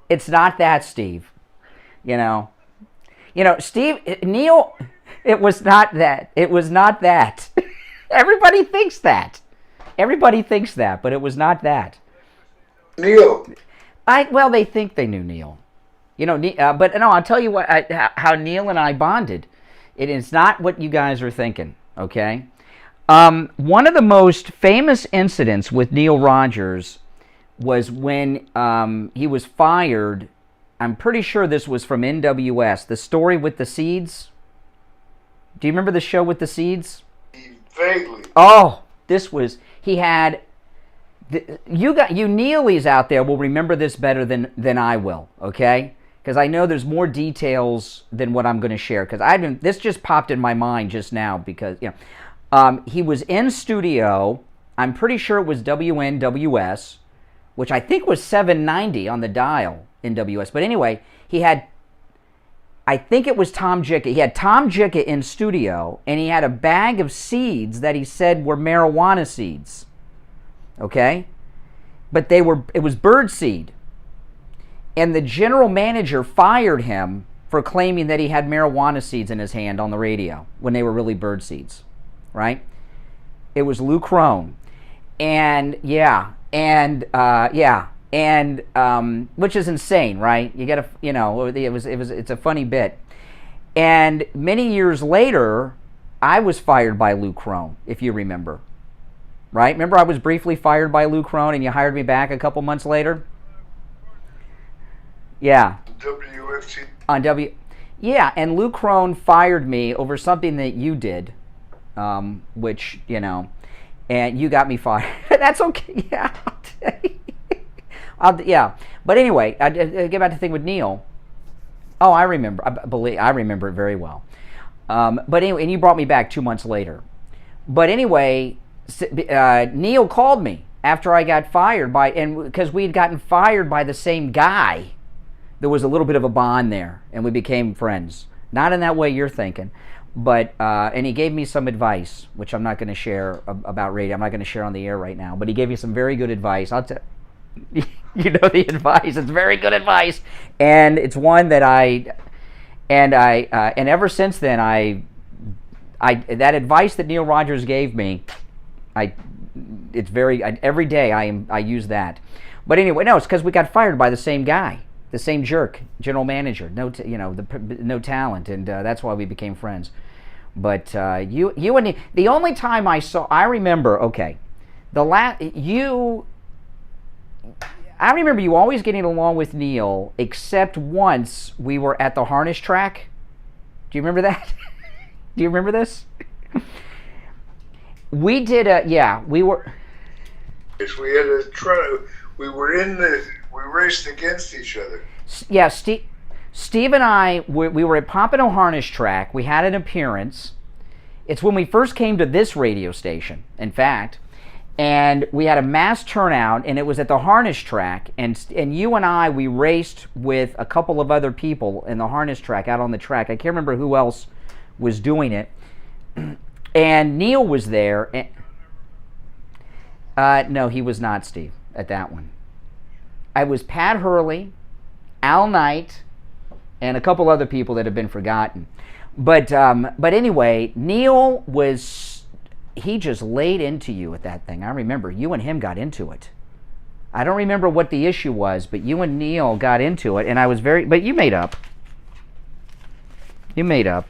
It's not that, Steve. Steve, Neil, it was not that. It was not that. Everybody thinks that. Everybody thinks that, but it was not that. Neil. Well, they think they knew Neil. But no, I'll tell you how Neil and I bonded. It is not what you guys are thinking, okay? One of the most famous incidents with Neil Rogers was when he was fired. I'm pretty sure this was from NWS. The story with the seeds. Do you remember the show with the seeds? Vaguely. Oh, he had. You Neilies out there will remember this better than I will, okay? Because I know there's more details than what I'm going to share. Because this just popped in my mind just now because he was in studio. I'm pretty sure it was WNWS, which I think was 790 on the dial in WS. But anyway, I think it was Tom Jicka. He had Tom Jicka in studio, and he had a bag of seeds that he said were marijuana seeds. Okay? But it was bird seed. And the general manager fired him for claiming that he had marijuana seeds in his hand on the radio when they were really bird seeds. Right? It was Lou Crone. And which is insane, right? You gotta, it's a funny bit. And many years later, I was fired by Lou Crone, if you remember. Right? Remember I was briefly fired by Lou Crone and you hired me back a couple months later? Yeah. WFT. Yeah, and Lou Crone fired me over something that you did, which, and you got me fired. That's okay. Yeah. But anyway, I get back to the thing with Neil. Oh, I remember. I remember it very well. But anyway, and you brought me back 2 months later. But anyway, Neil called me after I got fired because we had gotten fired by the same guy. There was a little bit of a bond there, and we became friends. Not in that way you're thinking, but and he gave me some advice, which I'm not going to share about radio. I'm not going to share on the air right now. But he gave me some very good advice. You know the advice. It's very good advice, and it's one that and ever since then that advice that Neil Rogers gave me, every day I use that. But anyway, no, it's because we got fired by the same guy, the same jerk, general manager, no talent, and that's why we became friends. But you and the only time I remember, okay, I remember you always getting along with Neil, except once we were at the harness track. Do you remember that? Do you remember this? We did we were. Yes, we had a try. We raced against each other. Yeah, Steve and I, we were at Pompano Harness Track. We had an appearance. It's when we first came to this radio station, in fact. And we had a mass turnout, and it was at the harness track. And you and I, we raced with a couple of other people in the harness track, out on the track. I can't remember who else was doing it. And Neil was there. No, he was not, Steve, at that one. I was Pat Hurley, Al Knight, and a couple other people that have been forgotten. But anyway, Neil was... He just laid into you at that thing. I remember you and him got into it. I don't remember what the issue was, but you and Neil got into it, and I was very... But you made up. You made up.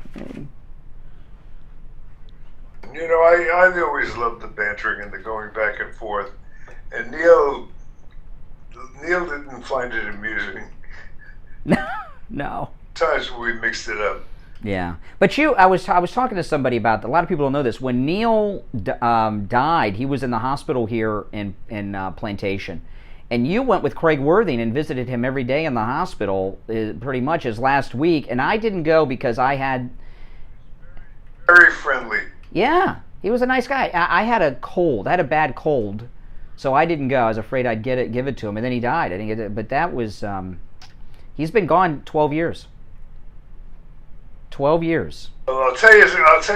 You know, I always loved the bantering and the going back and forth. And Neil didn't find it amusing. No. Times we mixed it up. Yeah, but I was talking to somebody about, a lot of people don't know this. When Neil died, he was in the hospital here in Plantation, and you went with Craig Worthing and visited him every day in the hospital, pretty much as last week. And I didn't go because I had... Very friendly. Yeah, he was a nice guy. I had a cold. I had a bad cold, so I didn't go. I was afraid I'd give it to him, and then he died. I didn't get it, but that was... he's been gone 12 years. 12 years. Well, I'll tell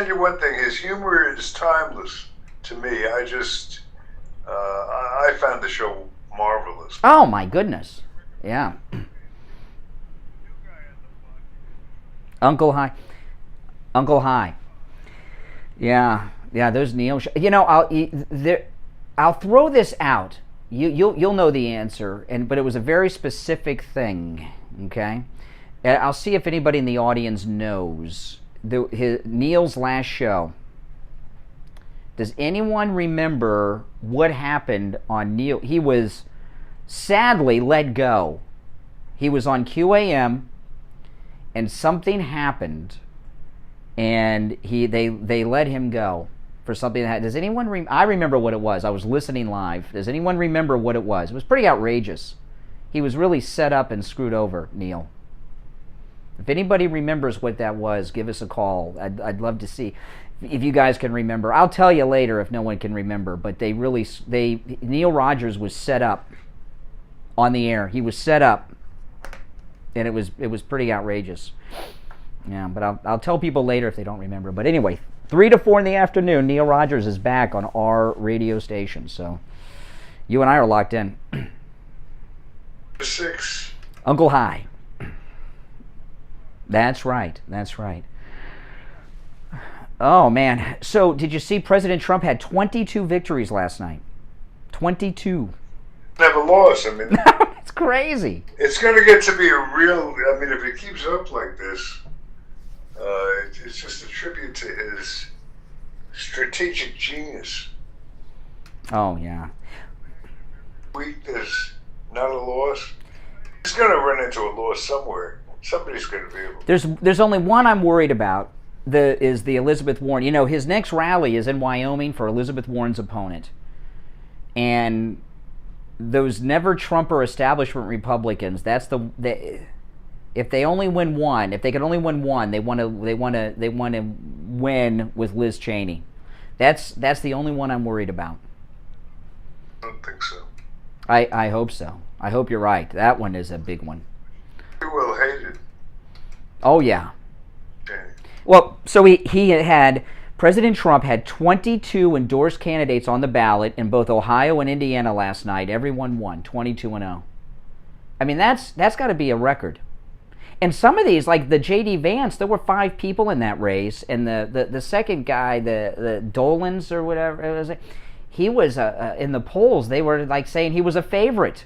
you one thing. His humor is timeless to me. I found the show marvelous. Oh my goodness. Yeah. Uncle High. Yeah. Those Neil. You know, I'll throw this out. You'll know the answer. But it was a very specific thing. Okay. I'll see if anybody in the audience knows Neil's last show. Does anyone remember what happened on Neil? He was sadly let go. He was on QAM, and something happened, and they let him go for something that. Does anyone? I remember what it was. I was listening live. Does anyone remember what it was? It was pretty outrageous. He was really set up and screwed over, Neil. If anybody remembers what that was, give us a call. I'd love to see if you guys can remember. I'll tell you later if no one can remember. But Neil Rogers was set up on the air. He was set up, and it was pretty outrageous. Yeah, but I'll tell people later if they don't remember. But anyway, 3 to 4 in the afternoon, Neil Rogers is back on our radio station. So you and I are locked in. 6. Uncle High. That's right. Oh, man. So, did you see President Trump had 22 victories last night? 22. Never lost. I mean, it's crazy. It's going to get to be a real... I mean, if it keeps up like this, it's just a tribute to his strategic genius. Oh, yeah. Week is not a loss. He's going to run into a loss somewhere. Somebody's going to be able. There's only one I'm worried about. Is the Elizabeth Warren. You know, his next rally is in Wyoming for Elizabeth Warren's opponent, and those never Trumper establishment Republicans. That's if they only win one. If they can only win one, they want to win with Liz Cheney. That's the only one I'm worried about. I don't think so. I hope so. I hope you're right. That one is a big one. He will hate it. Oh, yeah. Well, so President Trump had 22 endorsed candidates on the ballot in both Ohio and Indiana last night. Everyone won, 22-0. I mean, that's got to be a record. And some of these, like the J.D. Vance, there were 5 people in that race. And the second guy, the Dolans or whatever, he was in the polls. They were like saying he was a favorite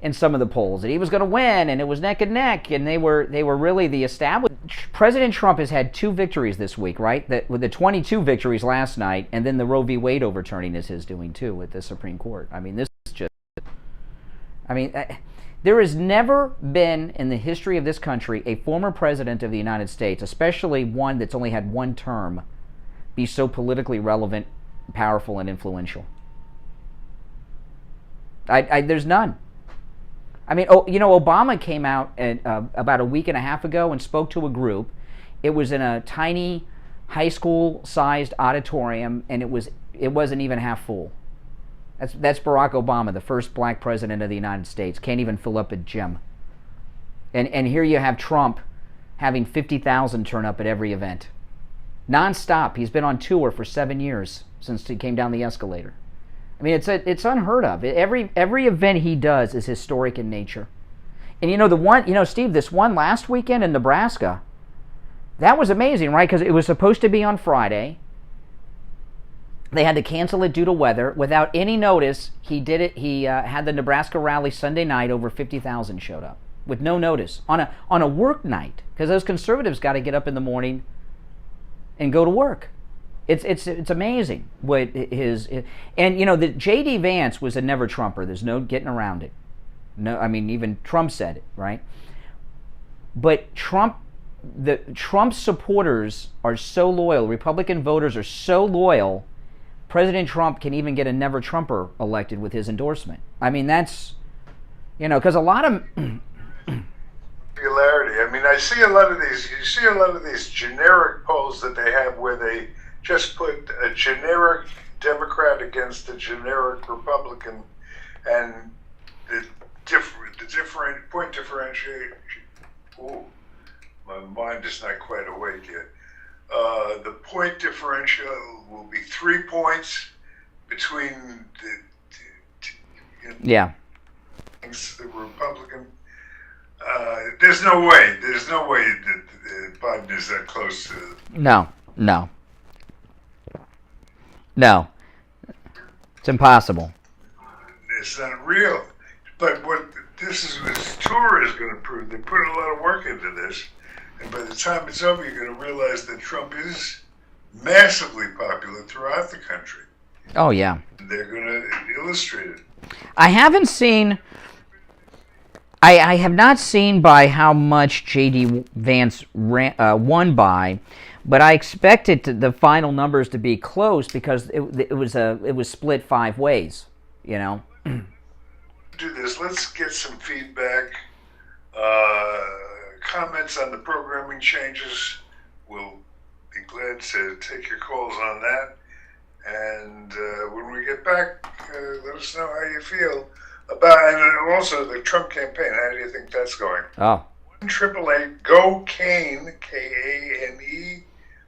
in some of the polls, that he was going to win, and it was neck and neck, and they were really the established. President Trump has had 2 victories this week, right? With the 22 victories last night, and then the Roe v. Wade overturning is his doing too with the Supreme Court. I mean, this is just. I mean, there has never been in the history of this country a former president of the United States, especially one that's only had one term, be so politically relevant, powerful, and influential. There's none. I mean, Obama came out about a week and a half ago and spoke to a group. It was in a tiny high school-sized auditorium, and it wasn't even half full. That's Barack Obama, the first black president of the United States. Can't even fill up a gym. And here you have Trump having 50,000 turn up at every event. Non-stop. He's been on tour for 7 years since he came down the escalator. I mean, it's unheard of. Every event he does is historic in nature. And Steve, this one last weekend in Nebraska, that was amazing, right? Because it was supposed to be on Friday. They had to cancel it due to weather. Without any notice, he did it. He had the Nebraska rally Sunday night. Over 50,000 showed up with no notice on a work night, because those conservatives got to get up in the morning and go to work. It's amazing what and the J.D. Vance was a never Trumper. There's no getting around it. No, I mean, even Trump said it, right? But Trump supporters are so loyal. Republican voters are so loyal. President Trump can even get a never Trumper elected with his endorsement. I mean, that's, because a lot of popularity. I mean, I see a lot of these. You see a lot of these generic polls that they have where they just put a generic Democrat against a generic Republican, and the different point differentiation. Ooh, my mind is not quite awake yet. The point differential will be 3 points between the Republican. There's no way that Biden is that close to. No. It's impossible. It's not real. But what this tour is going to prove, they put a lot of work into this, and by the time it's over, you're going to realize that Trump is massively popular throughout the country. Oh, yeah. They're going to illustrate it. I haven't seen... I have not seen by how much J.D. Vance won by, but I expected the final numbers to be close because it was split 5 ways, Do this. Let's get some feedback, comments on the programming changes. We'll be glad to take your calls on that. And when we get back, let us know how you feel about, and also the Trump campaign. How do you think that's going? Oh. 1-888-GO-KANE, K-A-N-E,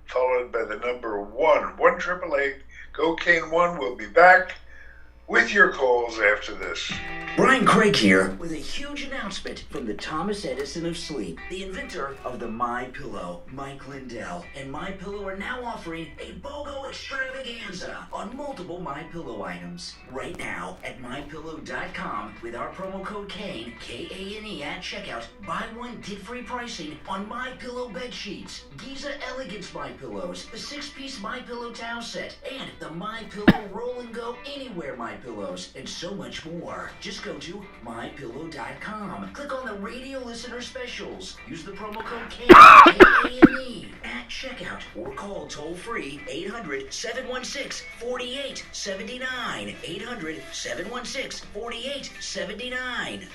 followed by the number 1. 1-888-GO-KANE-1. We'll be back with your calls after this. Brian Craig here with a huge announcement from the Thomas Edison of sleep, the inventor of the MyPillow, Mike Lindell. And MyPillow are now offering a BOGO extravaganza on multiple MyPillow items. Right now at MyPillow.com with our promo code KANE, K-A-N-E at checkout, buy one, get free pricing on MyPillow bed sheets, Giza Elegance MyPillows, the 6-piece MyPillow towel set, and the MyPillow Roll and Go Anywhere MyPillows, and so much more. Just go to MyPillow.com. Click on the radio listener specials. Use the promo code KANE, K-A-N-E, at checkout, or call toll-free 800-716-4879. 800-716-4879.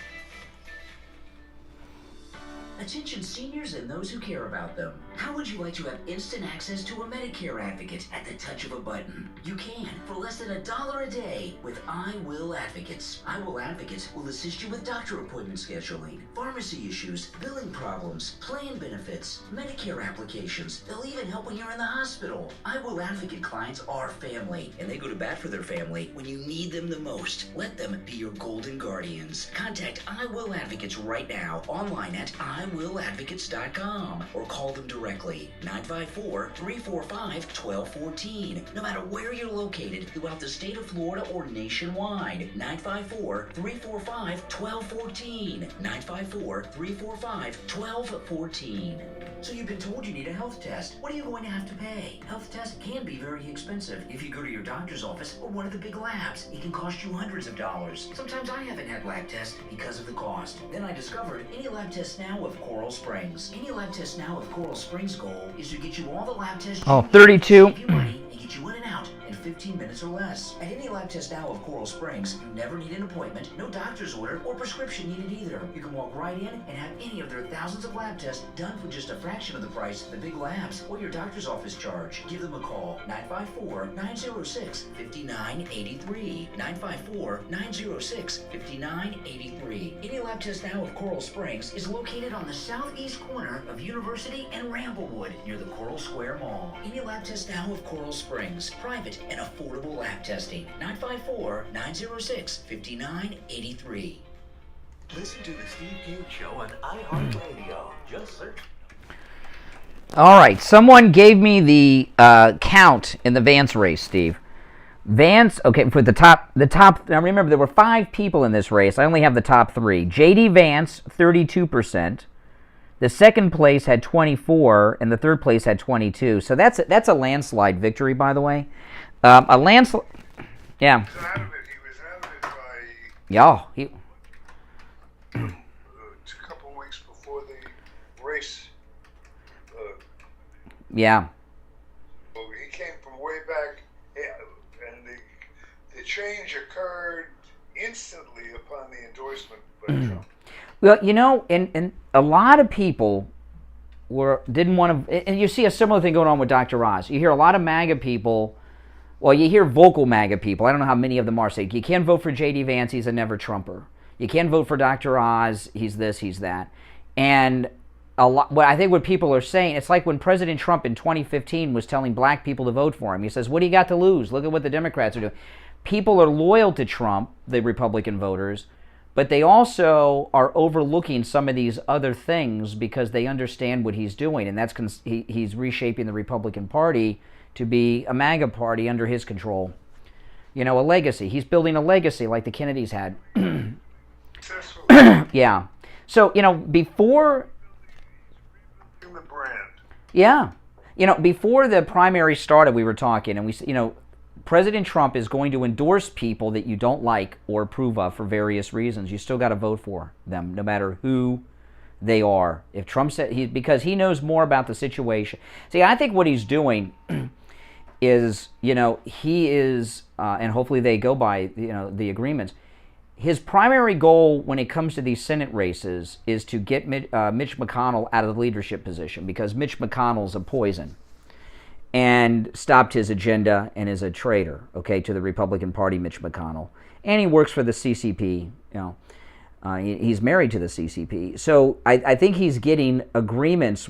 Attention seniors and those who care about them. How would you like to have instant access to a Medicare advocate at the touch of a button? You can for less than $1 a day with I Will Advocates. I Will Advocates will assist you with doctor appointment scheduling, pharmacy issues, billing problems, plan benefits, Medicare applications. They'll even help when you're in the hospital. I Will Advocate clients are family, and they go to bat for their family when you need them the most. Let them be your golden guardians. Contact I Will Advocates right now online at IWillAdvocates.com or call them directly. 954-345-1214. No matter where you're located throughout the state of Florida or nationwide. 954-345-1214. 954-345-1214. So you've been told you need a health test. What are you going to have to pay? Health tests can be very expensive. If you go to your doctor's office or one of the big labs, it can cost you hundreds of dollars. Sometimes I haven't had lab tests because of the cost. Then I discovered Any Lab Test Now of Coral Springs. Any Lab Test Now of Coral Springs' goal is to get you all the lab tests you need, 32. save you money, and get you in and out in 15 minutes or less. At Any Lab Test Now of Coral Springs, you never need an appointment, no doctor's order, or prescription needed either. You can walk right in and have any of their thousands of lab tests done for just a fraction of the price the big labs or your doctor's office charge. Give them a call, 954-906-5983. 954-906-5983. Any Lab Test Now of Coral Springs is located on the southeast corner of University and Ramblewood near the Coral Square Mall. Any Lab Test Now of Coral Springs. Private and affordable lab testing. 954-906-5983. Listen to the Steve Kane Show on iHeartRadio. Just search. All right, someone gave me the count in the Vance race, Steve. Vance, okay, for the top, now remember, there were 5 people in this race. I only have the top 3. J.D. Vance, 32%. The second place had 24, and the third place had 22. So that's a landslide victory, by the way. A landslide, yeah. He was out of it by... Yeah. a couple of weeks before the race. Yeah. Well, he came from way back, and the change occurred instantly upon the endorsement by Trump. Well, you know, and a lot of people didn't want to, and you see a similar thing going on with Dr. Oz. You hear a lot of MAGA people, well, you hear vocal MAGA people. I don't know how many of them are saying, you can't vote for J.D. Vance, he's a never-Trumper. You can't vote for Dr. Oz, he's this, he's that. And I think what people are saying, it's like when President Trump in 2015 was telling black people to vote for him. He says, what do you got to lose? Look at what the Democrats are doing. People are loyal to Trump, the Republican voters, but they also are overlooking some of these other things because they understand what he's doing, and that's he's reshaping the Republican Party to be a MAGA party under his control. You know, a legacy. He's building a legacy like the Kennedys had. Yeah. So, you know, before... The brand. Yeah. You know, before the primary started, we were talking, and you know, President Trump is going to endorse people that you don't like or approve of for various reasons. You still got to vote for them, no matter who they are. If Trump said, because he knows more about the situation. See, I think what he's doing is, you know, he is, and hopefully they go by, you know, the agreements. His primary goal when it comes to these Senate races is to get Mitch McConnell out of the leadership position, because Mitch McConnell's a poison and stopped his agenda and is a traitor, okay, to the Republican Party, Mitch McConnell. And he works for the CCP, you know. He's married to the CCP. So I think he's getting agreements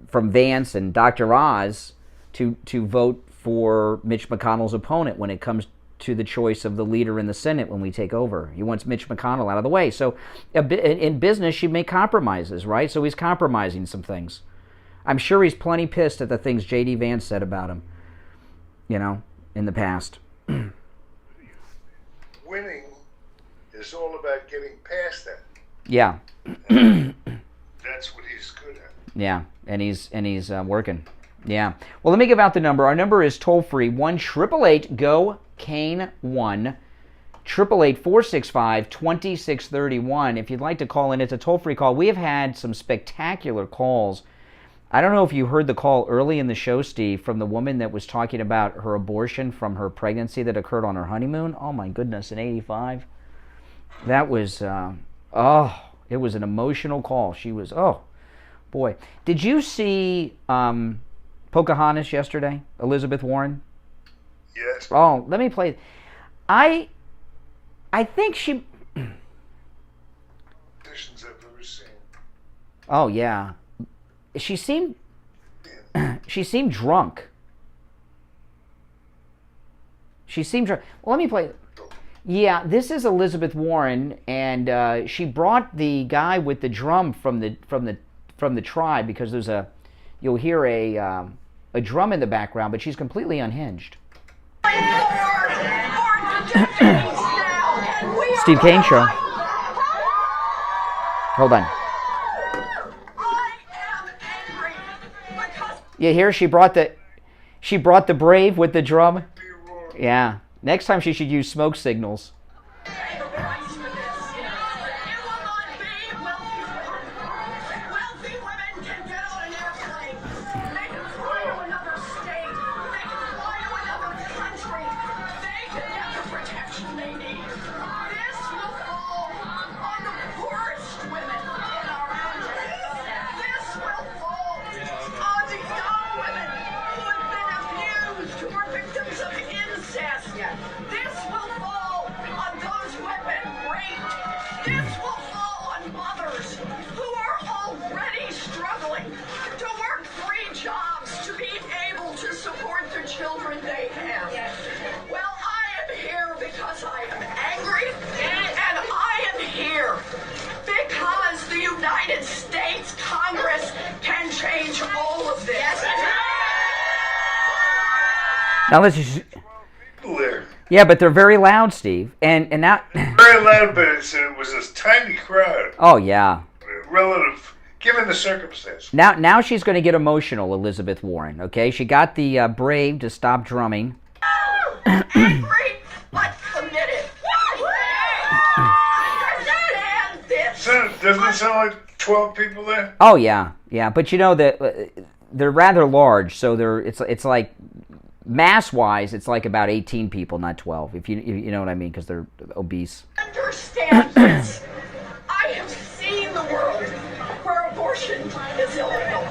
from Vance and Dr. Oz to vote for Mitch McConnell's opponent when it comes to the choice of the leader in the Senate when we take over. He wants Mitch McConnell out of the way. So in business, you make compromises, right? So he's compromising some things. I'm sure he's plenty pissed at the things J.D. Vance said about him, you know, in the past. Winning is all about getting past that. Yeah. That's what he's good at. Yeah, and he's working. Yeah. Well, let me give out the number. Our number is toll-free, 1-888-GO-CANE 1, 888-465-2631. If you'd like to call in, it's a toll-free call. We have had some spectacular calls. I don't know if you heard the call early in the show, Steve, from the woman that was talking about her abortion from her pregnancy that occurred on her honeymoon. Oh, my goodness, in 85. That was, it was an emotional call. She was, oh, boy. Did you see Pocahontas yesterday, Elizabeth Warren? Yes. Oh, let me play. I think she... Conditions I've ever seen. Oh, yeah. She seemed drunk. She seemed drunk. Well, let me play. Yeah, this is Elizabeth Warren, and she brought the guy with the drum from the tribe, because there's you'll hear a drum in the background, but she's completely unhinged. Steve Kane Show. Hold on. You hear she brought the brave with the drum? Yeah. Next time she should use smoke signals. Listen, Yeah, but they're very loud, Steve. And now... Very loud, but it was this tiny crowd. Oh, yeah. Relative, given the circumstances. Now she's going to get emotional, Elizabeth Warren, okay? She got the Brave to stop drumming. Angry, but committed. Doesn't it sound like 12 people there? Oh, yeah. Yeah, but you know that they're rather large, so it's like... Mass-wise, it's like about 18 people, not 12, if you know what I mean, because they're obese. Understand this. I have seen the world where abortion is illegal.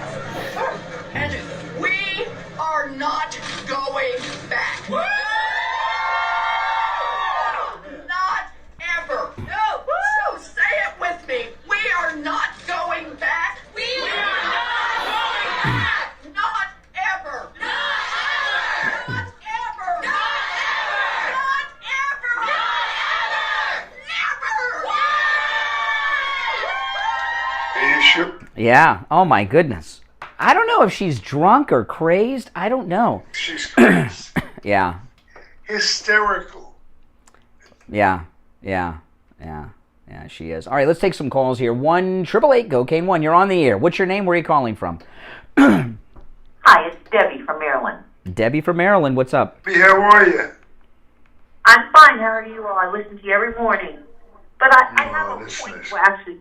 And we are not going back. Not ever. No. So say it with me. We are not going back. We are not going back. Not ever. Yeah. Oh, my goodness. I don't know if she's drunk or crazed. I don't know. She's crazed. Yeah. Hysterical. Yeah. She is. All right, let's take some calls here. 1-888-GO-CANE-1. You're on the air. What's your name? Where are you calling from? Hi, it's Debbie from Maryland. Debbie from Maryland. What's up? How are you? I'm fine. How are you all? I listen to you every morning. But I have a point. Well, actually,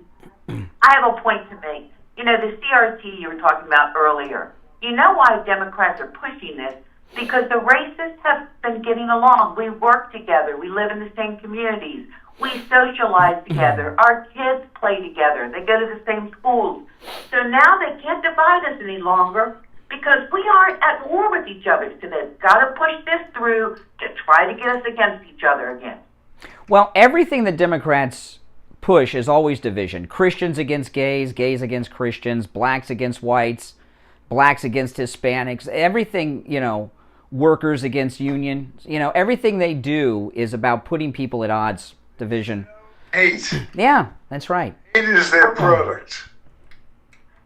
I have a point to make. You know, the CRT you were talking about earlier. You know why Democrats are pushing this? Because the racists have been getting along. We work together. We live in the same communities. We socialize together. Our kids play together. They go to the same schools. So now they can't divide us any longer because we aren't at war with each other. So they've got to push this through to try to get us against each other again. Well, everything that Democrats push is always division. Christians against gays, gays against Christians, blacks against whites, blacks against Hispanics. Everything, workers against unions. Everything they do is about putting people at odds. Division. Hate. Yeah, that's right. Hate is their product.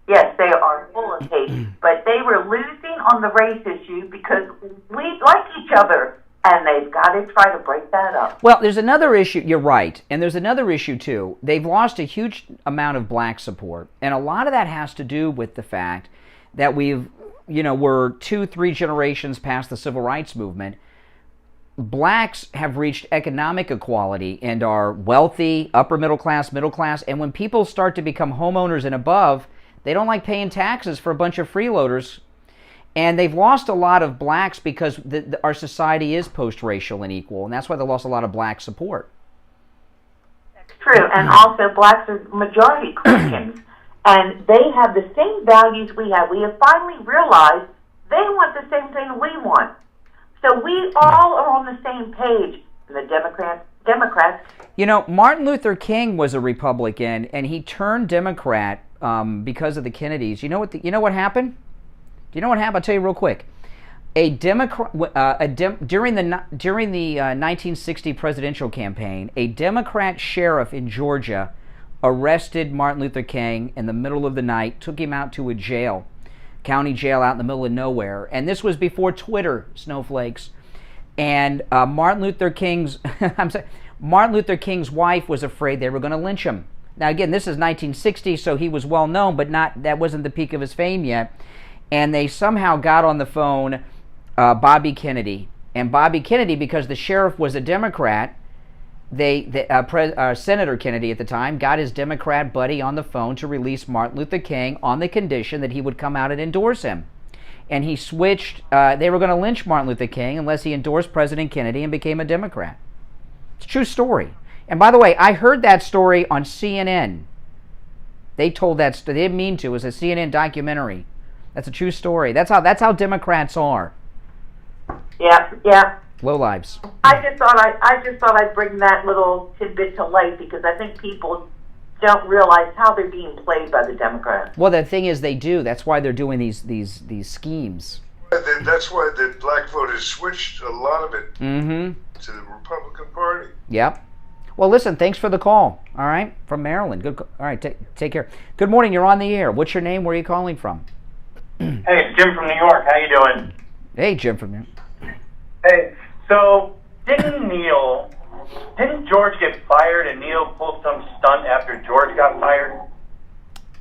Yes, they are full of hate, but they were losing on the race issue because we like each other, and they've got to try to break that up. Well, there's another issue. You're right, and there's another issue too. They've lost a huge amount of black support, and a lot of that has to do with the fact that we're 2-3 generations past the civil rights movement. Blacks have reached economic equality and are wealthy, upper middle class, and when people start to become homeowners and above, they don't like paying taxes for a bunch of freeloaders. And they've lost a lot of blacks because our society is post-racial and equal, and that's why they lost a lot of black support. That's true, and also blacks are majority Christians, and they have the same values we have. We have finally realized they want the same thing we want. So we all are on the same page. The Democrats. Martin Luther King was a Republican, and he turned Democrat because of the Kennedys. You know what happened? Do you know what happened? I'll tell you real quick. During the 1960 presidential campaign, a Democrat sheriff in Georgia arrested Martin Luther King in the middle of the night, took him out to a jail. County jail out in the middle of nowhere. And this was before Twitter, snowflakes. And Martin Luther King's wife was afraid they were going to lynch him. Now again, this is 1960, so he was well known, but that wasn't the peak of his fame yet. And they somehow got on the phone Bobby Kennedy. And Bobby Kennedy, because the sheriff was a Democrat, Senator Kennedy at the time got his Democrat buddy on the phone to release Martin Luther King on the condition that he would come out and endorse him. And he switched. They were going to lynch Martin Luther King unless he endorsed President Kennedy and became a Democrat. It's a true story. And by the way, I heard that story on CNN. They told that story. They didn't mean to. It was a CNN documentary. That's a true story. That's how Democrats are. Yeah. Lowlives. I just thought I'd bring that little tidbit to light because I think people don't realize how they're being played by the Democrats. Well, the thing is, they do. That's why they're doing these schemes. That's why the black voters switched a lot of it to the Republican Party. Yep. Well, listen. Thanks for the call. All right, from Maryland. Good. All right. Take care. Good morning. You're on the air. What's your name? Where are you calling from? Hey, it's Jim from New York. How you doing? Hey, Jim from New York. Hey. So, Didn't George get fired and Neil pulled some stunt after George got fired?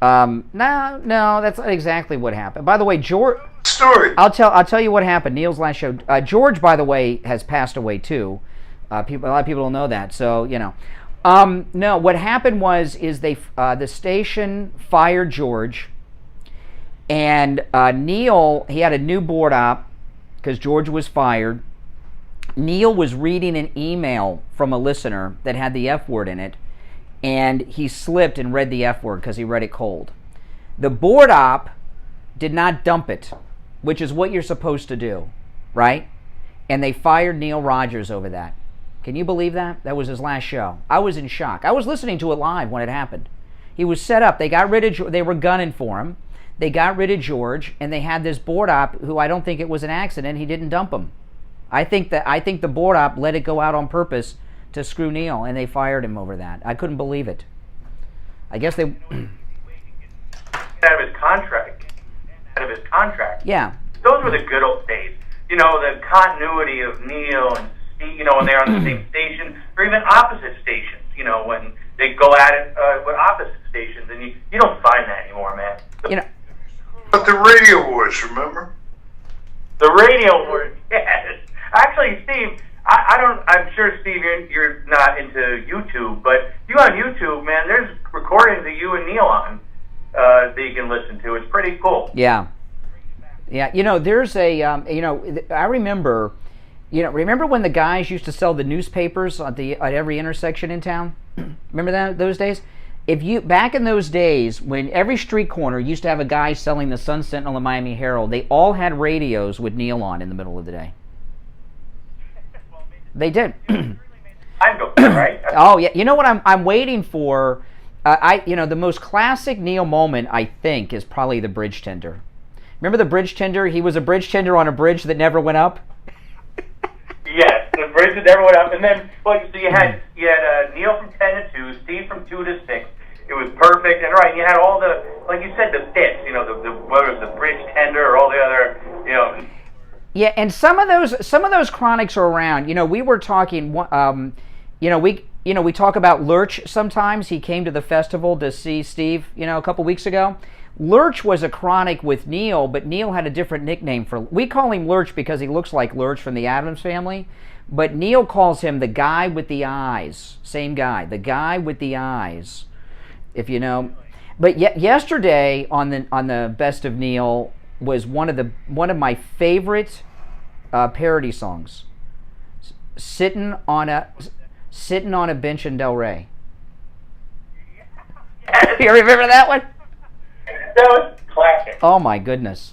No, that's not exactly what happened. By the way, George. Story. I'll tell you what happened. Neil's last show. George, by the way, has passed away too. A lot of people don't know that. So no. What happened is the station fired George, and Neil, he had a new board op because George was fired. Neil was reading an email from a listener that had the F word in it, and he slipped and read the F word because he read it cold. The board op did not dump it, which is what you're supposed to do, right? And they fired Neil Rogers over that. Can you believe that? That was his last show. I was in shock. I was listening to it live when it happened. He was set up. They got rid of. They were gunning for him. They got rid of George, and they had this board op who I don't think it was an accident. He didn't dump him. I think the board op let it go out on purpose to screw Neil, and they fired him over that. I couldn't believe it. I guess they out of his contract. Yeah. Those were the good old days. The continuity of Neil and Steve, when they're on the same station, or even opposite stations. When they go at it with opposite stations, and you don't find that anymore, man. But the radio wars, remember? The radio wars, yes. Actually, Steve, I'm sure, Steve, you're not into YouTube, but you on YouTube, man, there's recordings of you and Neil on that you can listen to. It's pretty cool. Yeah. There's a, I remember, remember when the guys used to sell the newspapers at every intersection in town? Remember those days? Back in those days, when every street corner used to have a guy selling the Sun Sentinel and Miami Herald, they all had radios with Neil on in the middle of the day. They did. Right? Oh yeah. You know what I'm waiting for? The most classic Neil moment, I think, is probably the bridge tender. Remember the bridge tender? He was a bridge tender on a bridge that never went up. Yes, the bridge that never went up, and then so you had Neil from 10 to 2, Steve from 2 to 6. It was perfect, and right, you had all the, like you said, the bits. Whether it was the bridge tender or all the other, Yeah, and some of those chronics are around. We were talking. We talk about Lurch sometimes. He came to the festival to see Steve. A couple weeks ago. Lurch was a chronic with Neil, but Neil had a different nickname for. We call him Lurch because he looks like Lurch from the Addams Family, but Neil calls him the guy with the eyes. Same guy, the guy with the eyes. If you know. But yesterday on the Best of Neil was one of my favorite parody songs. Sitting on a bench in Del Rey. You remember that one? That was classic. Oh my goodness.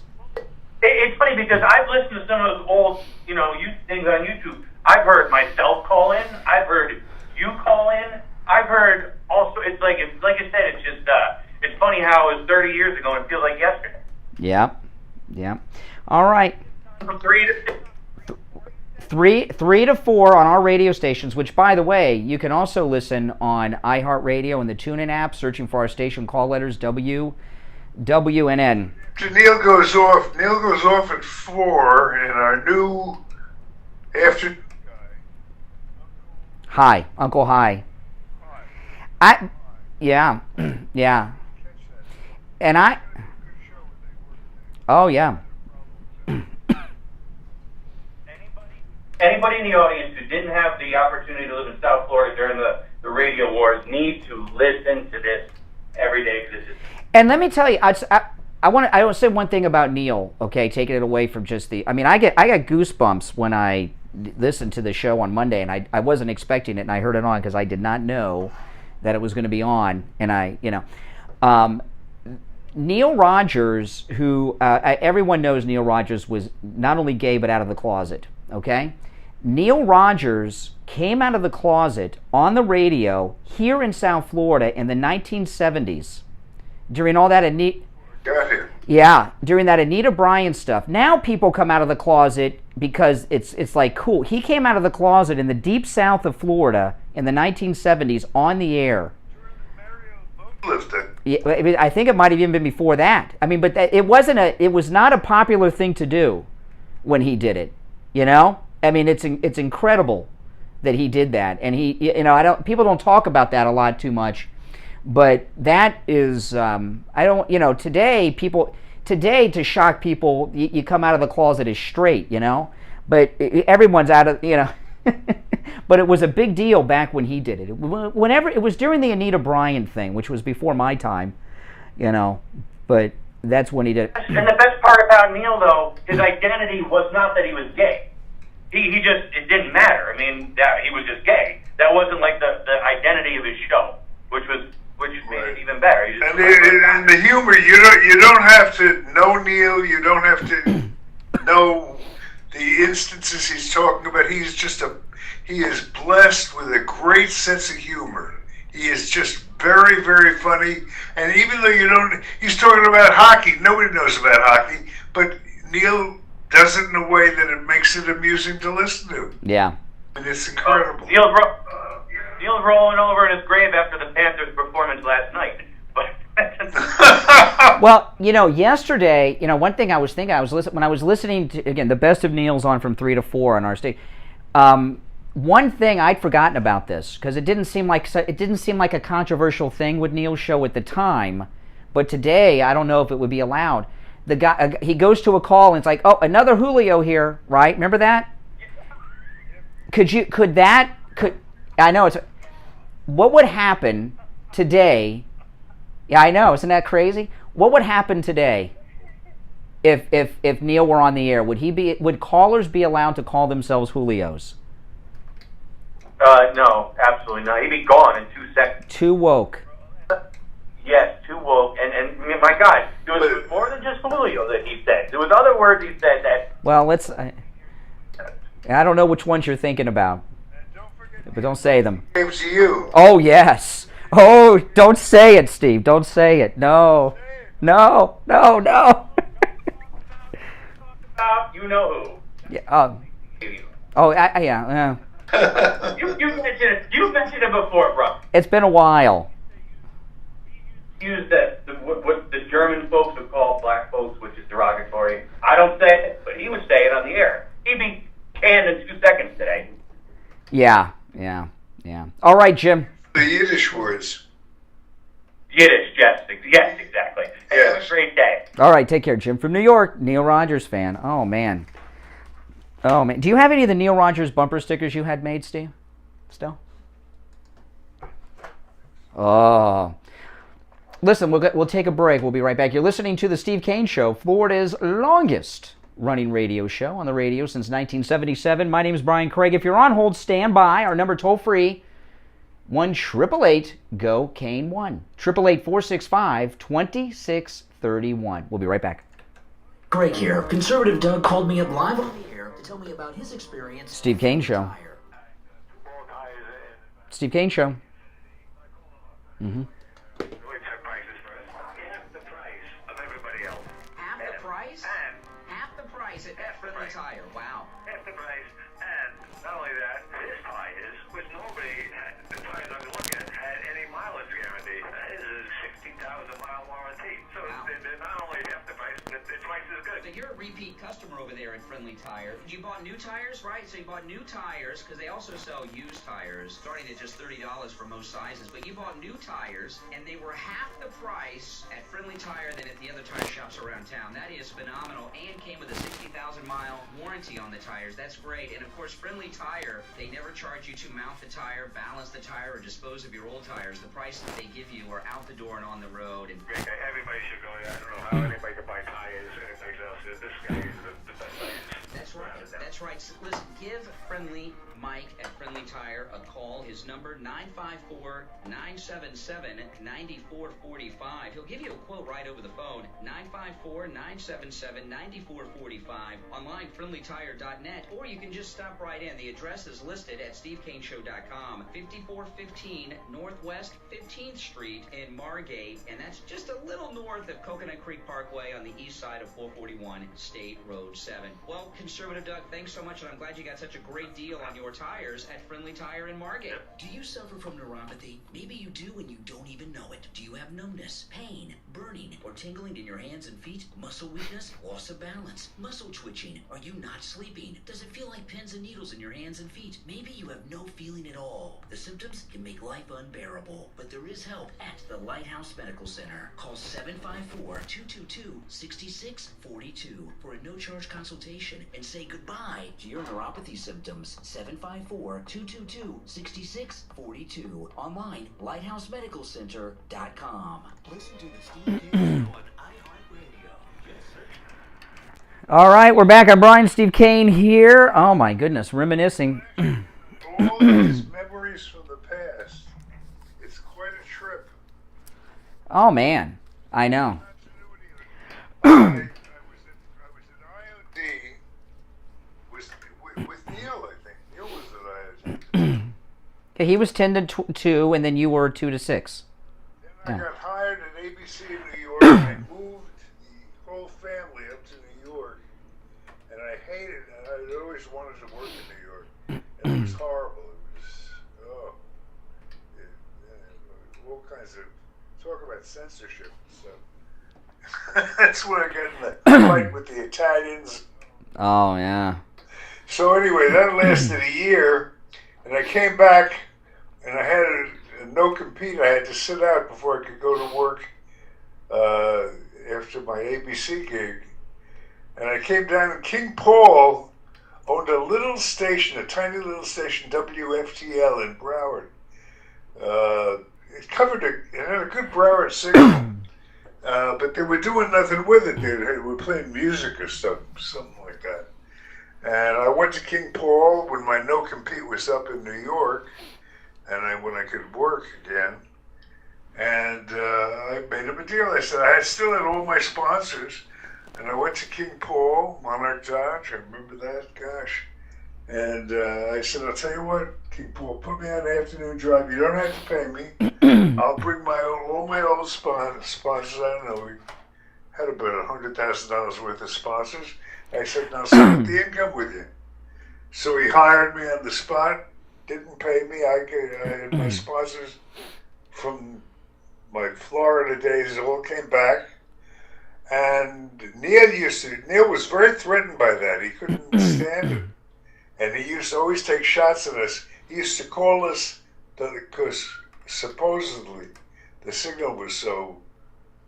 It's funny because I've listened to some of those old, things on YouTube. I've heard myself call in. I've heard you call in. I've heard also. It's like I said. It's just. It's funny how it was 30 years ago and it feels like yesterday. Yeah. All right. From 3 to 6. 3 to 4 on our radio stations, which, by the way, you can also listen on iHeartRadio and the TuneIn app, searching for our station call letters WNN. Neil goes off at 4, and our new after. Hi, Uncle Hi. Yeah. And oh yeah. Anybody in the audience who didn't have the opportunity to live in South Florida during the radio wars needs to listen to this every day. And let me tell you, I want to say one thing about Neil. Okay, taking it away from just the. I mean, I got goosebumps when I listened to the show on Monday, and I wasn't expecting it, and I heard it on because I did not know that it was going to be on, and Neil Rogers, who everyone knows, Neil Rogers was not only gay but out of the closet. Okay, Neil Rogers came out of the closet on the radio here in South Florida in the 1970s. During all that during that Anita Bryant stuff. Now people come out of the closet because it's like cool. He came out of the closet in the deep south of Florida in the 1970s on the air. Yeah, I think it might have even been before that. I mean, but it was not a popular thing to do when he did it. I mean, it's incredible that he did that, and he, people don't talk about that a lot too much, but that is, today to shock people, you come out of the closet as straight, but everyone's out of, but it was a big deal back when he did it. Whenever it was during the Anita Bryant thing, which was before my time, but that's when he did it. And the best part about Neil, though, his identity was not that he was gay. He just, it didn't matter. I mean, he was just gay. That wasn't like the identity of his show, which made it even better. And the humor, you don't have to know Neil. You don't have to know the instances he's talking about. He is blessed with a great sense of humor. He is just very, very funny. And even though he's talking about hockey. Nobody knows about hockey, but Neil does it in a way that it makes it amusing to listen to. Yeah. And it's incredible. Neil's rolling over in his grave after the Panthers' performance last night. Well, yesterday, one thing I was thinking, when I was listening to, again, the best of Neil's on from 3 to 4 on our station. One thing I'd forgotten about this, because it didn't seem like a controversial thing with Neil's show at the time, but today I don't know if it would be allowed. The guy, he goes to a call and it's like, oh, another Julio here, right? Remember that? I know what would happen today? Yeah, I know. Isn't that crazy? What would happen today if Neil were on the air? Would callers be allowed to call themselves Julios? No, absolutely not. He'd be gone in 2 seconds. Too woke. Yes, too woke. And my God, there was more than just Julio that he said. There was other words he said that... Well, I don't know which ones you're thinking about, but don't say them. Names to you. Oh, yes. Oh, don't say it, Steve. Don't say it. No. No. No, no. You know who. Yeah. Yeah. You mentioned it before, bro. It's been a while. Use what the German folks would call black folks, which is derogatory. I don't say it, but he would say it on the air. He'd be canned in 2 seconds today. Yeah. All right, Jim. The Yiddish words. Yiddish, yes, exactly. Yes. Have a great day. All right, take care, Jim. From New York, Neil Rogers fan. Oh, man. Do you have any of the Neil Rogers bumper stickers you had made, Steve? Still? Oh. Listen, we'll take a break. We'll be right back. You're listening to The Steve Kane Show, Florida's longest running radio show on the radio since 1977. My name is Brian Craig. If you're on hold, stand by. Our number toll-free, 1-888-GO-KANE-1. 888-465-2631. We'll be right back. Greg here. Conservative Doug called me up live on the air to tell me about his experience. Steve Kane Show. Steve Kane Show. Mm-hmm. Half the price at Friendly Tire. Wow. Half the price, and not only that, his tires, which normally the tires I've been looking at had any mileage guarantee. His is 60,000-mile warranty. So they're not only half the price, but it's twice as good. So you're a repeat customer over there at Friendly Tire. You bought new tires, right? So you bought new tires because they also sell used tires, starting at just $30 for most sizes. But you bought new tires, and they were half the price at Friendly Tire than at the other tire shops around town. That is phenomenal, and came with a 60,000-mile warranty on the tires. That's great. And of course, Friendly Tire, they never charge you to mount the tire, balance the tire, or dispose of your old tires. The prices they give you are out the door and on the road. And Rick, everybody should go there. I don't know how anybody could buy tires or anything else. This guy is the best tires. That's right. That's right. So listen, give Friendly Mike at Friendly Tire a call. His number, 954-977-9445. He'll give you a quote right over the phone, 954-977-9445. Online, friendlytire.net, or you can just stop right in. The address is listed at stevekaneshow.com. 5415 Northwest 15th Street in Margate, and that's just a little north of Coconut Creek Parkway on the east side of 441 State Road 7. Well, conservative Conservative Doug, thanks so much, and I'm glad you got such a great deal on your tires at Friendly Tire in Margate. Do you suffer from neuropathy? Maybe you do and you don't even know it. Do you have numbness, pain, burning, or tingling in your hands and feet? Muscle weakness, loss of balance, muscle twitching? Are you not sleeping? Does it feel like pins and needles in your hands and feet? Maybe you have no feeling at all. The symptoms can make life unbearable, but there is help at the Lighthouse Medical Center. Call 754-222-6642 for a no-charge consultation and say goodbye to your neuropathy symptoms. 754-222-6642. Online, lighthousemedicalcenter.com. Listen to the Steve Kane Show on iHeartRadio. Yes, sir. All right, we're back. I'm Brian Steve Kane here. Oh, my goodness, reminiscing. All these memories from the past. It's quite a trip. Oh, man. I know. I was in IOD with Neil, I think. Neil was at IOD. Okay, he was 10 to 2, and then you were 2 to 6. Then I got hired at ABC in New York, and I moved the whole family up to New York, and I hated it. I always wanted to work in New York, and it was horrible. It was, all kinds of, talk about censorship and stuff. That's when I got in the fight with the Italians. Oh, yeah. So anyway, that lasted a year, and I came back, and I had a no-compete. I had to sit out before I could go to work after my ABC gig. And I came down, and King Paul owned a little station, a tiny little station, WFTL in Broward. It had a good Broward signal, but they were doing nothing with it. They were playing music or something like that. And I went to King Paul when my no-compete was up in New York, and when I could work again. And I made him a deal. I said I still had all my sponsors, and I went to King Paul, Monarch Dodge. I remember that, gosh. And I said, I'll tell you what, King Paul, put me on an afternoon drive. You don't have to pay me. I'll bring all my old sponsors. I don't know, we had about $100,000 worth of sponsors. I said, now split the income with you. So he hired me on the spot, didn't pay me. I had my sponsors from my Florida days all came back. And Neil was very threatened by that. He couldn't stand it. And he used to always take shots at us. He used to call us, because supposedly the signal was so,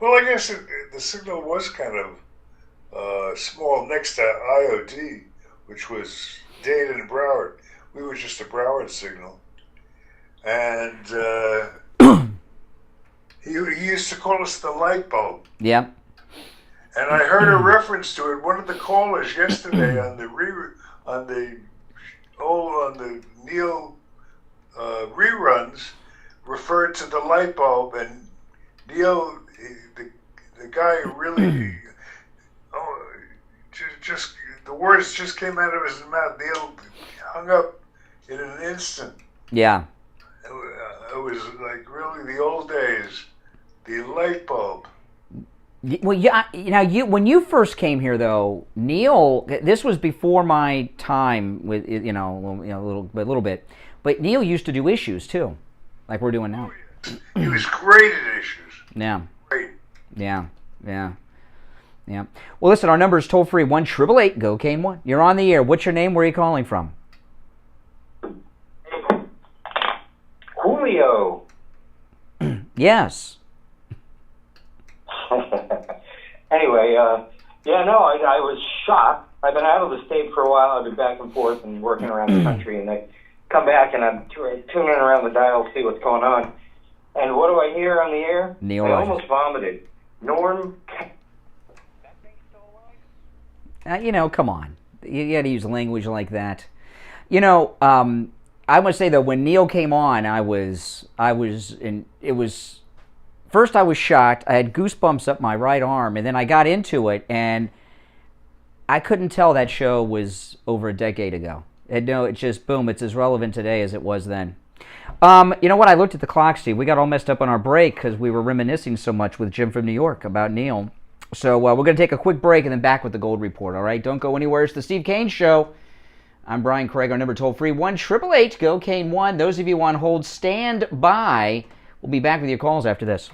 well, I guess the signal was kind of small next to IOD, which was Dade and Broward. We were just a Broward signal. And he used to call us the light bulb. Yeah. And I heard a reference to it. One of the callers yesterday on the Neil reruns referred to the light bulb, and Neil, the guy really, just the words just came out of his mouth. Neil hung up in an instant. Yeah. It was like really the old days, the light bulb. Well, yeah. When you first came here, though, Neil. This was before my time with a little bit, but Neil used to do issues too, like we're doing now. He was great at issues. Yeah. Great. Yeah. Well, listen, our number is toll free 1-888-GO-KANE-1. You're on the air. What's your name? Where are you calling from? Julio. Yes. Anyway, I was shocked. I've been out of the state for a while. I've been back and forth and working around the country, and I come back and I'm tuning around the dial to see what's going on. And what do I hear on the air? Neil I Rogers. almost vomited. Norm. Come on. You got to use language like that. I must say though, when Neil came on, first I was shocked. I had goosebumps up my right arm, and then I got into it, and I couldn't tell that show was over a decade ago. It's just boom. It's as relevant today as it was then. You know what? I looked at the clock, Steve. We got all messed up on our break because we were reminiscing so much with Jim from New York about Neil. So we're going to take a quick break and then back with the Gold Report, all right? Don't go anywhere. It's the Steve Kane Show. I'm Brian Craig. Our number toll-free, 1-888-GO-KANE-1. Those of you on hold, stand by. We'll be back with your calls after this.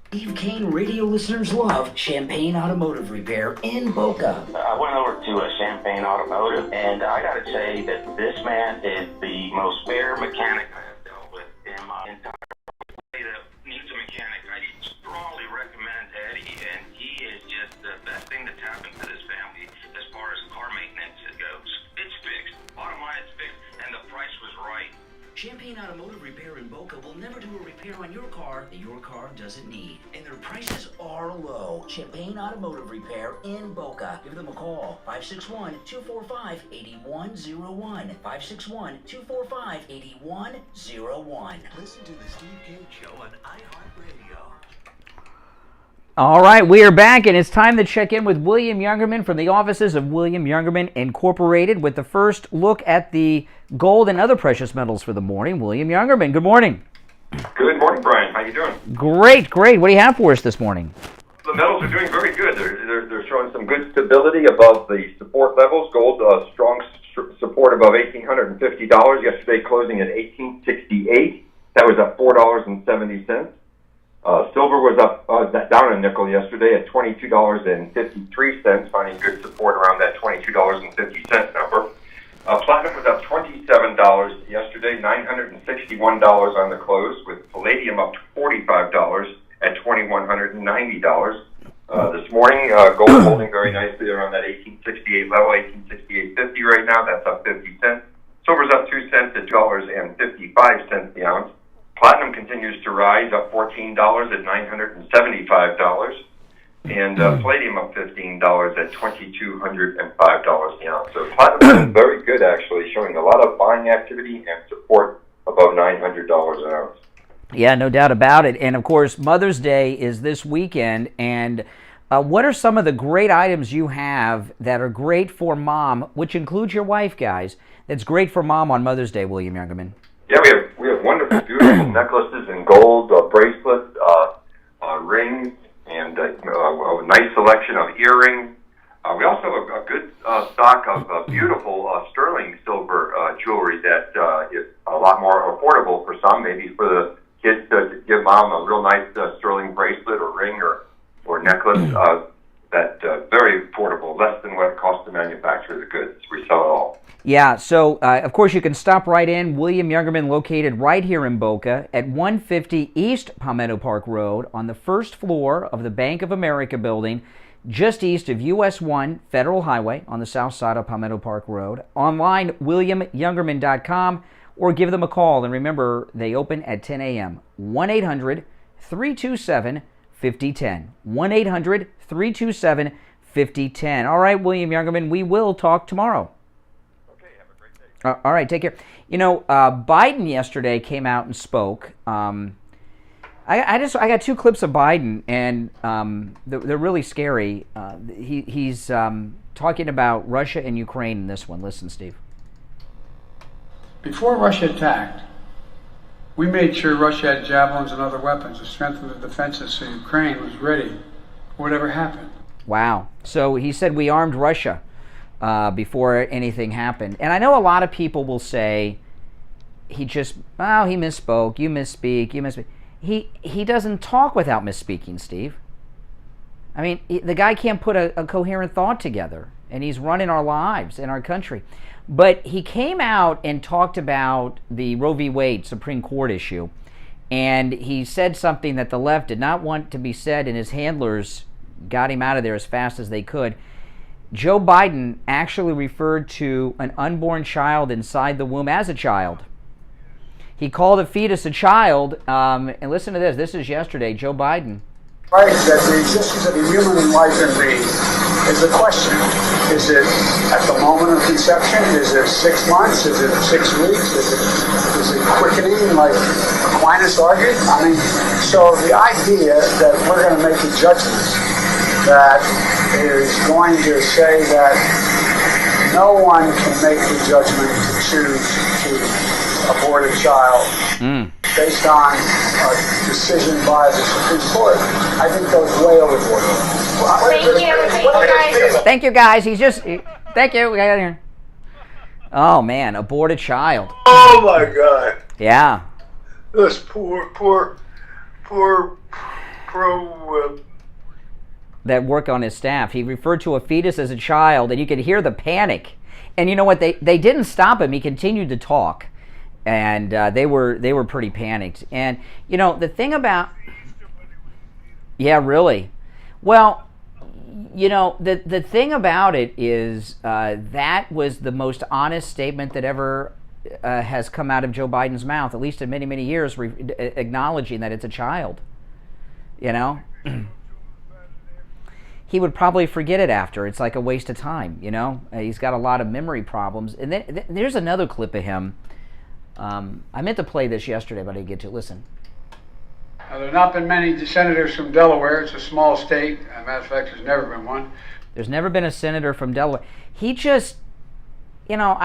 Steve Kane radio listeners love Champagne Automotive Repair in Boca. I went over to Champagne Automotive, and I got to say that this man is the most fair mechanic I have dealt with in my entire life. That needs a mechanic, I strongly recommend Eddie, and he is just the best thing that's happened to this family as far as car maintenance goes. It's fixed. Bottom line, it's fixed, and the price was right. Champagne Automotive Repair in Boca will never do a repair on your car that your car doesn't need. And their prices are low. Champagne Automotive Repair in Boca. Give them a call. 561-245-8101. 561-245-8101. Listen to the Steve Kane Show on iHeartRadio. All right, we are back, and it's time to check in with William Youngerman from the offices of William Youngerman Incorporated with the first look at the gold and other precious metals for the morning. William Youngerman, good morning. Good morning, Brian. How you doing? Great. What do you have for us this morning? The metals are doing very good. They're showing some good stability above the support levels. Gold, strong support above $1,850. Yesterday closing at $1,868. That was up $4.70. Silver was up down a nickel yesterday at $22.53, finding good support around that $22.50 number. Platinum was up $27 yesterday, $961 on the close, with palladium up $45 at $2,190. This morning, gold holding very nicely around that 1868 level, 1868.50 right now. That's up 50 cents. Silver's up 2 cents at $2.55 the ounce. Platinum continues to rise, up $14 at $975, and palladium up $15 at $2,205 the ounce. So platinum is very good, actually, showing a lot of buying activity and support above $900 an ounce. Yeah, no doubt about it. And, of course, Mother's Day is this weekend, and what are some of the great items you have that are great for Mom, which includes your wife, guys, that's great for Mom on Mother's Day, William Youngerman? Yeah, we have wonderful, beautiful necklaces in gold, bracelets, rings, and a nice selection of earrings. We also have a good stock of beautiful sterling silver jewelry that is a lot more affordable for some, maybe for the kids to give Mom a real nice sterling bracelet or ring or necklace. That's very affordable, less than what it costs to manufacture the goods. We sell it all. Yeah, so, of course, you can stop right in. William Youngerman, located right here in Boca at 150 East Palmetto Park Road on the first floor of the Bank of America building, just east of US 1 Federal Highway on the south side of Palmetto Park Road. Online, WilliamYoungerman.com, or give them a call. And remember, they open at 10 a.m. 1-800-327-5010. 1-800-327-5010. All right, William Youngerman, we will talk tomorrow. All right, take care. You know, Biden yesterday came out and spoke. I got two clips of Biden, and they're really scary. He's talking about Russia and Ukraine in this one. Listen, Steve. Before Russia attacked, we made sure Russia had javelins and other weapons to strengthen the defenses so Ukraine was ready for whatever happened. Wow. So he said we armed Russia before anything happened. And I know a lot of people will say he misspoke, you misspeak. He doesn't talk without misspeaking, Steve. I mean, the guy can't put a coherent thought together, and he's running our lives in our country. But he came out and talked about the Roe v. Wade Supreme Court issue, and he said something that the left did not want to be said, and his handlers got him out of there as fast as they could. Joe Biden actually referred to an unborn child inside the womb as a child. He called a fetus a child, and listen to this. This is yesterday, Joe Biden. Right, that the existence of a human life is the question. Is it at the moment of conception? Is it 6 months? Is it 6 weeks? Is it quickening, like Aquinas argued? I mean, so the idea that we're going to make a judgment that is going to say that no one can make the judgment to choose to abort a child based on a decision by the Supreme Court, I think goes way overboard. Thank you, guys. He's just... Thank you. We got here. Oh, man. Abort a child. Oh, my God. Yeah. This poor that work on his staff. He referred to a fetus as a child, and you could hear the panic. And you know what? They didn't stop him. He continued to talk, and they were pretty panicked. And you know the thing about, yeah, really. Well, you know the thing about it is that was the most honest statement that ever has come out of Joe Biden's mouth, at least in many, many years, acknowledging that it's a child. You know, he would probably forget it after. It's like a waste of time, you know. He's got a lot of memory problems. And then there's another clip of him. I meant to play this yesterday, but I didn't get to. Listen. There have not been many senators from Delaware. It's a small state. As a matter of fact, there's never been one. There's never been a senator from Delaware. He just, you know,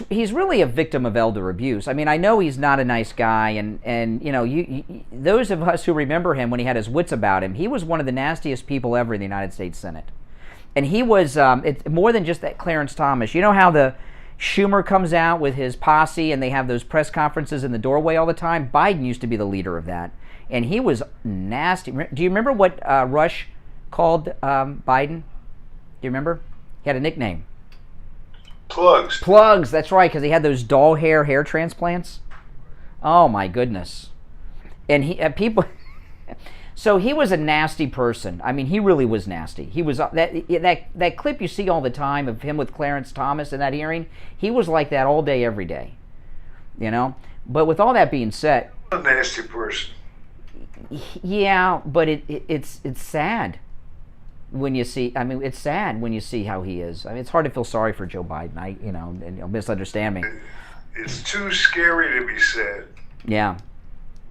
he's really a victim of elder abuse. I mean, I know he's not a nice guy, and you know, those of us who remember him when he had his wits about him, he was one of the nastiest people ever in the United States Senate. And he was, it's more than just that Clarence Thomas. You know how the Schumer comes out with his posse and they have those press conferences in the doorway all the time? Biden used to be the leader of that. And he was nasty. Do you remember what Rush called Biden? Do you remember? He had a nickname. Plugs. Plugs, that's right, because he had those doll hair transplants. Oh my goodness. And he people so he was a nasty person. I mean, he really was nasty. He was that clip you see all the time of him with Clarence Thomas in that hearing, he was like that all day every day. You know? But with all that being said, a nasty person. Yeah, but it's sad. When you see, I mean, it's sad when you see how he is. I mean, it's hard to feel sorry for Joe Biden. And you'll misunderstand me. It's too scary to be said. Yeah,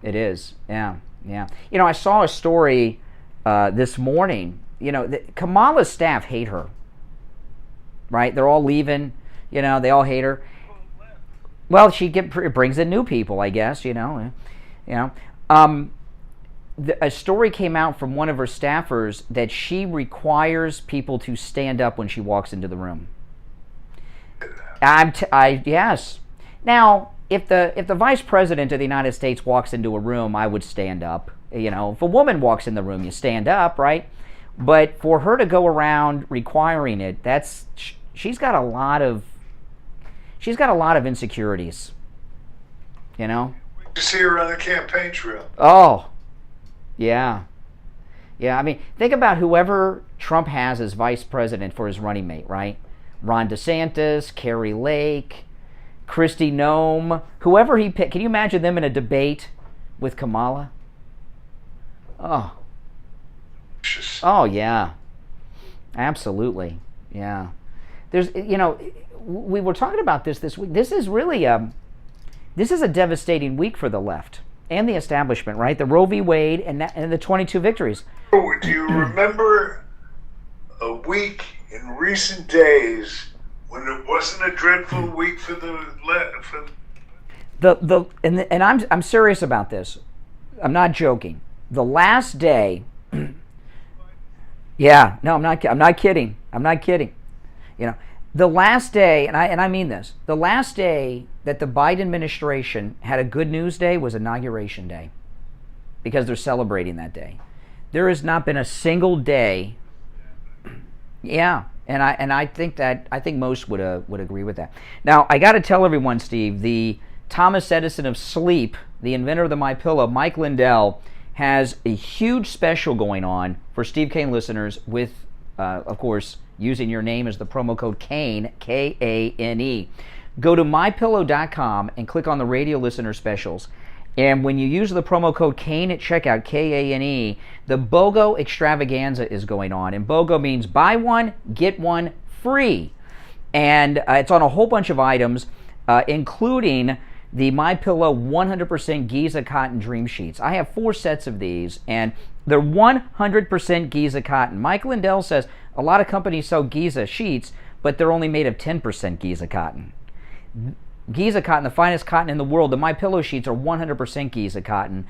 it is. Yeah. You know, I saw a story this morning. You know, Kamala's staff hate her. Right? They're all leaving. You know, they all hate her. Well, she brings in new people, I guess. You know. A story came out from one of her staffers that she requires people to stand up when she walks into the room. Yes. Now, if the vice president of the United States walks into a room, I would stand up. You know, if a woman walks in the room, you stand up, right? But for her to go around requiring it, she's got a lot of insecurities. You know. You see her on the campaign trail. Oh. Yeah. I mean, think about whoever Trump has as vice president for his running mate, right? Ron DeSantis, Carrie Lake, Kristi Noem, whoever he picked. Can you imagine them in a debate with Kamala? Oh, yeah. Absolutely. Yeah. There's, you know, we were talking about this week. This is really this is a devastating week for the left. And the establishment, right? The Roe v. Wade and the 22 victories. Do you remember a week in recent days when it wasn't a dreadful week for the left? And I'm serious about this. I'm not joking. The last day. Yeah, no, I'm not kidding. I'm not kidding. You know, the last day, and I mean this. The last day that the Biden administration had a good news day was Inauguration Day, because they're celebrating that day. There has not been a single day. Yeah, and I think most would agree with that. Now I got to tell everyone, Steve, the Thomas Edison of sleep, the inventor of the MyPillow, Mike Lindell, has a huge special going on for Steve Kane listeners with, of course, using your name as the promo code KANE, Kane. Go to mypillow.com and click on the radio listener specials. And when you use the promo code KANE at checkout, Kane, the BOGO extravaganza is going on. And BOGO means buy one, get one free. And it's on a whole bunch of items, including the MyPillow 100% Giza cotton dream sheets. I have 4 sets of these, and they're 100% Giza cotton. Mike Lindell says a lot of companies sell Giza sheets, but they're only made of 10% Giza cotton. Giza cotton, the finest cotton in the world. The MyPillow sheets are 100% Giza cotton.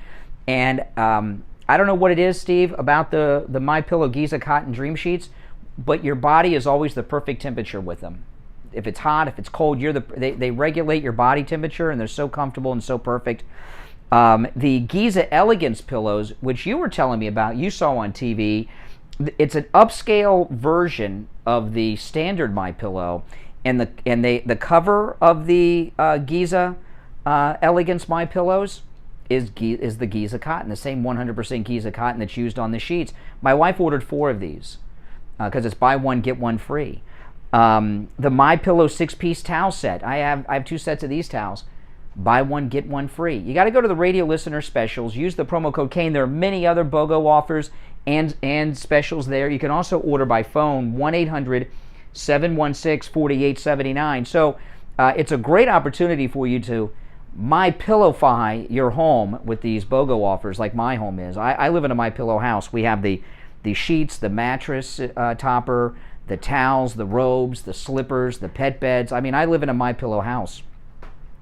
And I don't know what it is, Steve, about the MyPillow Giza cotton dream sheets, but your body is always the perfect temperature with them. If it's hot, if it's cold, they regulate your body temperature, and they're so comfortable and so perfect. The Giza Elegance pillows, which you were telling me about, you saw on TV, it's an upscale version of the standard MyPillow, and the cover of the Giza Elegance MyPillows is the Giza cotton, the same 100% Giza cotton that's used on the sheets. My wife ordered 4 of these because it's buy one get one free. The MyPillow 6-piece towel set. I have 2 sets of these towels. Buy one get one free. You got to go to the radio listener specials. Use the promo code Kane. There are many other BOGO offers and specials there. You can also order by phone 1-800-716-4879. So it's a great opportunity for you to MyPillowfy your home with these BOGO offers, like my home is. I live in a MyPillow house. We have the sheets, the mattress topper, the towels, the robes, the slippers, the pet beds. I mean, I live in a MyPillow house.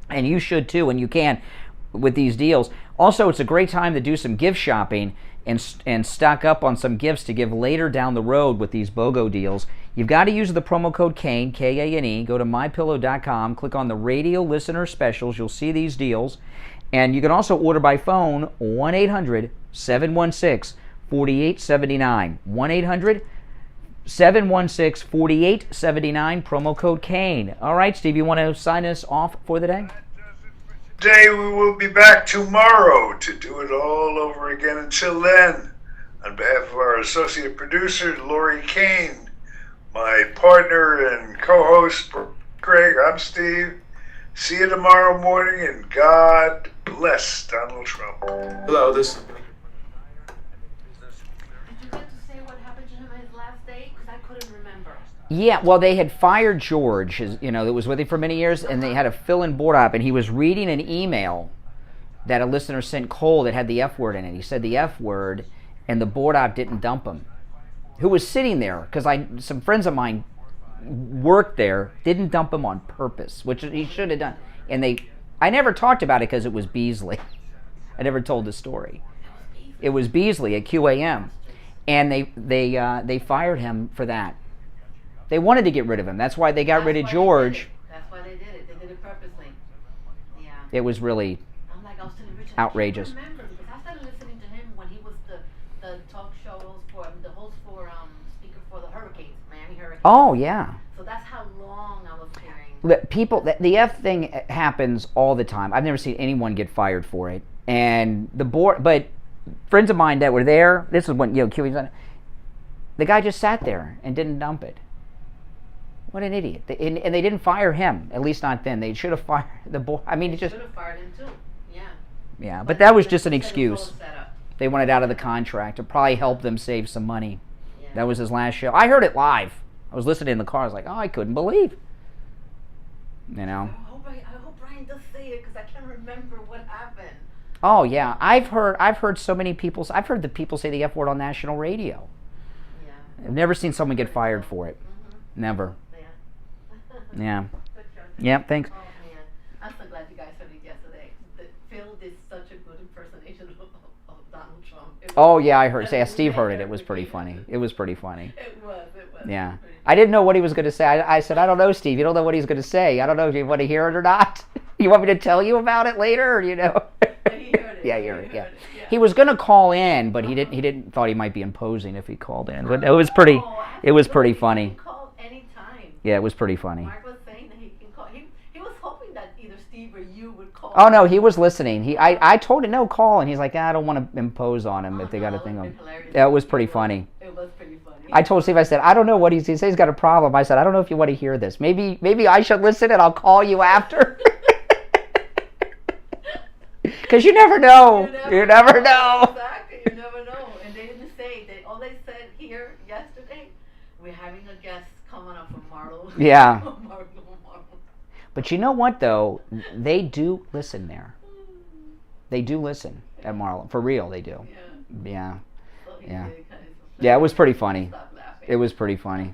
And you should too, and you can with these deals. Also, it's a great time to do some gift shopping and stock up on some gifts to give later down the road with these BOGO deals. You've got to use the promo code KANE, K-A-N-E. Go to MyPillow.com, click on the radio listener specials. You'll see these deals. And you can also order by phone 1-800-716-4879. 1-800-716-4879, promo code Kane. All right, Steve, you want to sign us off for the day? Today we will be back tomorrow to do it all over again. Until then, on behalf of our associate producer, Lori Kane, my partner and co-host, Greg, I'm Steve. See you tomorrow morning, and God bless Donald Trump. Hello, this Yeah, well, they had fired George, that was with him for many years, and they had a fill-in board op, and he was reading an email that a listener sent Cole that had the F word in it. He said the F word, and the board op didn't dump him. Who was sitting there, because some friends of mine worked there, didn't dump him on purpose, which he should have done. And I never talked about it because it was Beasley. I never told the story. It was Beasley at QAM, and they fired him for that. They wanted to get rid of him. That's why they got rid of George. That's why they did it. They did it purposely. Yeah. It was really outrageous. I remember because I started listening to him when he was the talk show host for speaker for the Hurricanes, Miami Hurricanes. Oh yeah. So that's how long I was hearing. The F thing happens all the time. I've never seen anyone get fired for it. And the board, but friends of mine that were there, this is when QA's. The guy just sat there and didn't dump it. What an idiot. And they didn't fire him, at least not then. They should have fired the boy. I mean, they should have fired him too. Yeah. Yeah, but that was just an excuse. They wanted out of the contract. It probably helped them save some money. Yeah. That was his last show. I heard it live. I was listening in the car. I was like, I couldn't believe. I hope Brian does say it because I can't remember what happened. Oh yeah, I've heard so many people. I've heard the people say the F word on national radio. Yeah. I've never seen someone get fired for it. Mm-hmm. Never. Yeah. Yeah, thanks. Oh, man. I'm so glad you guys heard it yesterday. Phil did such a good impersonation of Donald Trump. Oh, yeah, I heard. Steve heard it. It was pretty funny. It was pretty funny. It was. Yeah. I didn't know what he was going to say. I said, I don't know, Steve. You don't know what he's going to say. I don't know if you want to hear it or not. You want me to tell you about it later, or He heard it. Yeah, you heard it, yeah. He was going to call in, but he didn't thought he might be imposing if he called in. But it was pretty funny. Yeah, it was pretty funny. Mark was saying that he can call. He was hoping that either Steve or you would call. Oh no, he was listening. I told him no call, and he's like, I don't want to impose on him if they got a thing on. Yeah, it was pretty funny. It was pretty funny. I told Steve, I said, I don't know what he says. He's got a problem. I said, I don't know if you want to hear this. Maybe I should listen and I'll call you after. Because you never know. You never know. Exactly, you never know. And they didn't say. All they said here yesterday, we're having a guest coming up from Marlow. Yeah. But you know what, though? They do listen there. They do listen at Marlow. For real, they do. Yeah. Yeah. Yeah, it was pretty funny. It was pretty funny.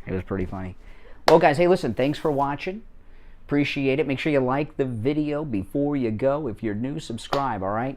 It was pretty funny. Well, guys, hey, listen, thanks for watching. Appreciate it. Make sure you like the video before you go. If you're new, subscribe, all right?